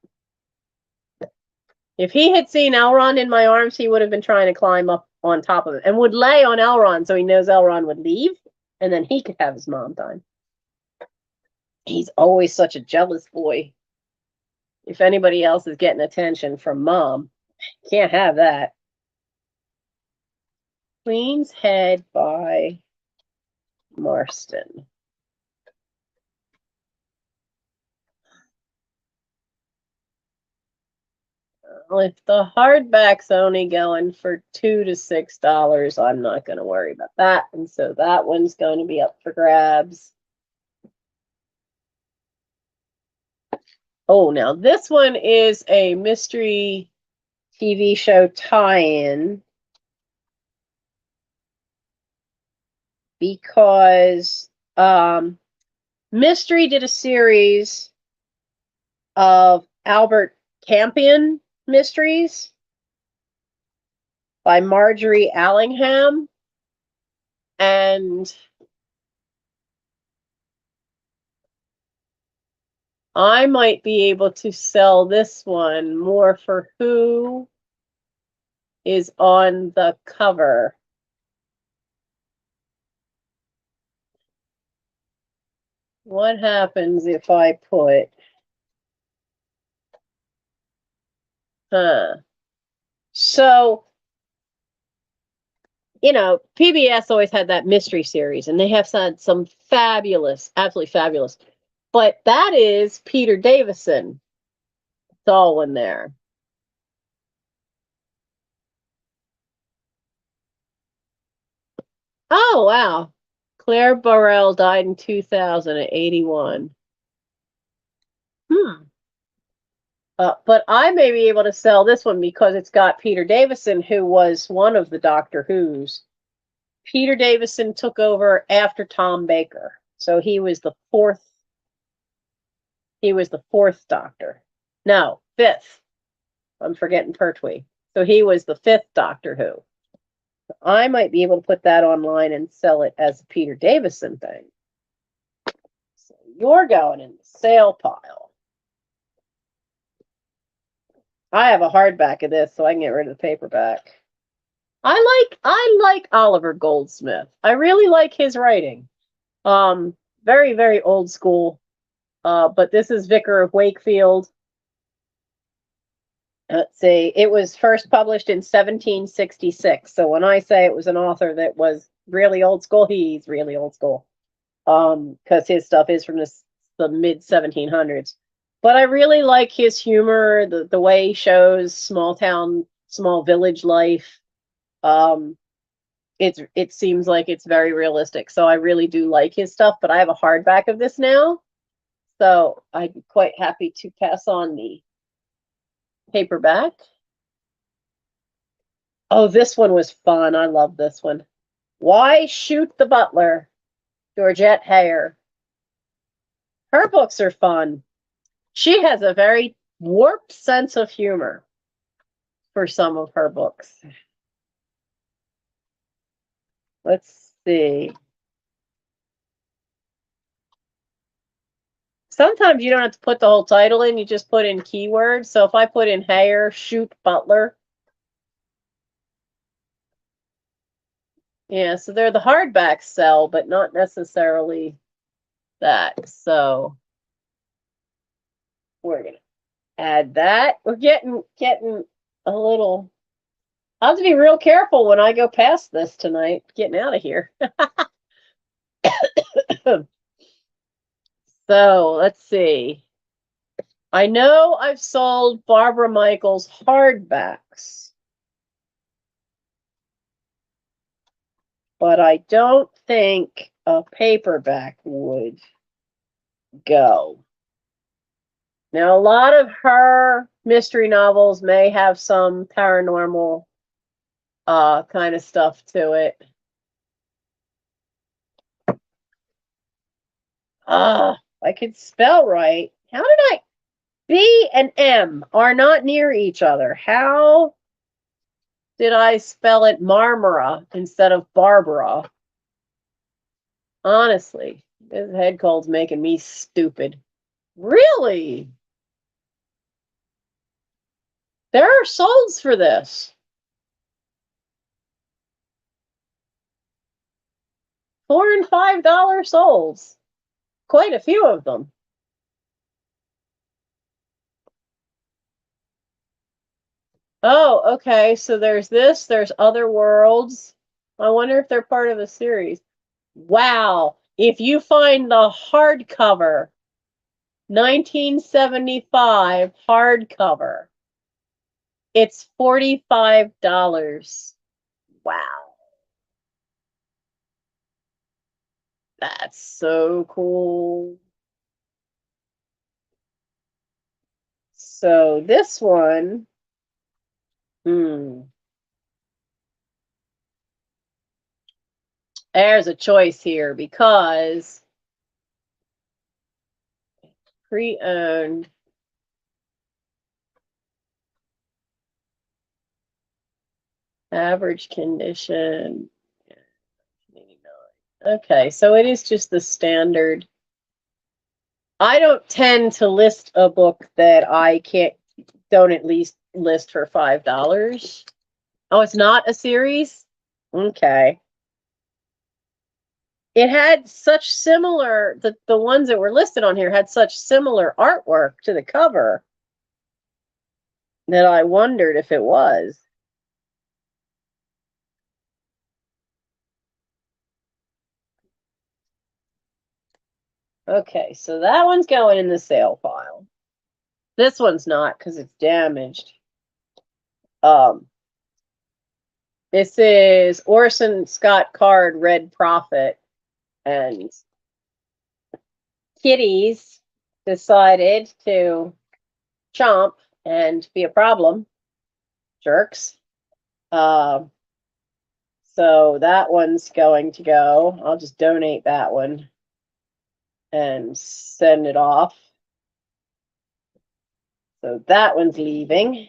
If he had seen Elrond in my arms, he would have been trying to climb up on top of it and would lay on Elrond so he knows Elrond would leave and then he could have his mom time. He's always such a jealous boy. If anybody else is getting attention from mom, can't have that. Queen's Head by Marston. Well, if the hardback's only going for $2 to $6, I'm not going to worry about that. And so that one's going to be up for grabs. Oh, now this one is a mystery TV show tie-in because Mystery did a series of Albert Campion mysteries by Marjorie Allingham, and I might be able to sell this one more for who is on the cover. What happens if I put, so, you know, PBS always had that mystery series, and they have had some fabulous, absolutely fabulous. But that is Peter Davison. It's all in there. Oh, wow. Claire Burrell died in 2000 at 81. But I may be able to sell this one because it's got Peter Davison, who was one of the Doctor Who's. Peter Davison took over after Tom Baker. So he was the fourth Doctor. No, fifth. I'm forgetting Pertwee. So he was the fifth Doctor Who. I might be able to put that online and sell it as a Peter Davison thing. So you're going in the sale pile. I have a hardback of this, so I can get rid of the paperback. I like Oliver Goldsmith. I really like his writing. Very, very old school. But this is Vicar of Wakefield. Let's see. It was first published in 1766. So when I say it was an author that was really old school, he's really old school. Because his stuff is from the mid 1700s. But I really like his humor, the way he shows small town, small village life. It seems like it's very realistic. So I really do like his stuff, but I have a hardback of this now. So I'd be quite happy to pass on the paperback. Oh, this one was fun. I love this one. Why Shoot the Butler? Georgette Heyer. Her books are fun. She has a very warped sense of humor for some of her books. Let's see. Sometimes you don't have to put the whole title in, you just put in keywords. So if I put in Heyer, Shoot Butler. Yeah, so they're the hardback sell, but not necessarily that. So we're gonna add that. We're getting a little I'll have to be real careful when I go past this tonight, getting out of here. So let's see. I know I've sold Barbara Michaels hardbacks, but I don't think a paperback would go. Now, a lot of her mystery novels may have some paranormal kind of stuff to it. I could spell right. How did I? B and M are not near each other. How did I spell it Marmara instead of Barbara? Honestly, this head cold's making me stupid. Really? There are solds for this. $4 and $5 solds. Quite a few of them. Oh, okay. So there's this, there's Other Worlds. I wonder if they're part of a series. Wow. If you find the hardcover, 1975 hardcover, it's $45. Wow. That's so cool. So this one, there's a choice here because pre-owned. Average condition. Okay, so it is just the standard. I don't tend to list a book that I don't at least list for $5. Oh, it's not a series? Okay. It had such similar, the ones that were listed on here had such similar artwork to the cover that I wondered if it was. Okay, so that one's going in the sale pile. This one's not because it's damaged. This is Orson Scott Card Red Prophet, and kitties decided to chomp and be a problem. Jerks. So that one's going to go. I'll just donate that one and send it off. So that one's leaving.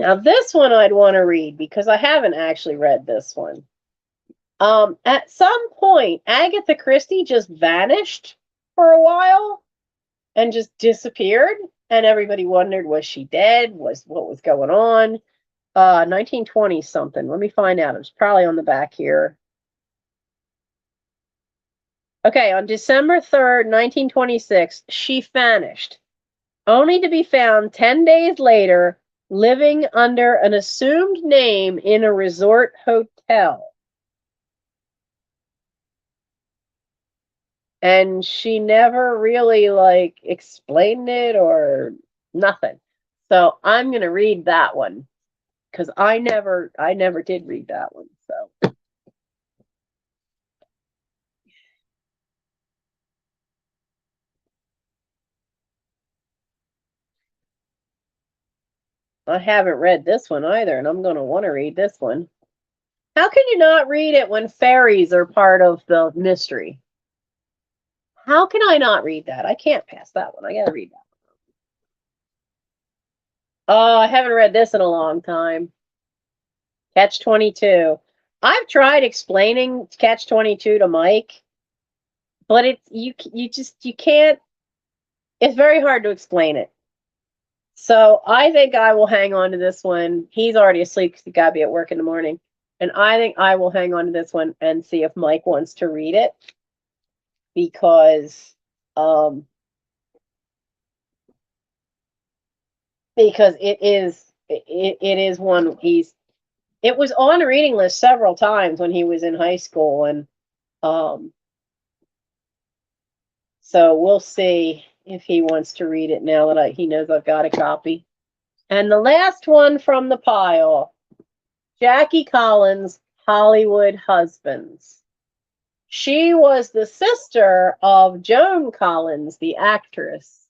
Now this one I'd want to read because I haven't actually read this one. At some point, Agatha Christie just vanished for a while and just disappeared, and everybody wondered, was she dead? What was going on? 1920 something. Let me find out. It's probably on the back here. Okay, on December 3rd, 1926, she vanished, only to be found 10 days later living under an assumed name in a resort hotel. And she never really explained it or nothing. So I'm going to read that one because I never did read that one. So I haven't read this one either, and I'm going to want to read this one. How can you not read it when fairies are part of the mystery? How can I not read that? I can't pass that one. I got to read that one. Oh, I haven't read this in a long time. Catch-22. I've tried explaining Catch-22 to Mike, but you can't. It's very hard to explain it. So I think I will hang on to this one. He's already asleep because he got to be at work in the morning. And I think I will hang on to this one and see if Mike wants to read it. Because because it is one it was on a reading list several times when he was in high school, and so we'll see if he wants to read it now that he knows I've got a copy. And the last one from the pile, Jackie Collins' Hollywood Husbands. She was the sister of Joan Collins, the actress.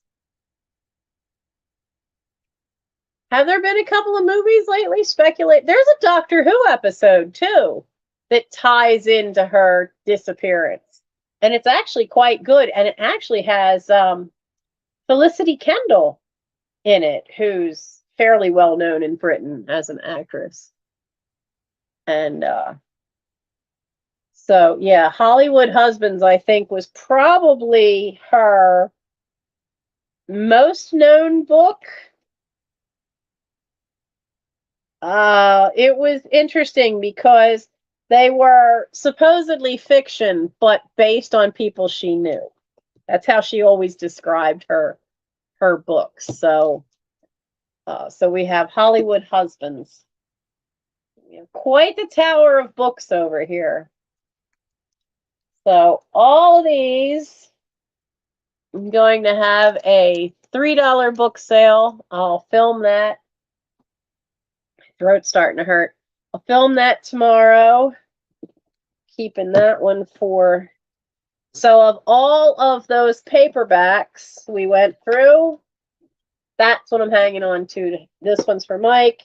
Have there been a couple of movies lately? Speculate. There's a Doctor Who episode, too, that ties into her disappearance. And it's actually quite good. And it actually has Felicity Kendall in it, who's fairly well known in Britain as an actress. And so, yeah, Hollywood Husbands, I think, was probably her most known book. It was interesting because they were supposedly fiction, but based on people she knew. That's how she always described her books. So, so we have Hollywood Husbands. We have quite the tower of books over here. So all of these, I'm going to have a $3 book sale. I'll film that. My throat's starting to hurt. I'll film that tomorrow. Keeping that one for... So of all of those paperbacks we went through, that's what I'm hanging on to. This one's for Mike.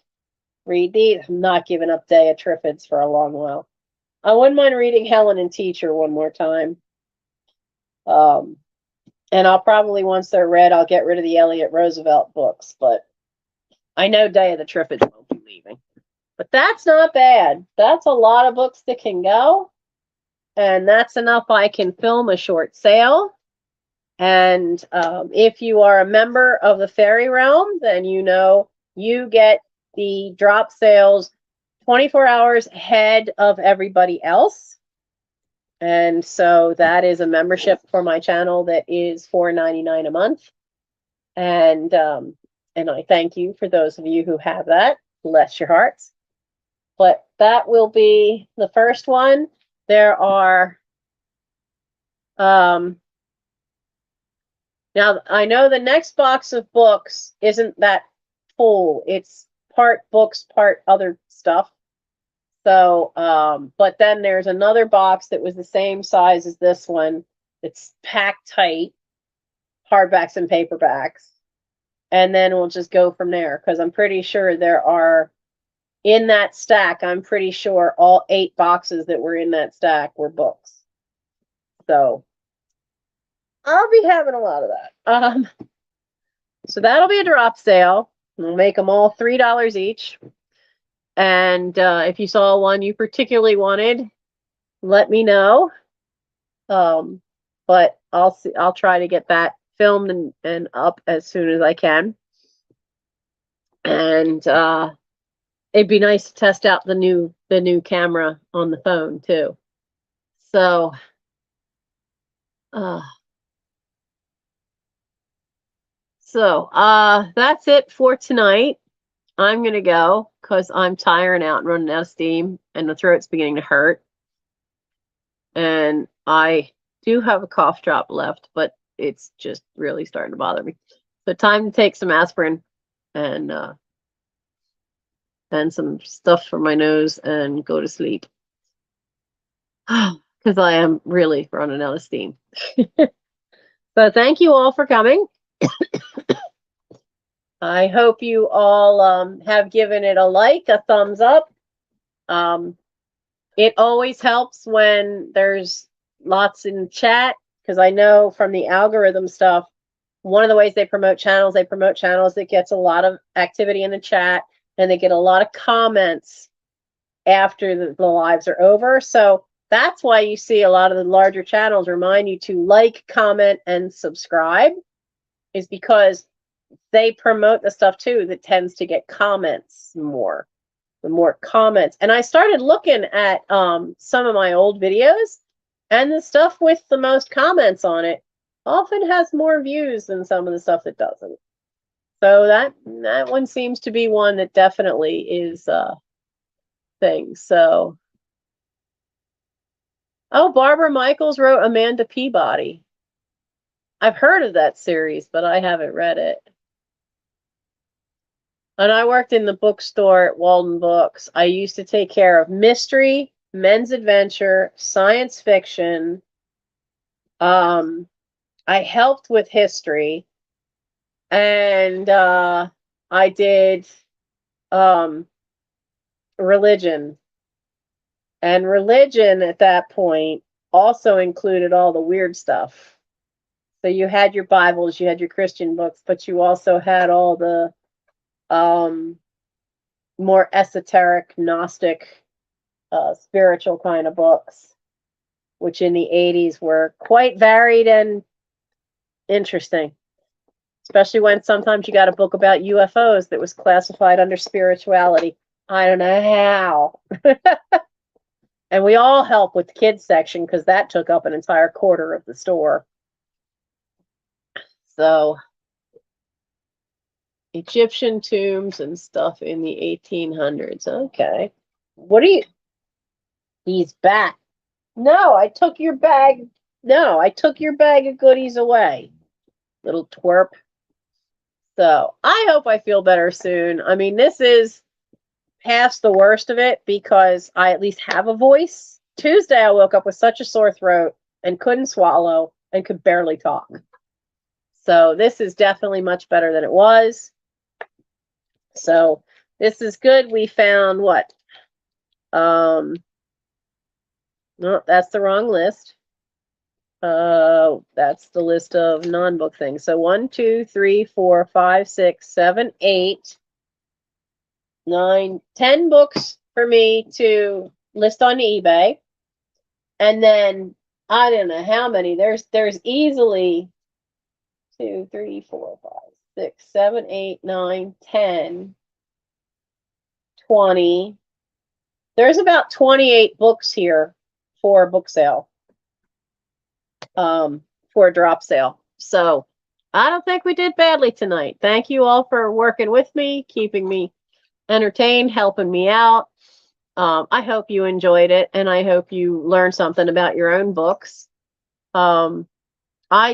Read these. I'm not giving up Day of Triffids for a long while. I wouldn't mind reading Helen and Teacher one more time. And I'll probably, once they're read, I'll get rid of the Elliot Roosevelt books. But I know Day of the Triffids won't be leaving. But that's not bad. That's a lot of books that can go. And that's enough I can film a short sale. And if you are a member of the Fairy Realm, then you know you get the drop sales 24 hours ahead of everybody else. And so that is a membership for my channel that is $4.99 a month. And I thank you for those of you who have that. Bless your hearts. But that will be the first one. There are now I know the next box of books isn't that full. It's part books, part other stuff. So, but then there's another box that was the same size as this one. It's packed tight, hardbacks and paperbacks. And then we'll just go from there, because I'm pretty sure there are, in that stack, I'm pretty sure all 8 boxes that were in that stack were books. So I'll be having a lot of that. So that'll be a drop sale. We'll make them all $3 each. And if you saw one you particularly wanted, let me know. But I'll try to get that filmed and up as soon as I can. And it'd be nice to test out the new camera on the phone too. So that's it for tonight. I'm gonna go because I'm tiring out and running out of steam, and the throat's beginning to hurt. And I do have a cough drop left, but it's just really starting to bother me. So time to take some aspirin and some stuff for my nose and go to sleep. Because I am really running out of steam. So thank you all for coming. I hope you all have given it a like, a thumbs up. It always helps when there's lots in chat, because I know from the algorithm stuff, one of the ways they promote channels that gets a lot of activity in the chat, and they get a lot of comments after the lives are over. So that's why you see a lot of the larger channels remind you to like, comment, and subscribe, is because they promote the stuff too that tends to get comments more. The more comments. And I started looking at some of my old videos, and the stuff with the most comments on it often has more views than some of the stuff that doesn't. So that one seems to be one that definitely is thing. So, oh, Barbara Michaels wrote Amanda Peabody. I've heard of that series, but I haven't read it. And I worked in the bookstore at Walden Books. I used to take care of mystery, men's adventure, science fiction. I helped with history, and I did religion. And religion at that point also included all the weird stuff. So you had your Bibles, you had your Christian books, but you also had all the more esoteric, Gnostic, spiritual kind of books, which in the 80s were quite varied and interesting. Especially when sometimes you got a book about UFOs that was classified under spirituality. I don't know how. And we all help with the kids section because that took up an entire quarter of the store. So Egyptian tombs and stuff in the 1800s. Okay. What are you? He's back. No, I took your bag. No, I took your bag of goodies away, little twerp. So I hope I feel better soon. I mean, this is past the worst of it because I at least have a voice. Tuesday, I woke up with such a sore throat and couldn't swallow and could barely talk. So this is definitely much better than it was. So this is good. We found what? No, that's the wrong list. That's the list of non-book things. So 1, 2, 3, 4, 5, 6, 7, 8, 9, 10 books for me to list on eBay. And then I don't know how many. There's easily 2, 3, 4, 5, 6, 7, 8, 9, 10, 20. There's about 28 books here for a book sale. For a drop sale. So I don't think we did badly tonight. Thank you all for working with me, keeping me entertained, helping me out. I hope you enjoyed it, and I hope you learned something about your own books. I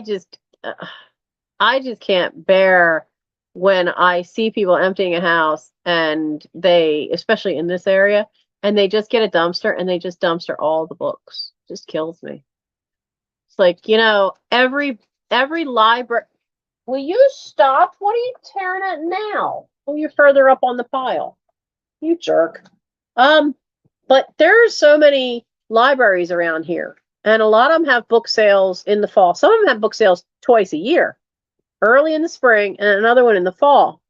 just can't bear when I see people emptying a house and they, especially in this area, and they just get a dumpster and they just dumpster all the books. It just kills me. It's like, every library. Will you stop? What are you tearing at now? Oh, you're further up on the pile. You jerk. But there are so many libraries around here, and a lot of them have book sales in the fall. Some of them have book sales twice a year, early in the spring and another one in the fall.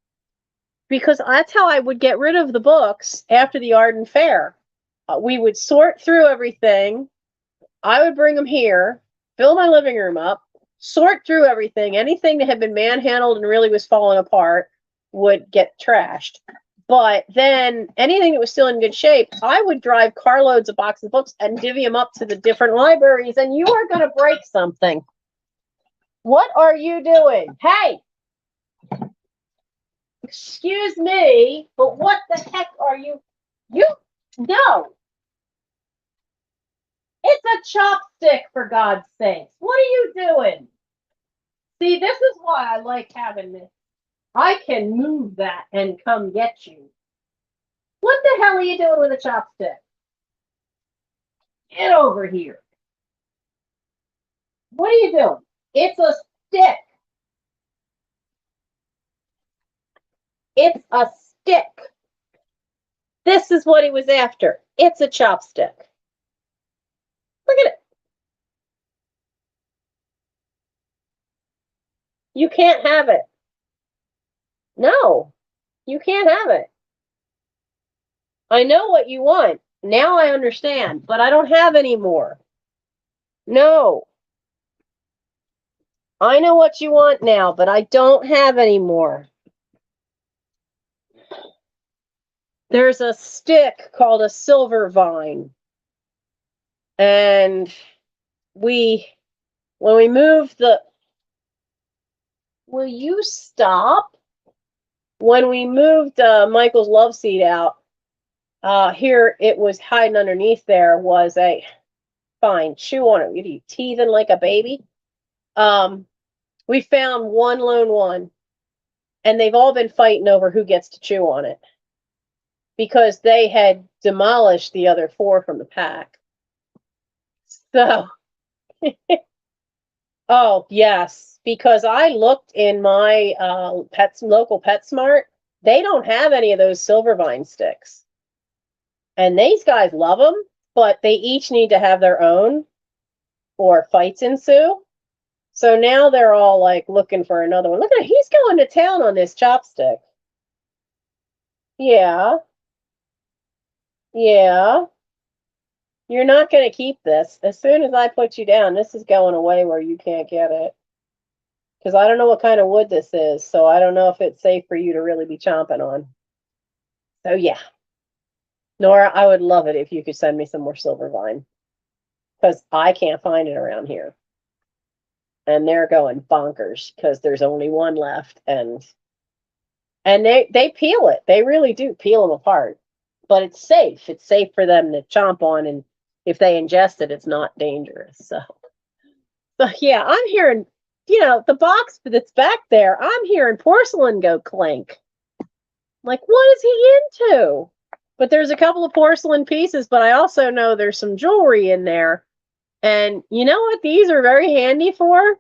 Because that's how I would get rid of the books after the Arden Fair. We would sort through everything. I would bring them here, fill my living room up, sort through everything. Anything that had been manhandled and really was falling apart would get trashed. But then anything that was still in good shape, I would drive carloads of boxes of books and divvy them up to the different libraries. And you are going to break something. What are you doing? Hey! Excuse me, but what the heck are you? No! It's a chopstick, for God's sakes. What are you doing? See, this is why I like having this. I can move that and come get you. What the hell are you doing with a chopstick? Get over here. What are you doing? It's a stick. It's a stick. This is what he was after. It's a chopstick. Look at it. You can't have it. No, you can't have it. I know what you want. Now I understand, but I don't have any more. No. I know what you want now, but I don't have any more. There's a stick called a silver vine. And when we moved will you stop? when we moved Michael's love seat out, here it was hiding underneath there was a fine, chew on it. You teething like a baby. We found one lone one, and they've all been fighting over who gets to chew on it because they had demolished the other 4 from the pack. So, oh yes, because I looked in my local PetSmart, they don't have any of those Silvervine sticks, and these guys love them, but they each need to have their own, or fights ensue. So now they're all like looking for another one. Look at, he's going to town on this chopstick. Yeah. Yeah. You're not going to keep this. As soon as I put you down, this is going away where you can't get it. Because I don't know what kind of wood this is, so I don't know if it's safe for you to really be chomping on. So yeah. Nora, I would love it if you could send me some more Silvervine. Because I can't find it around here. And they're going bonkers because there's only one left, and they peel it. They really do peel them apart, but it's safe. It's safe for them to chomp on, and if they ingest it, it's not dangerous. So yeah, I'm hearing, the box that's back there, I'm hearing porcelain go clink. Like, what is he into? But there's a couple of porcelain pieces, but I also know there's some jewelry in there. And you know what these are very handy for?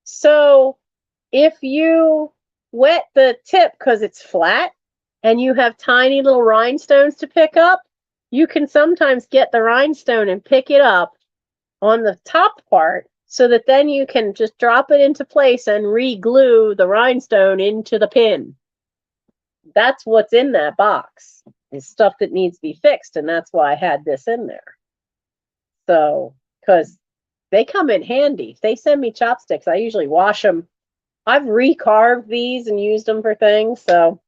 So if you wet the tip because it's flat and you have tiny little rhinestones to pick up, you can sometimes get the rhinestone and pick it up on the top part so that then you can just drop it into place and re-glue the rhinestone into the pin. That's what's in that box, is stuff that needs to be fixed, and that's why I had this in there. So, because they come in handy. If they send me chopsticks, I usually wash them. I've recarved these and used them for things, so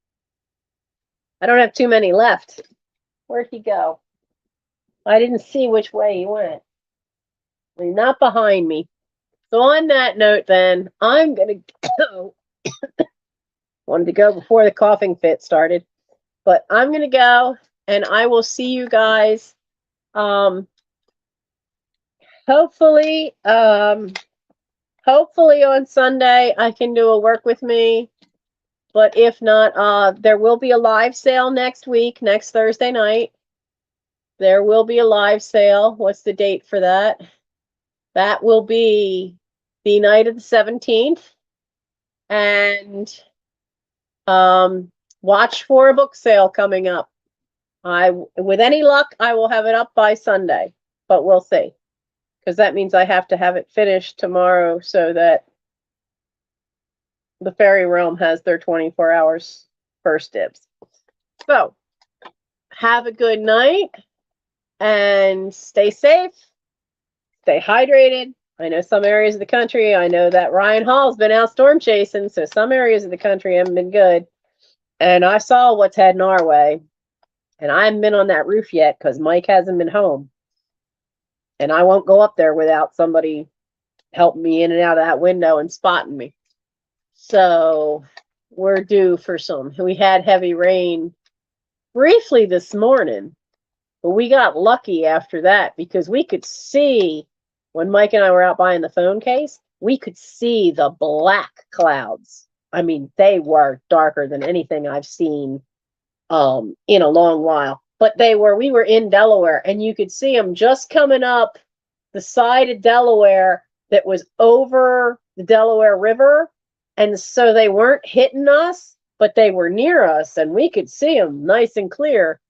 I don't have too many left. Where'd he go? I didn't see which way he went. He's not behind me. So on that note, then, I'm going to go. Wanted to go before the coughing fit started, but I'm going to go, and I will see you guys. Hopefully on Sunday I can do a work with me, but if not, there will be a live sale next week, next Thursday night. There will be a live sale. What's the date for that? That will be the night of the 17th. And watch for a book sale coming up. With any luck, I will have it up by Sunday, but we'll see. Because that means I have to have it finished tomorrow so that the Fairy Realm has their 24 hours first dibs. So, have a good night and stay safe, stay hydrated. I know some areas of the country, I know that Ryan Hall's been out storm chasing, so some areas of the country haven't been good. And I saw what's heading our way. And I haven't been on that roof yet because Mike hasn't been home. And I won't go up there without somebody helping me in and out of that window and spotting me. So we're due for some. We had heavy rain briefly this morning, but we got lucky after that because we could see, when Mike and I were out buying the phone case, we could see the black clouds. I mean, they were darker than anything I've seen in a long while. But we were in Delaware, and you could see them just coming up the side of Delaware that was over the Delaware River. And so they weren't hitting us, but they were near us, and we could see them nice and clear.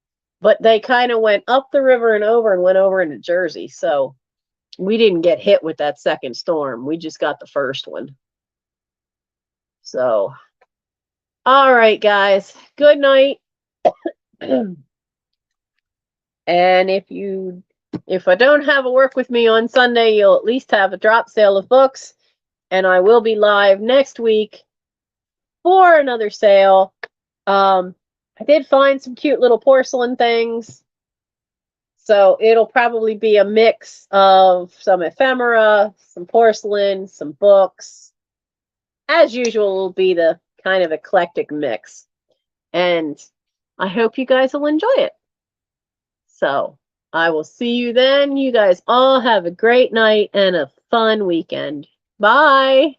But they kind of went up the river and went over into Jersey. So we didn't get hit with that second storm. We just got the first one. So, all right, guys. Good night. And if I don't have a work with me on Sunday, you'll at least have a drop sale of books. And I will be live next week for another sale. I did find some cute little porcelain things. So it'll probably be a mix of some ephemera, some porcelain, some books. As usual, will be the kind of eclectic mix. And I hope you guys will enjoy it. So I will see you then. You guys all have a great night and a fun weekend. Bye.